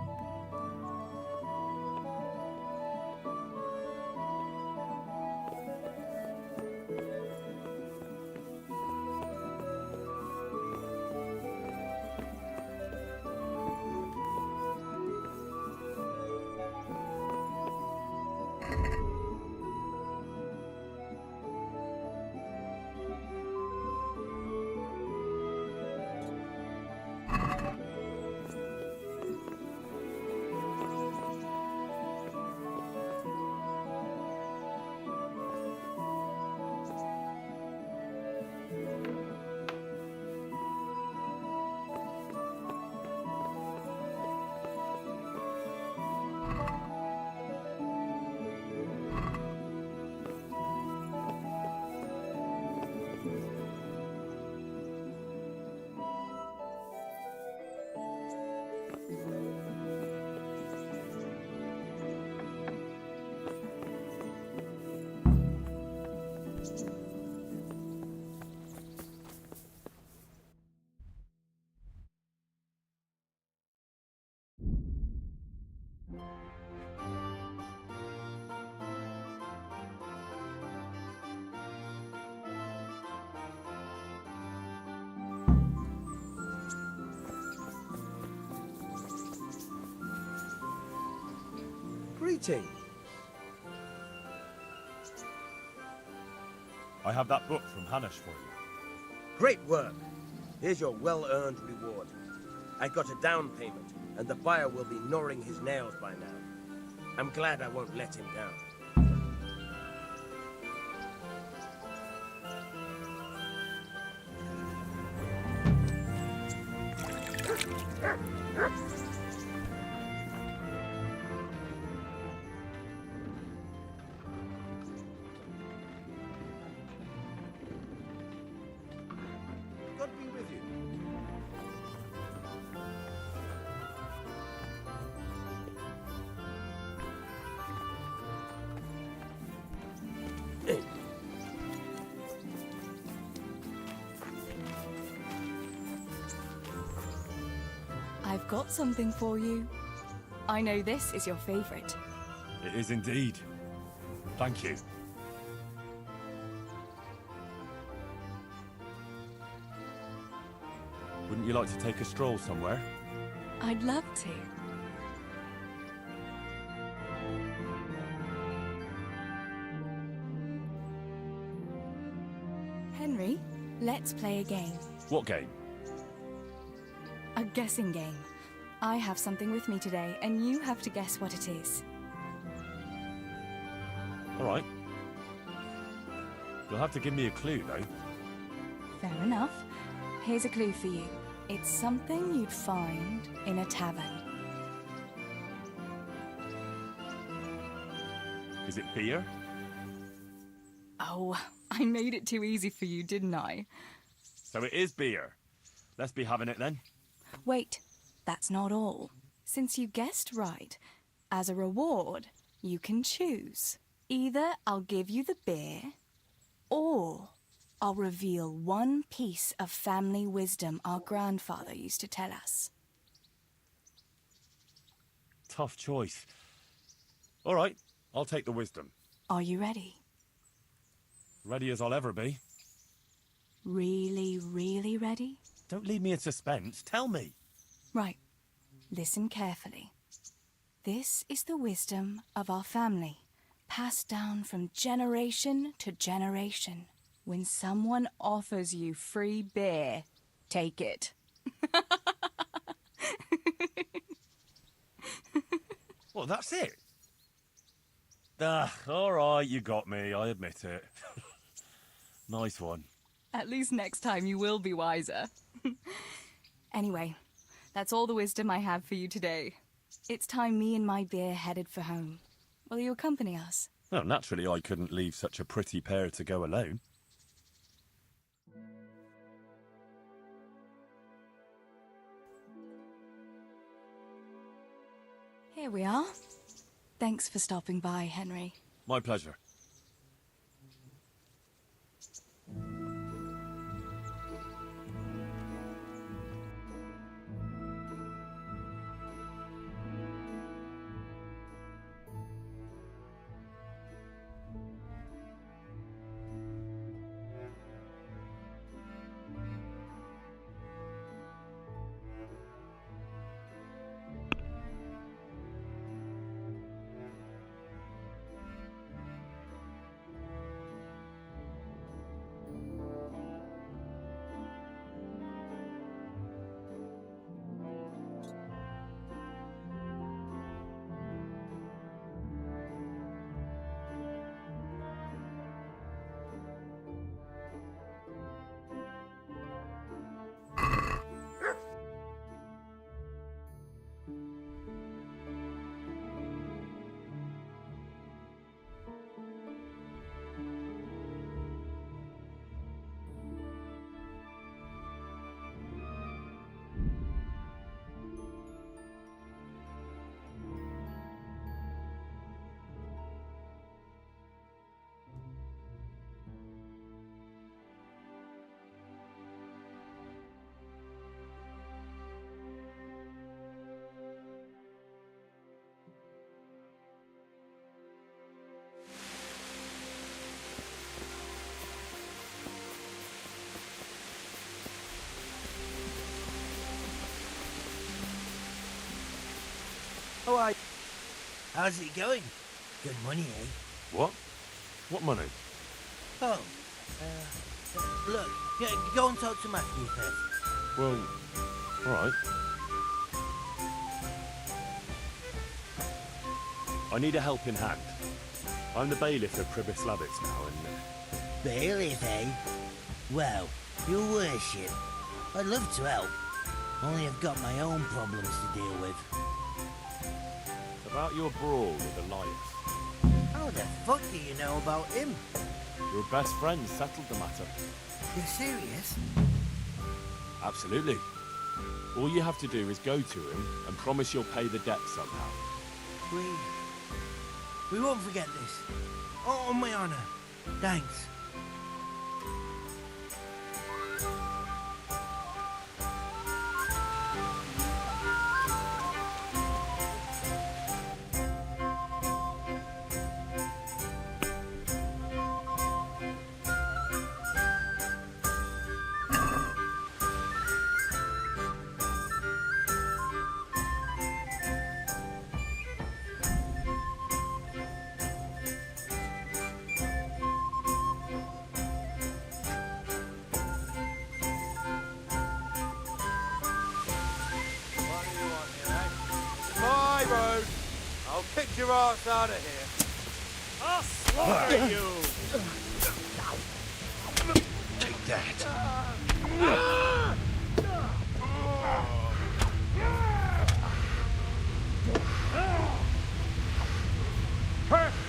Greeting. I have that book from Hanush for you. Great work. Here's your well-earned reward. I got a down payment, and the buyer will be gnawing his nails by now. I'm glad I won't let him down. God be with you. I've got something for you. I know this is your favorite. It is indeed. Thank you. Wouldn't you like to take a stroll somewhere? I'd love to. Henry, let's play a game. What game? A guessing game. I have something with me today, and you have to guess what it is. All right. You'll have to give me a clue, though. Fair enough. Here's a clue for you. It's something you'd find in a tavern. Is it beer? Oh, I made it too easy for you, didn't I? So it is beer. Let's be having it then. Wait, that's not all. Since you guessed right, as a reward, you can choose. Either I'll give you the beer, or I'll reveal one piece of family wisdom our grandfather used to tell us. Tough choice. All right, I'll take the wisdom. Are you ready? Ready as I'll ever be. Really, really ready? Don't leave me in suspense. Tell me. Right. Listen carefully. This is the wisdom of our family, passed down from generation to generation. When someone offers you free beer, take it. Well, that's it. All right, you got me. I admit it. Nice one. At least next time you will be wiser. Anyway, that's all the wisdom I have for you today. It's time me and my beer headed for home. Will you accompany us? Well, naturally, I couldn't leave such a pretty pair to go alone. Here we are. Thanks for stopping by, Henry. My pleasure. Oh, how's it going? Good money, eh? What? What money? Oh, look, yeah, go and talk to Matthew first. Well, all right. I need a helping hand. I'm the bailiff of Pribyslavitz now, and... Bailiff, eh? Well, your worship, I'd love to help. Only I've got my own problems to deal with. About your brawl with Elias. How the fuck do you know about him? Your best friend settled the matter. You're serious? Absolutely. All you have to do is go to him and promise you'll pay the debt somehow. We won't forget this. Oh, on my honor. Thanks. road. I'll kick your ass out of here. I'll slaughter you! Take that. Perfect!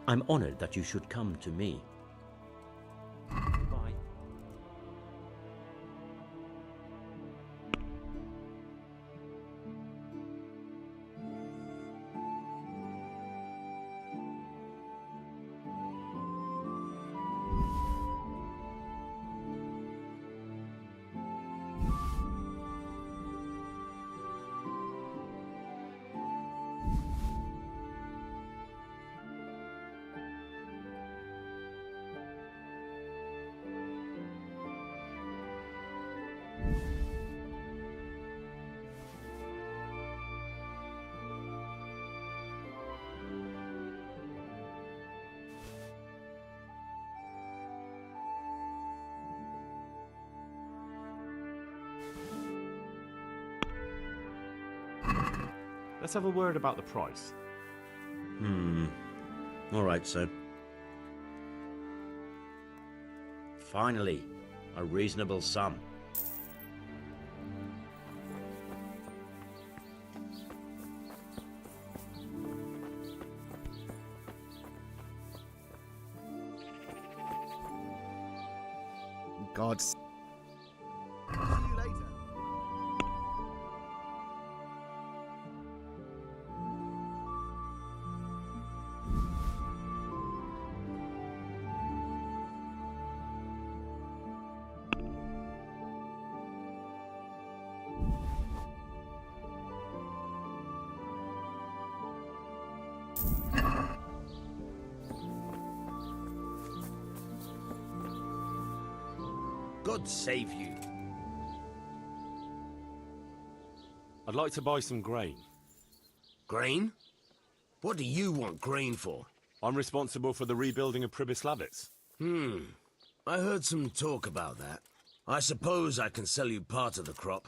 I'm honored that you should come to me. Bye. Let's have a word about the price. All right, sir. Finally, a reasonable sum. God. See you later. God save you. I'd like to buy some grain. Grain? What do you want grain for? I'm responsible for the rebuilding of Pribyslavitz. I heard some talk about that. I suppose I can sell you part of the crop.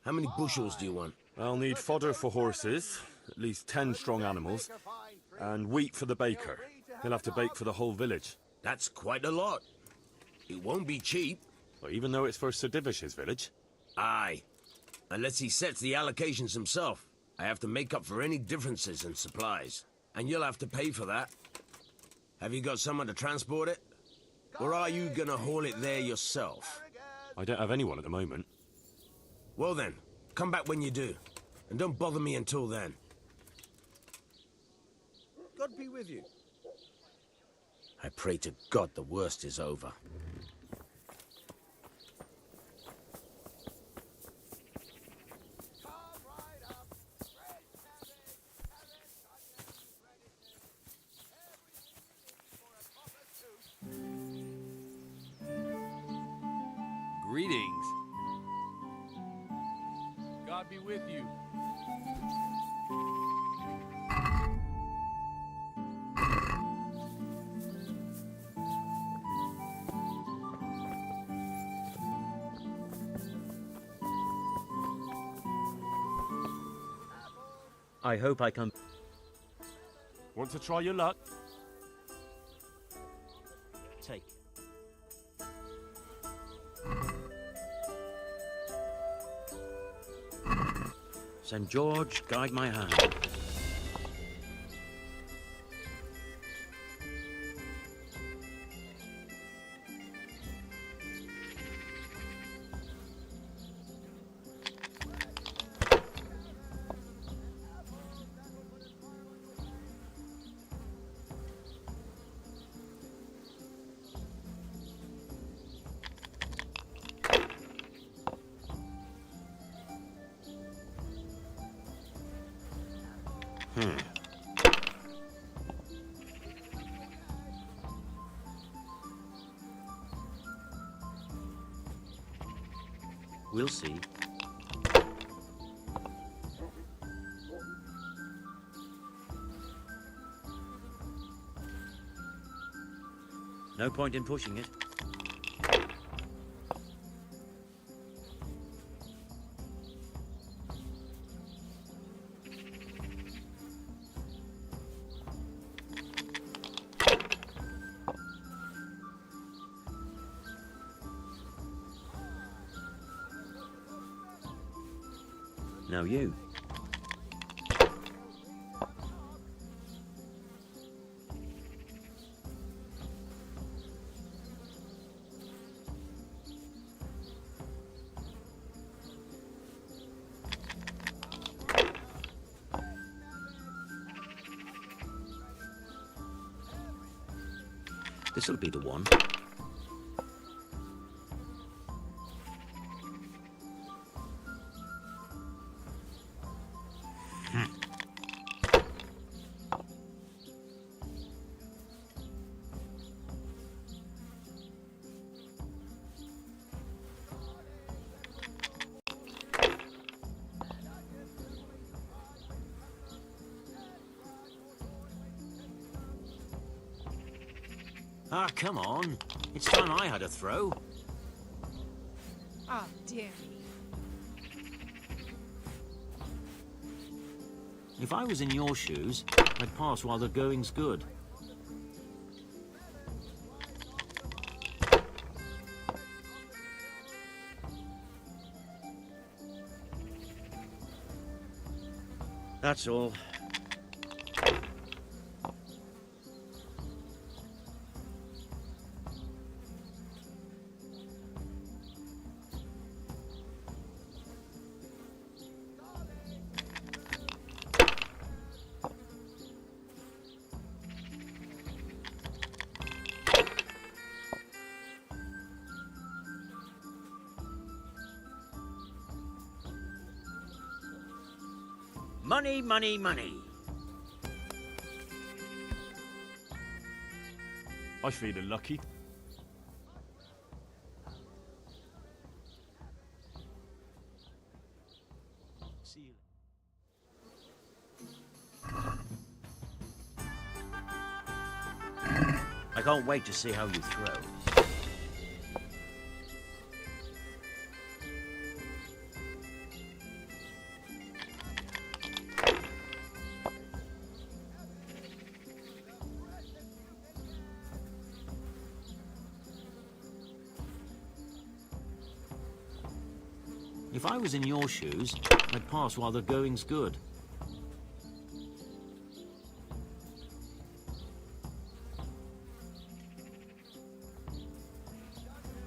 How many bushels do you want? I'll need fodder for horses, at least 10 strong animals, and wheat for the baker. He'll have to bake for the whole village. That's quite a lot. It won't be cheap. Well, even though it's for Sir Divish's village? Aye. Unless he sets the allocations himself. I have to make up for any differences in supplies. And you'll have to pay for that. Have you got someone to transport it? Or are you gonna haul it there yourself? I don't have anyone at the moment. Well then, come back when you do. And don't bother me until then. God be with you. I pray to God the worst is over. Greetings. God be with you. I hope I can... Want to try your luck? Take. St. George, guide my hand. We'll see. No point in pushing it. Now you. This'll be the one. Ah, come on. It's time I had a throw. Oh, dear me. If I was in your shoes, I'd pass while the going's good. That's all. Money, money, money. I feel lucky. See you. I can't wait to see how you throw. If I was in your shoes, I'd pass while the going's good.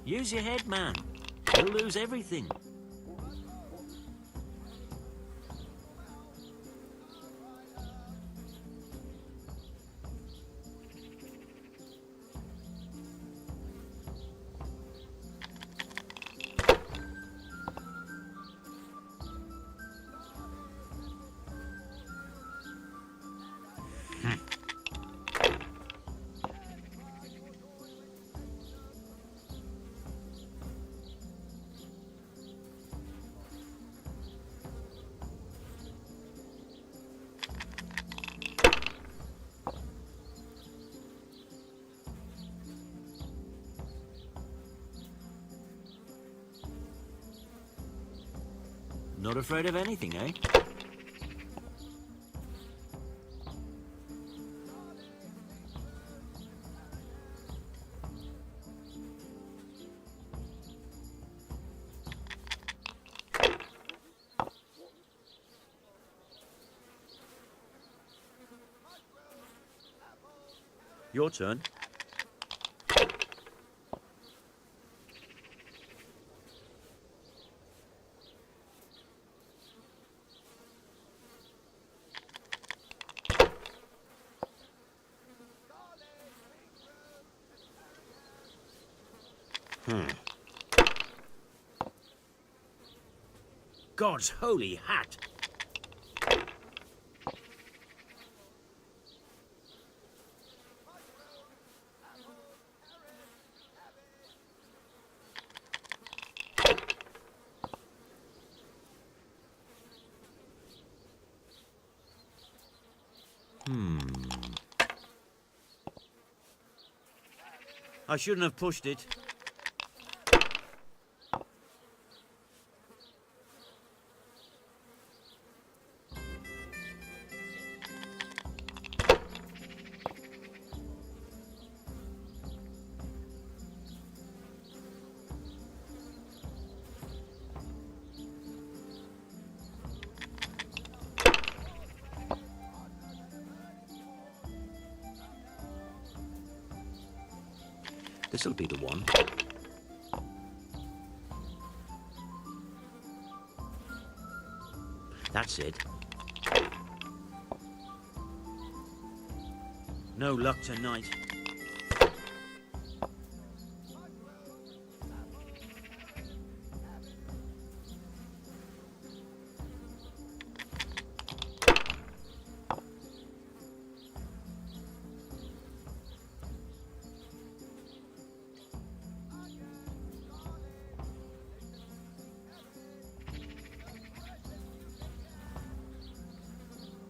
Use your head, man. You'll lose everything. Not afraid of anything, eh? Your turn. God's holy hat! I shouldn't have pushed it. This'll be the one. That's it. No luck tonight.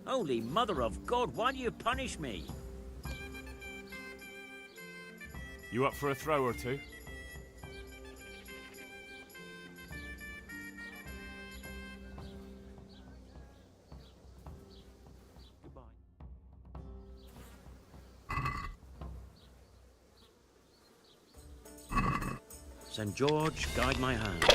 Holy Mother of God, why do you punish me? You up for a throw or two? St. George, guide my hand.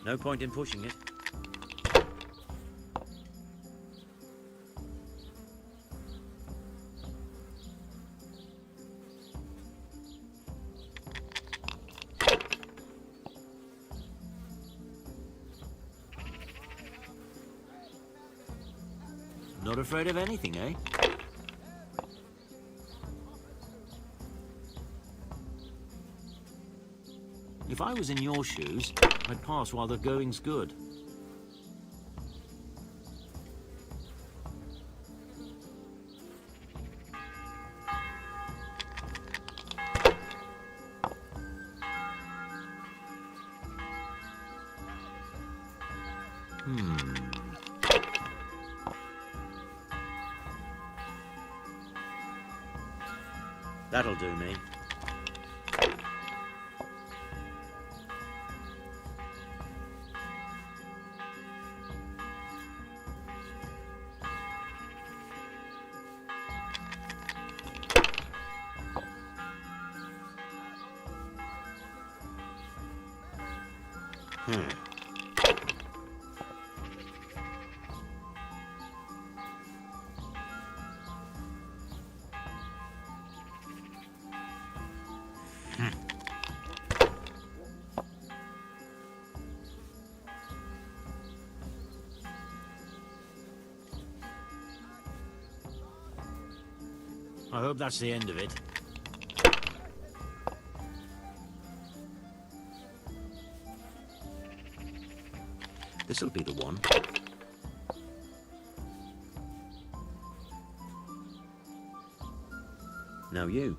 No point in pushing it. Not afraid of anything, eh? If I was in your shoes, I'd pass while the going's good. That'll do me. I hope that's the end of it. This'll be the one. Now you.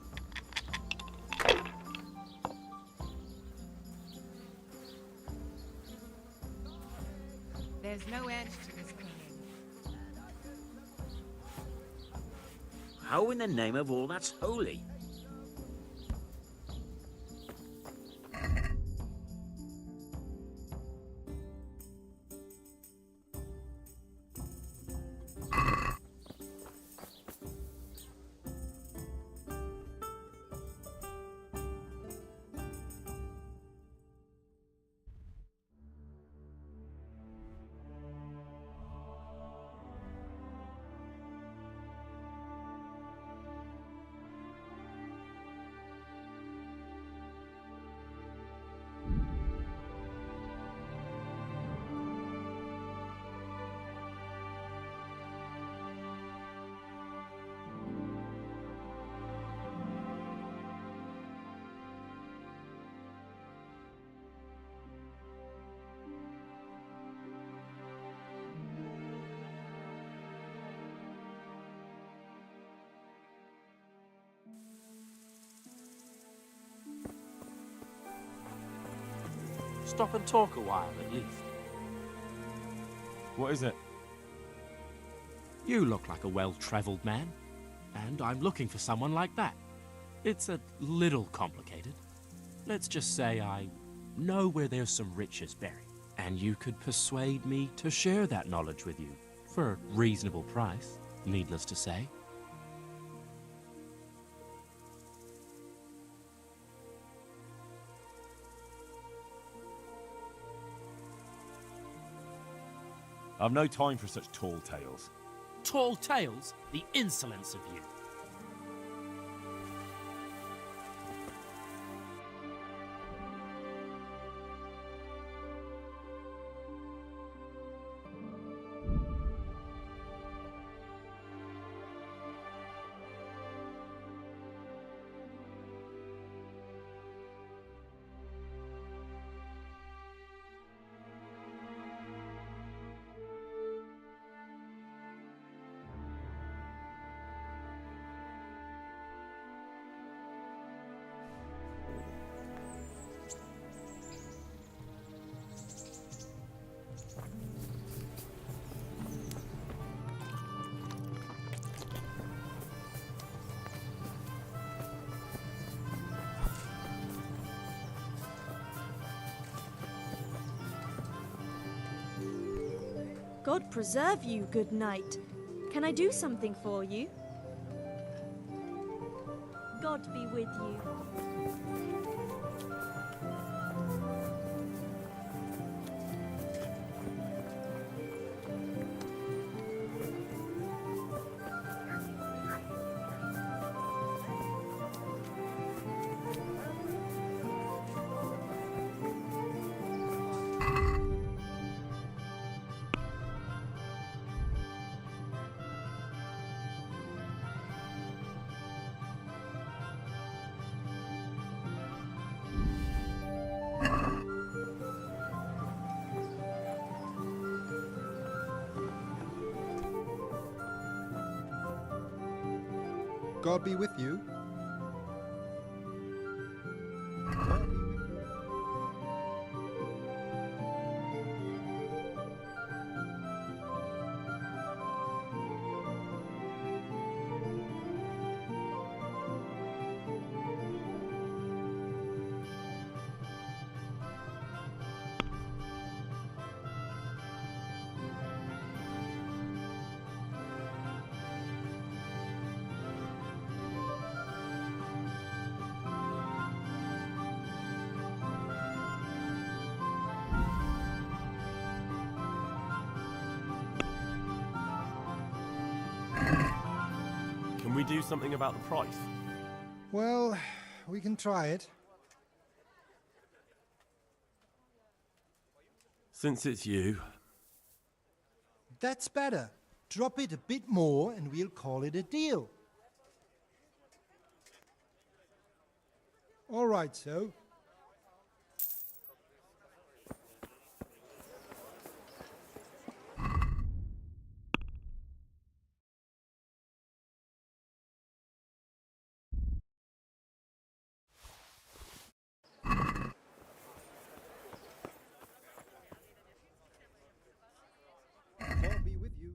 There's no end to this cleaning. How in the name of all that's holy? Stop and talk a while, at least. What is it? You look like a well-travelled man, and I'm looking for someone like that. It's a little complicated. Let's just say I know where there's some riches buried, and you could persuade me to share that knowledge with you for a reasonable price, needless to say. I've no time for such tall tales. Tall tales? The insolence of you. God preserve you, good knight. Can I do something for you? God be with you. God be with you. Can we do something about the price? Well, we can try it. Since it's you. That's better. Drop it a bit more and we'll call it a deal. All right, so. God be with you.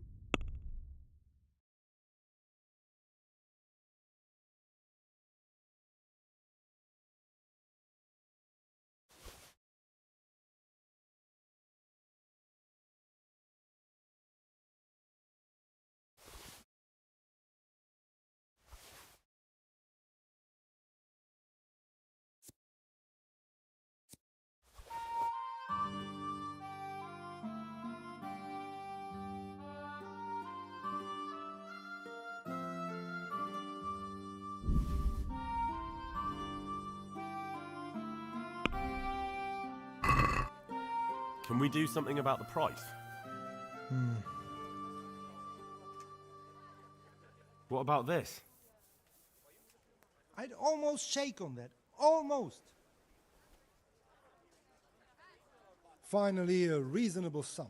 Can we do something about the price? What about this? I'd almost shake on that. Almost. Finally, a reasonable sum.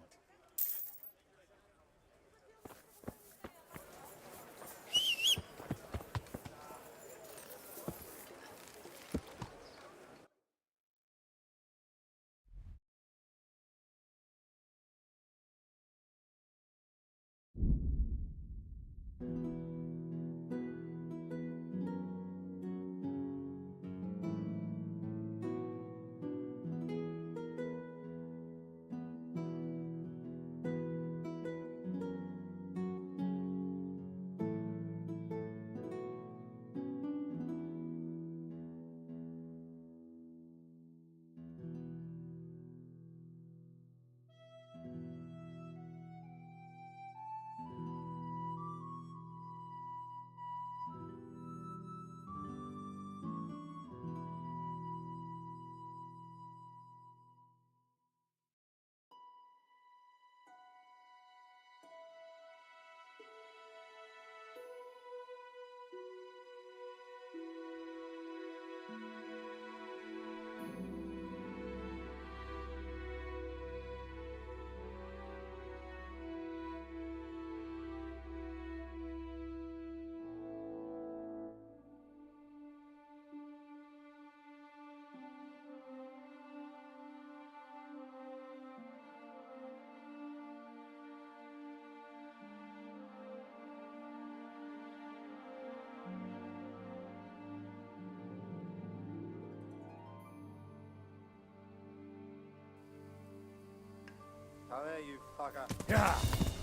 Come here, you fucker. Yeah.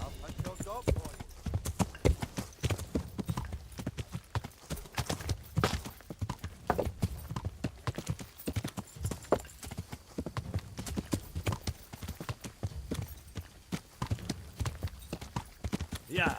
I'll punch your dog for you. Yeah.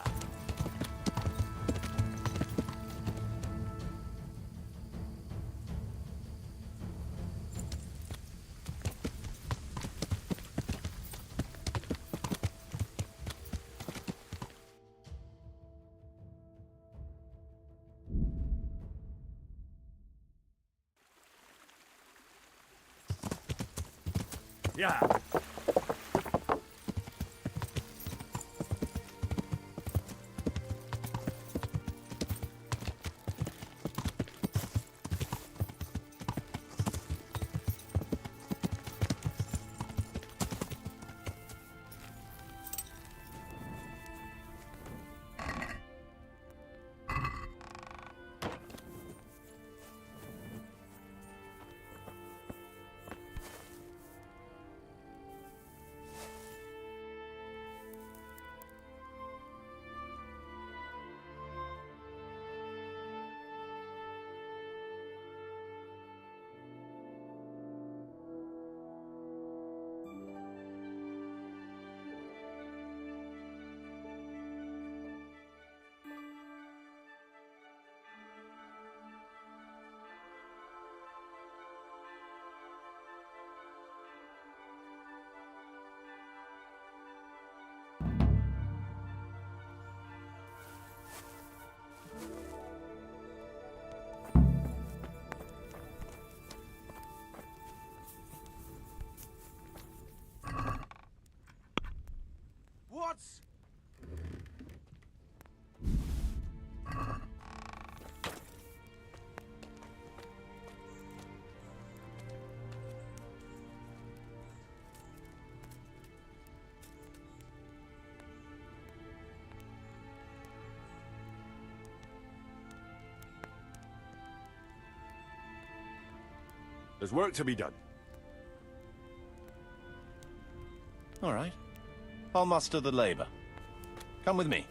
Yeah. What? There's work to be done. All right. I'll muster the labor. Come with me.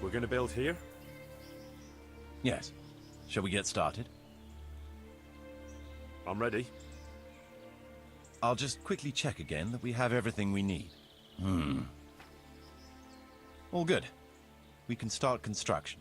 We're gonna build here? Yes. Shall we get started? I'm ready. I'll just quickly check again that we have everything we need. All good. We can start construction.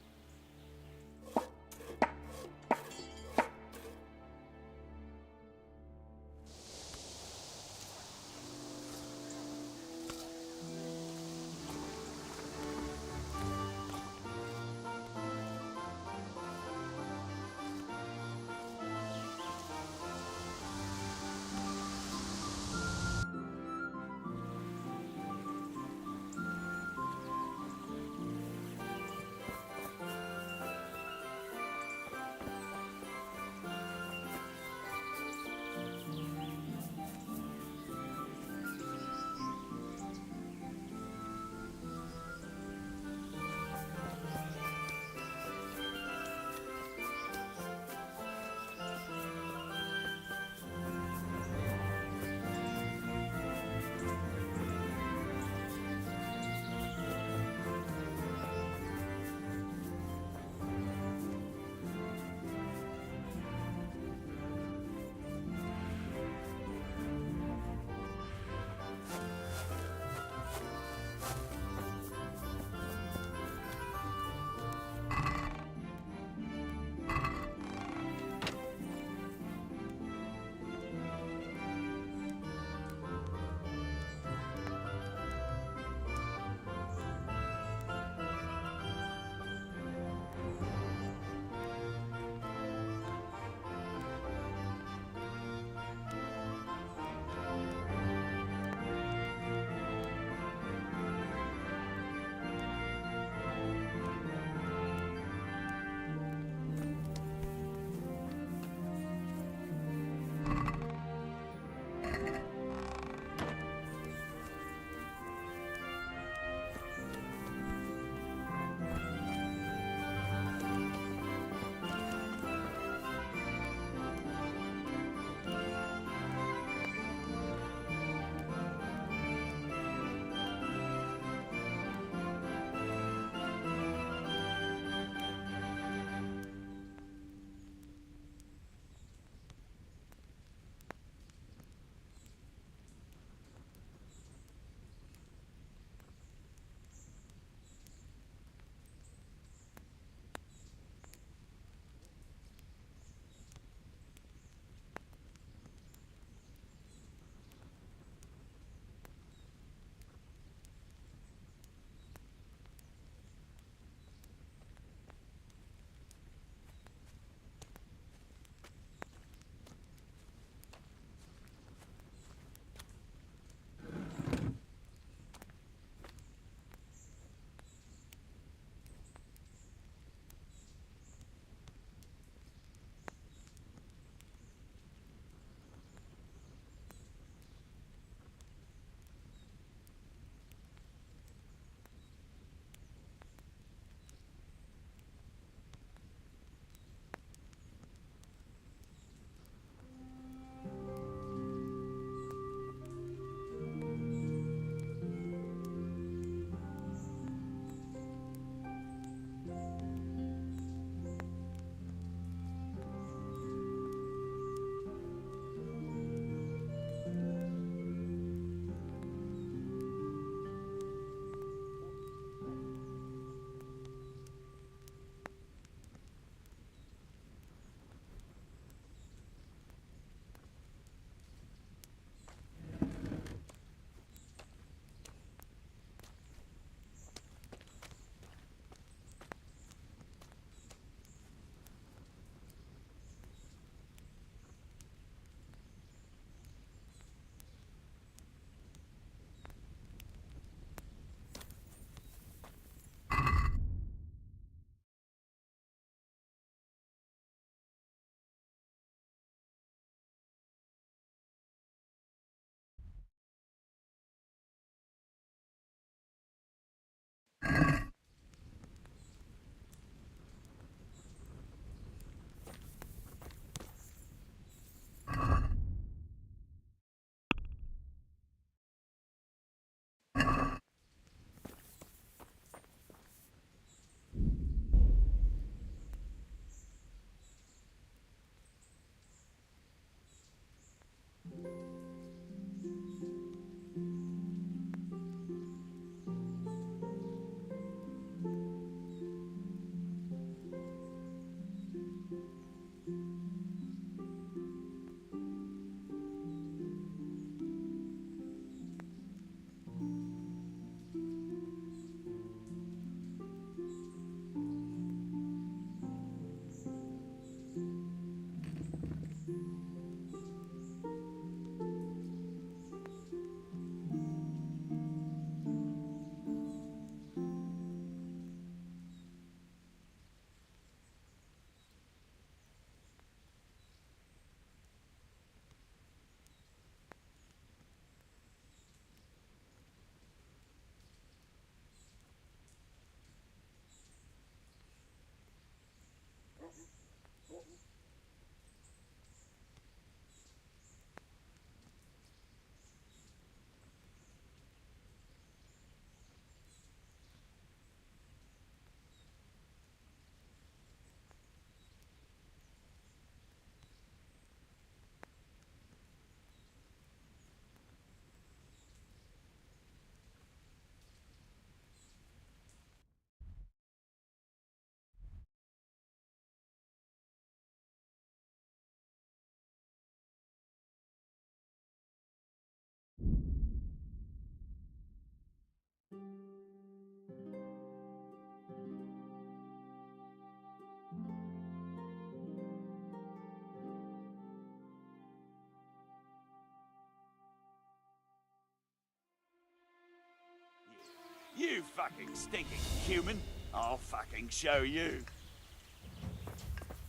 You fucking stinking human. I'll fucking show you.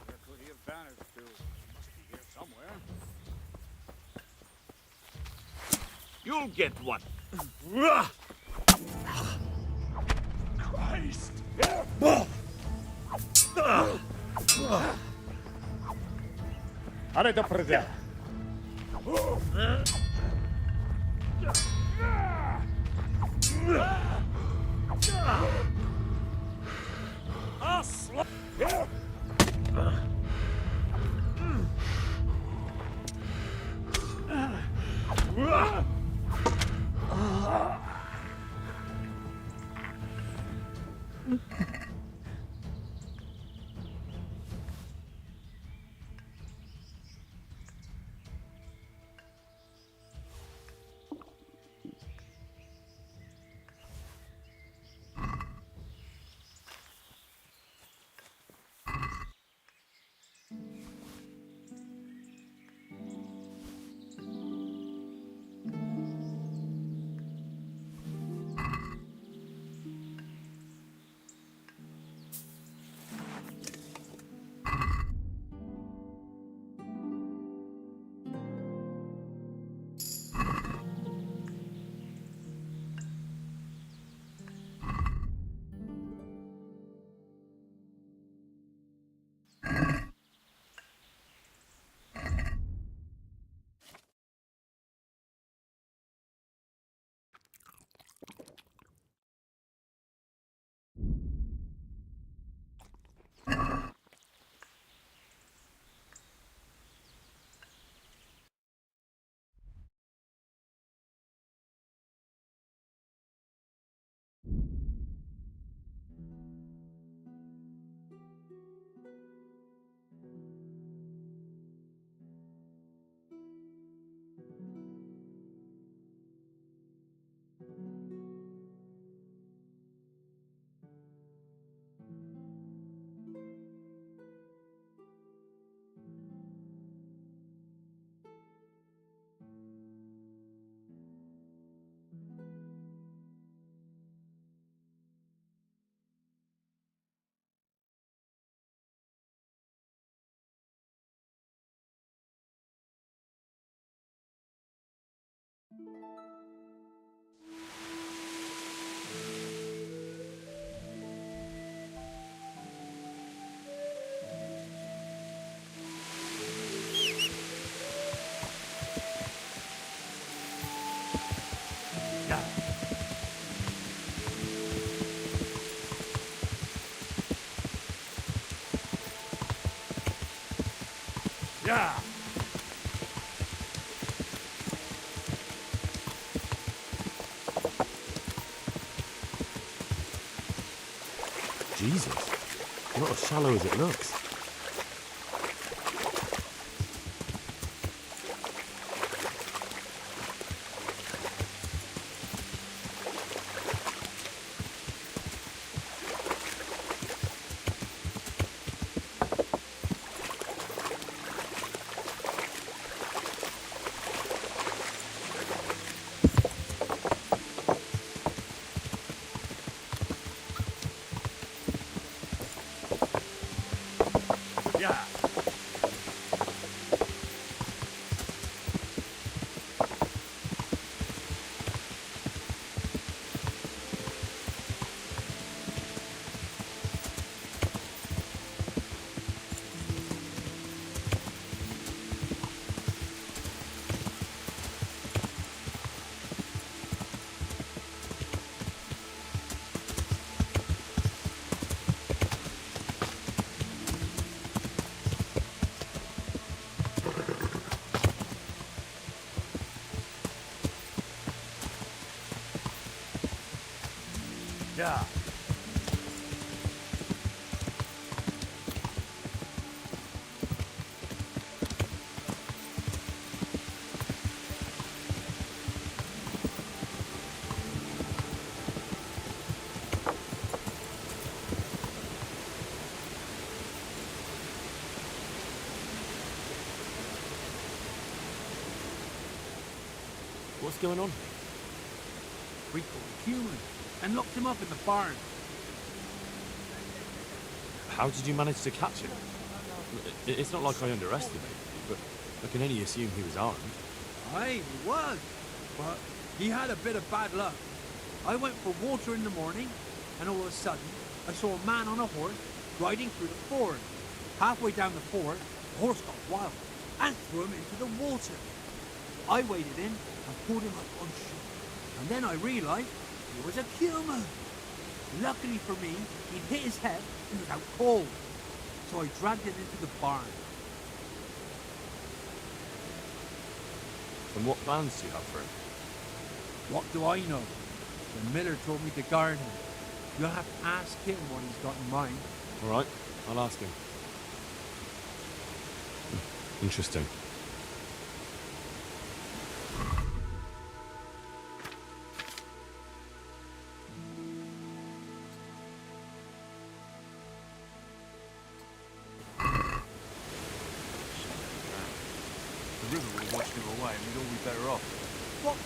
Where could he have vanished to? He must be here somewhere. You'll get one. Christ! Ale do predela. Yeah. Jesus, not as shallow as it looks. Yeah. Yeah. What's going on? We call human. and locked him up in the barn. How did you manage to catch him? It's not like I underestimated you, but I can only assume he was armed. Aye, he was. But he had a bit of bad luck. I went for water in the morning, and all of a sudden, I saw a man on a horse riding through the ford. Halfway down the ford, the horse got wild and threw him into the water. I waded in and pulled him up on shore. And then I realized he was a cumin. Luckily for me, he'd hit his head and was out cold. So I dragged him into the barn. And what plans do you have for him? What do I know? The miller told me to guard him. You'll have to ask him what he's got in mind. All right, I'll ask him. Interesting. The river would have washed him away and we'd all be better off. What?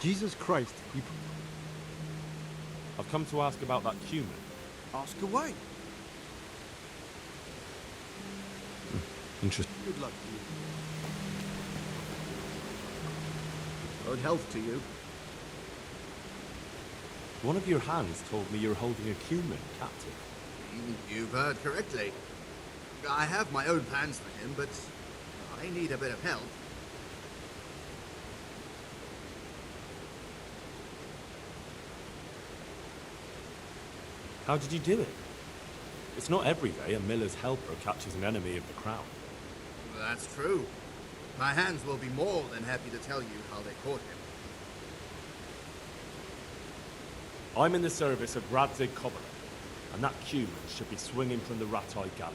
Jesus Christ, you... I've come to ask about that cumin. Ask away. Interesting. Good luck to you. Good health to you. One of your hands told me you're holding a cumin captive. You've heard correctly. I have my own plans for him, but I need a bit of help. How did you do it? It's not every day a miller's helper catches an enemy of the crown. That's true. My hands will be more than happy to tell you how they caught him. I'm in the service of Radzig Cobbler, and that cumin should be swinging from the rat-eye gallows.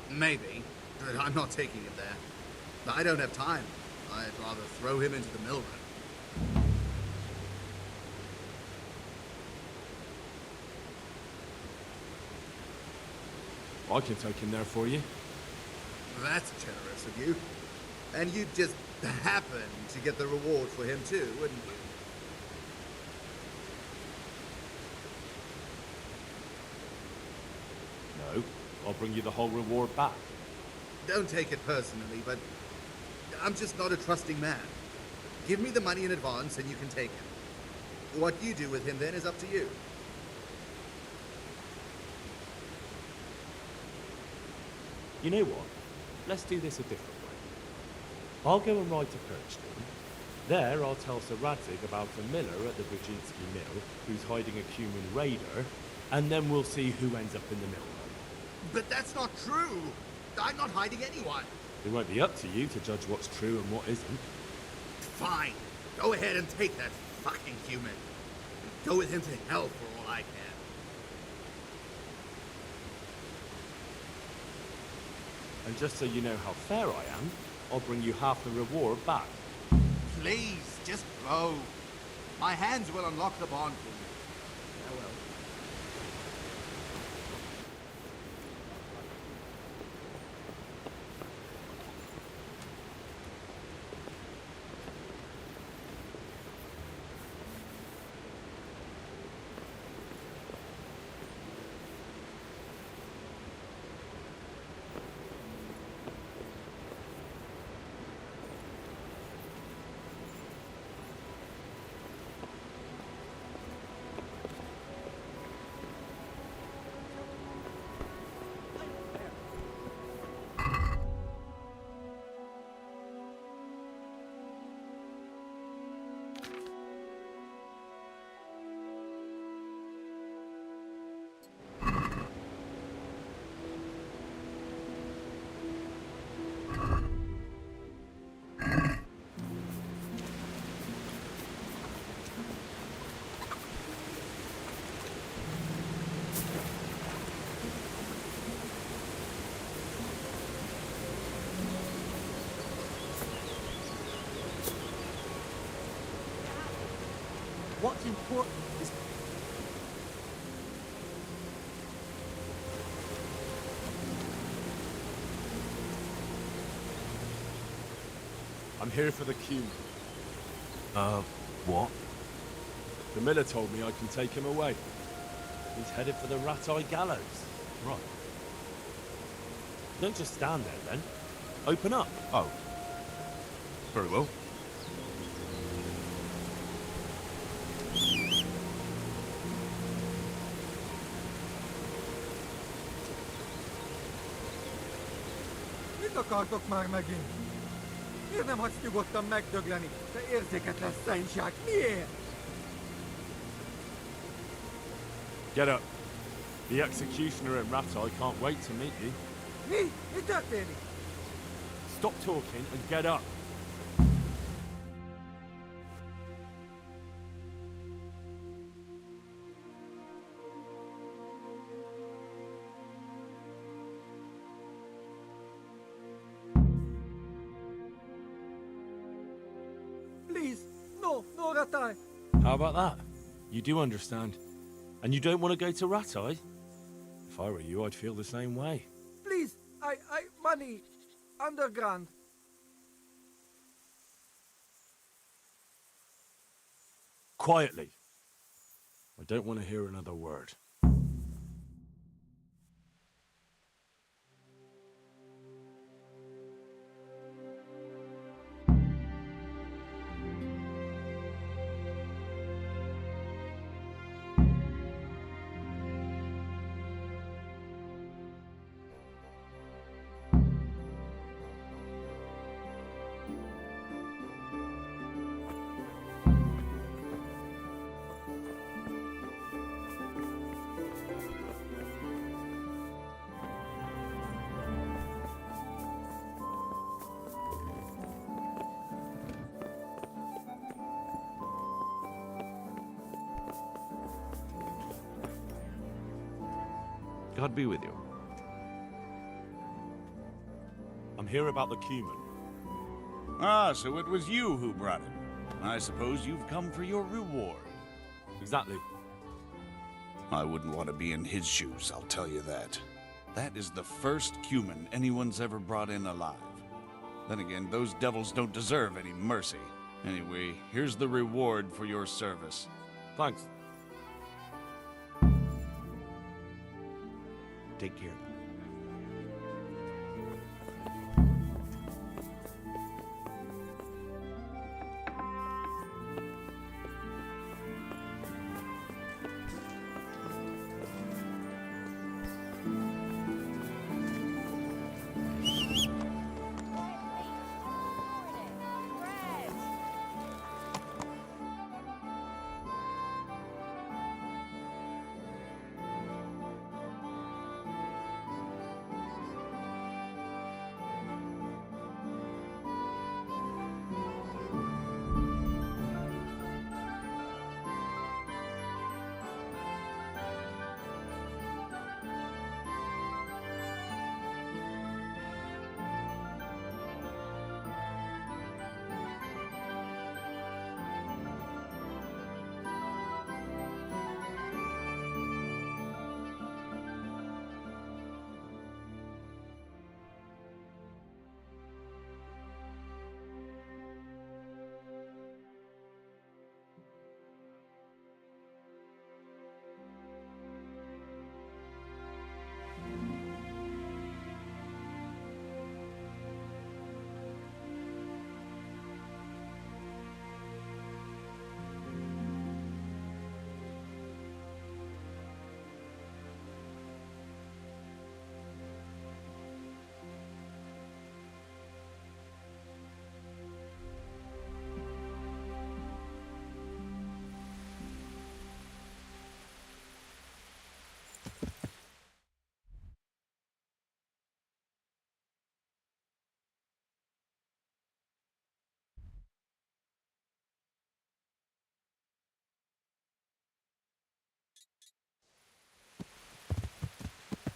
Maybe, but I'm not taking him there. I don't have time. I'd rather throw him into the mill run. I can take him there for you. That's generous of you. And you'd just happen to get the reward for him too, wouldn't you? No, I'll bring you the whole reward back. Don't take it personally, but I'm just not a trusting man. Give me the money in advance and you can take him. What you do with him then is up to you. You know what? Let's do this a different way. I'll go and ride to Perchton. There, I'll tell Sir Radzig about a miller at the Brzezinski mill who's hiding a cumin raider, and then we'll see who ends up in the mill run. But that's not true! I'm not hiding anyone! It won't be up to you to judge what's true and what isn't. Fine. Go ahead and take that fucking human. Go with him to hell for all I can. And just so you know how fair I am, I'll bring you half the reward back. Please, just go. My hands will unlock the bond for you. Farewell. What's important is... I'm here for the Q. What? The miller told me I can take him away. He's headed for the Rat-Eye Gallows. Right. Don't just stand there, then. Open up. Oh. Very well. Mit akartok már megint? Miért nem hagysz nyugodtan megdögleni? Te érzéketlen szentság! Miért? Get up. The executioner at Rat-Eye can't wait to meet you. Mi? Mi történik? Stop talking and get up. Please, no, no, Ratai. How about that? You do understand. And you don't want to go to Rat-Eye? If I were you, I'd feel the same way. Please, money, underground. Quietly. I don't want to hear another word. God be with you. I'm here about the Cuman. Ah, so it was you who brought him. I suppose you've come for your reward. Exactly. I wouldn't want to be in his shoes, I'll tell you that. That is the first Cuman anyone's ever brought in alive. Then again, those devils don't deserve any mercy. Anyway, here's the reward for your service. Thanks. Take care.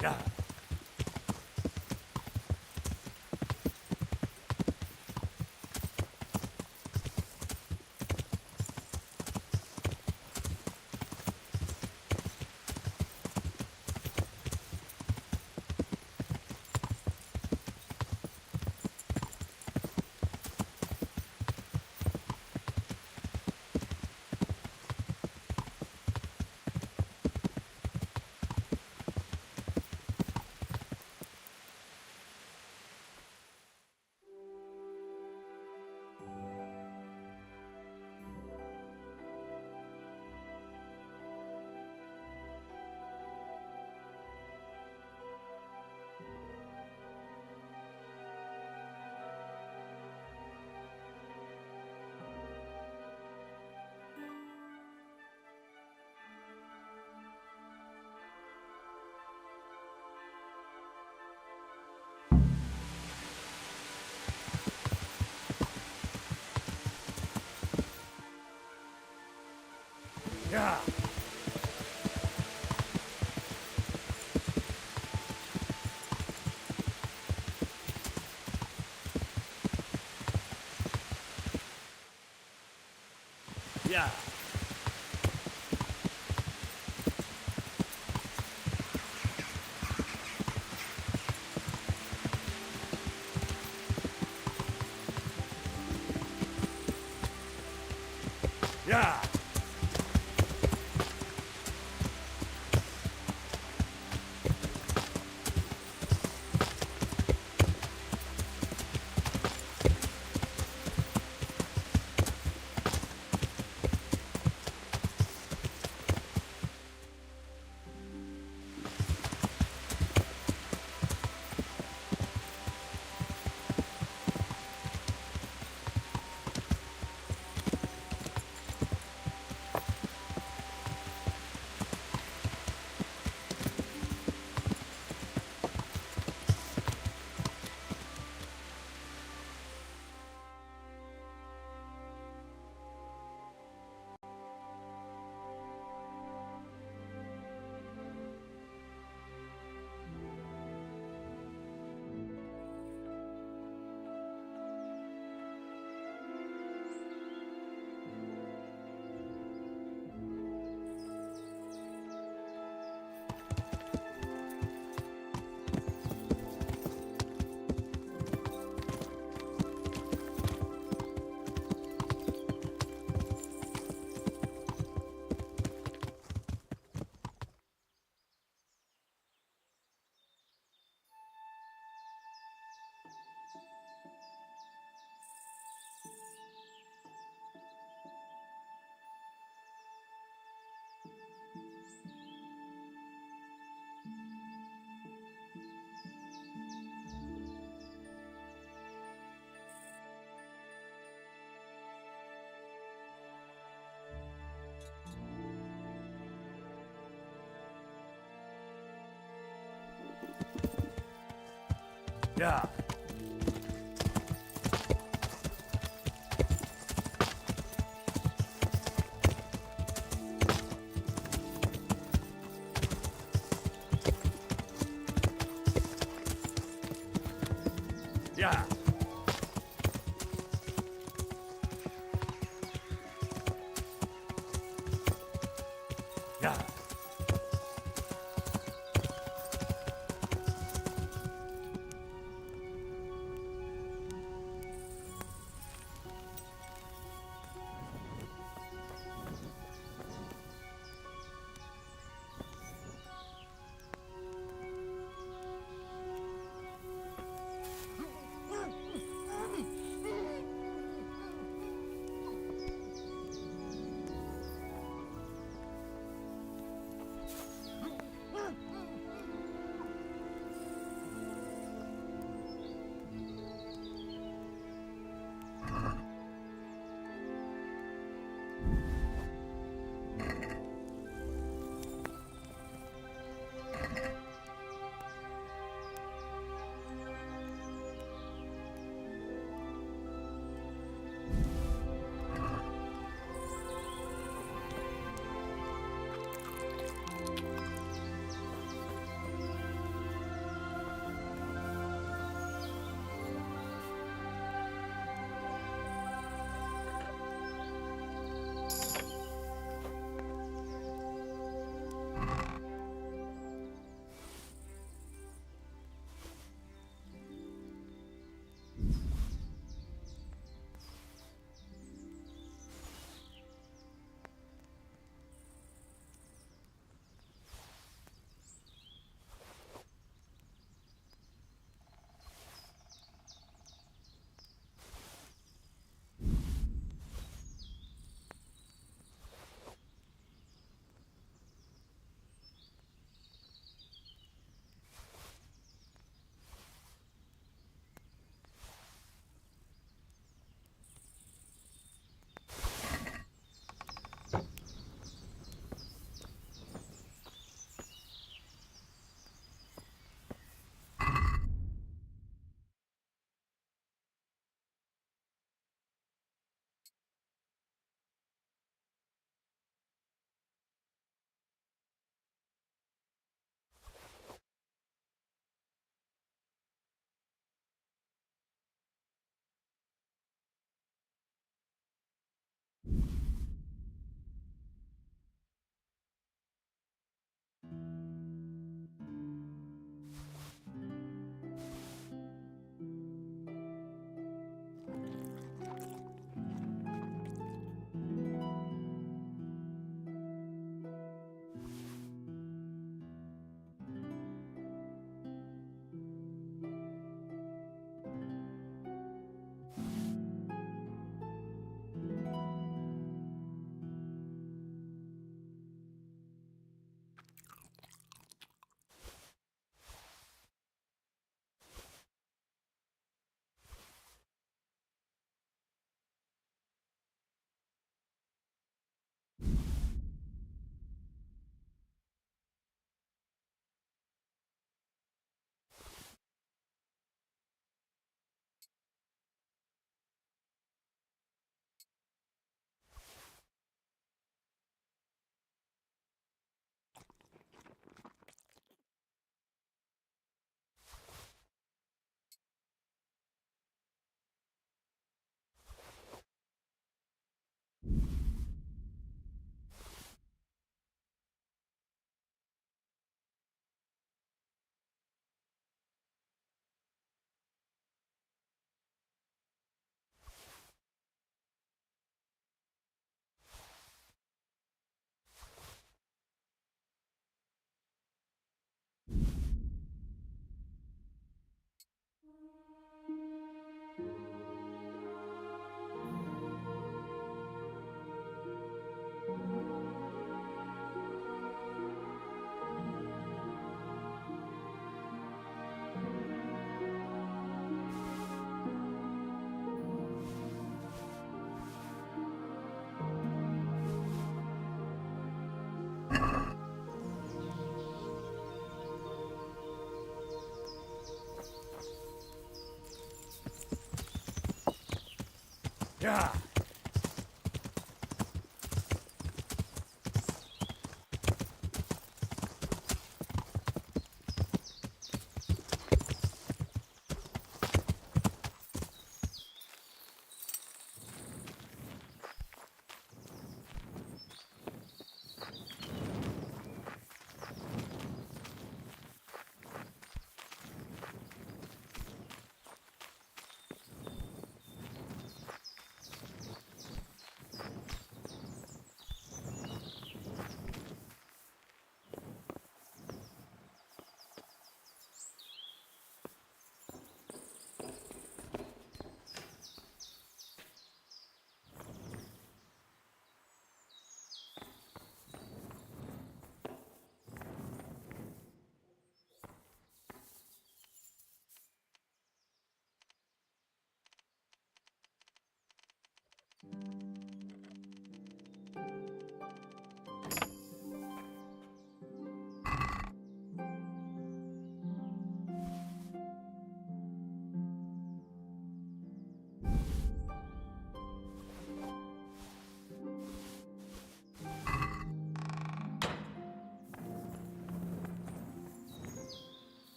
Yeah. Yeah. Yeah. Yeah. Yeah. Yeah. Yeah. Yeah.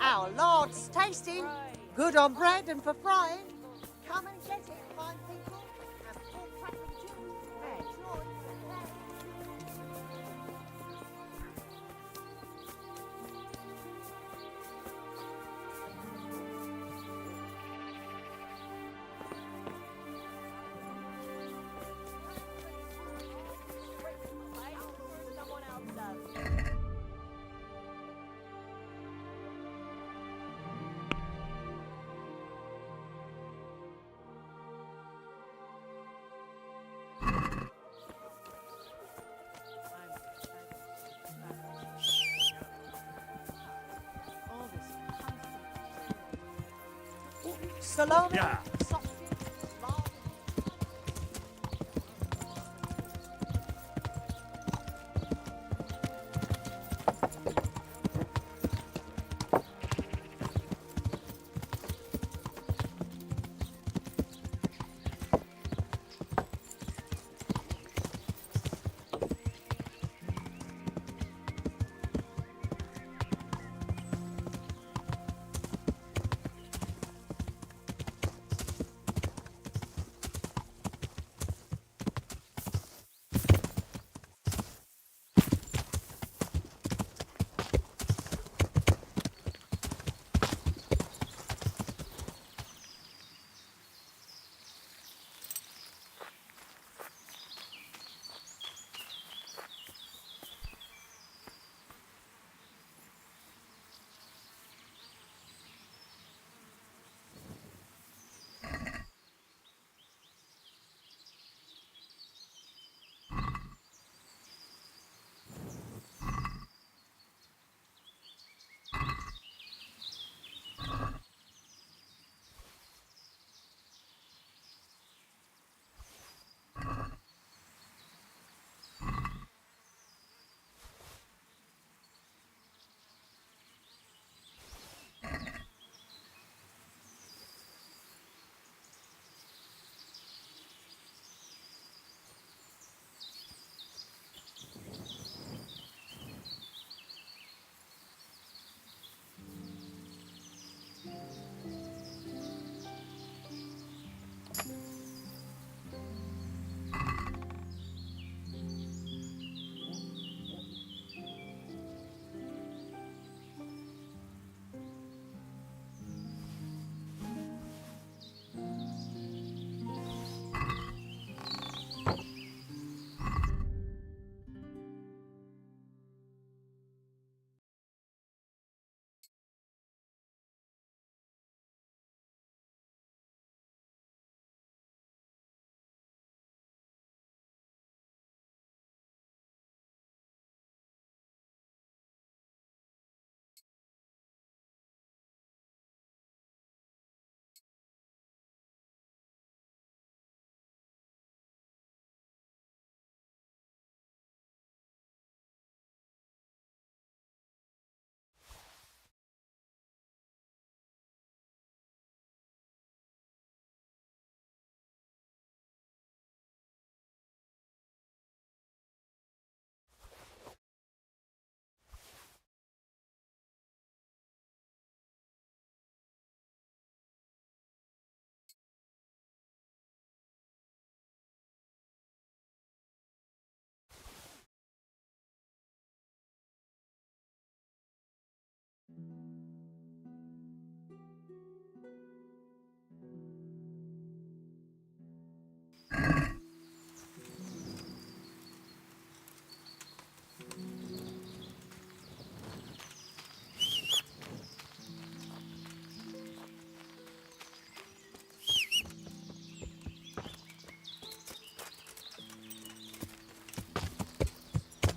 Our Lord's tasting. Good on bread and for frying. Come and get it, fine people. And pork fat and chips. Someone else does. Salami. Yeah.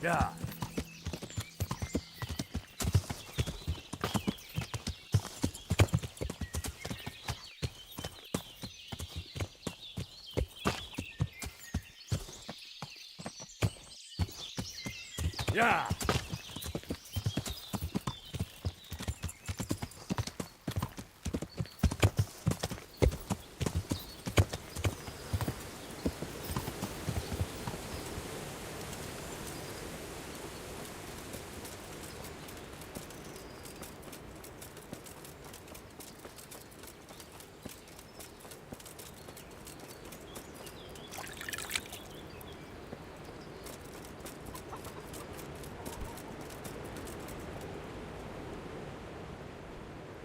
Yeah. Yeah.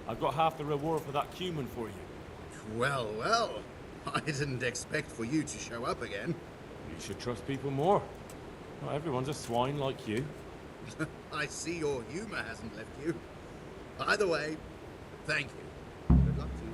I've got half the reward for that cumin for you. Well, well. I didn't expect for you to show up again. You should trust people more. Not everyone's a swine like you. I see your humor hasn't left you. Either way, thank you. Good luck to you.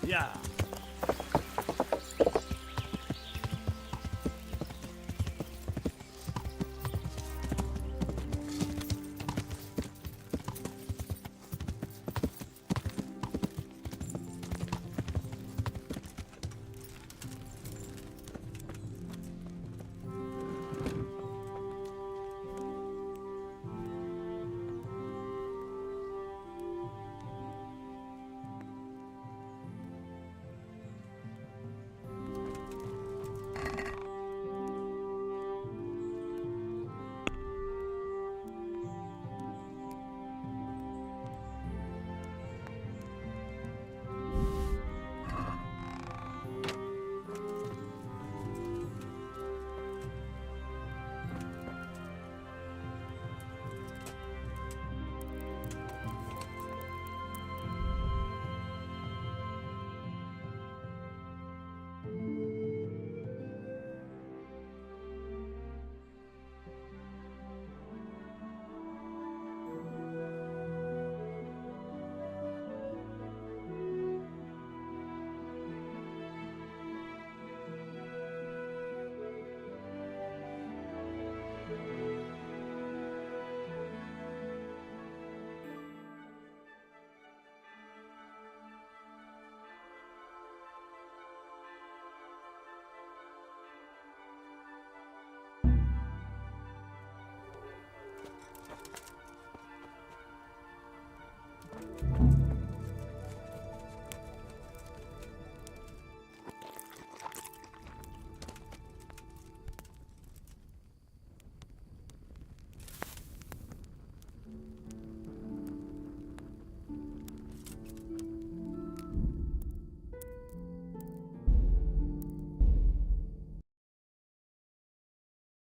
Yeah.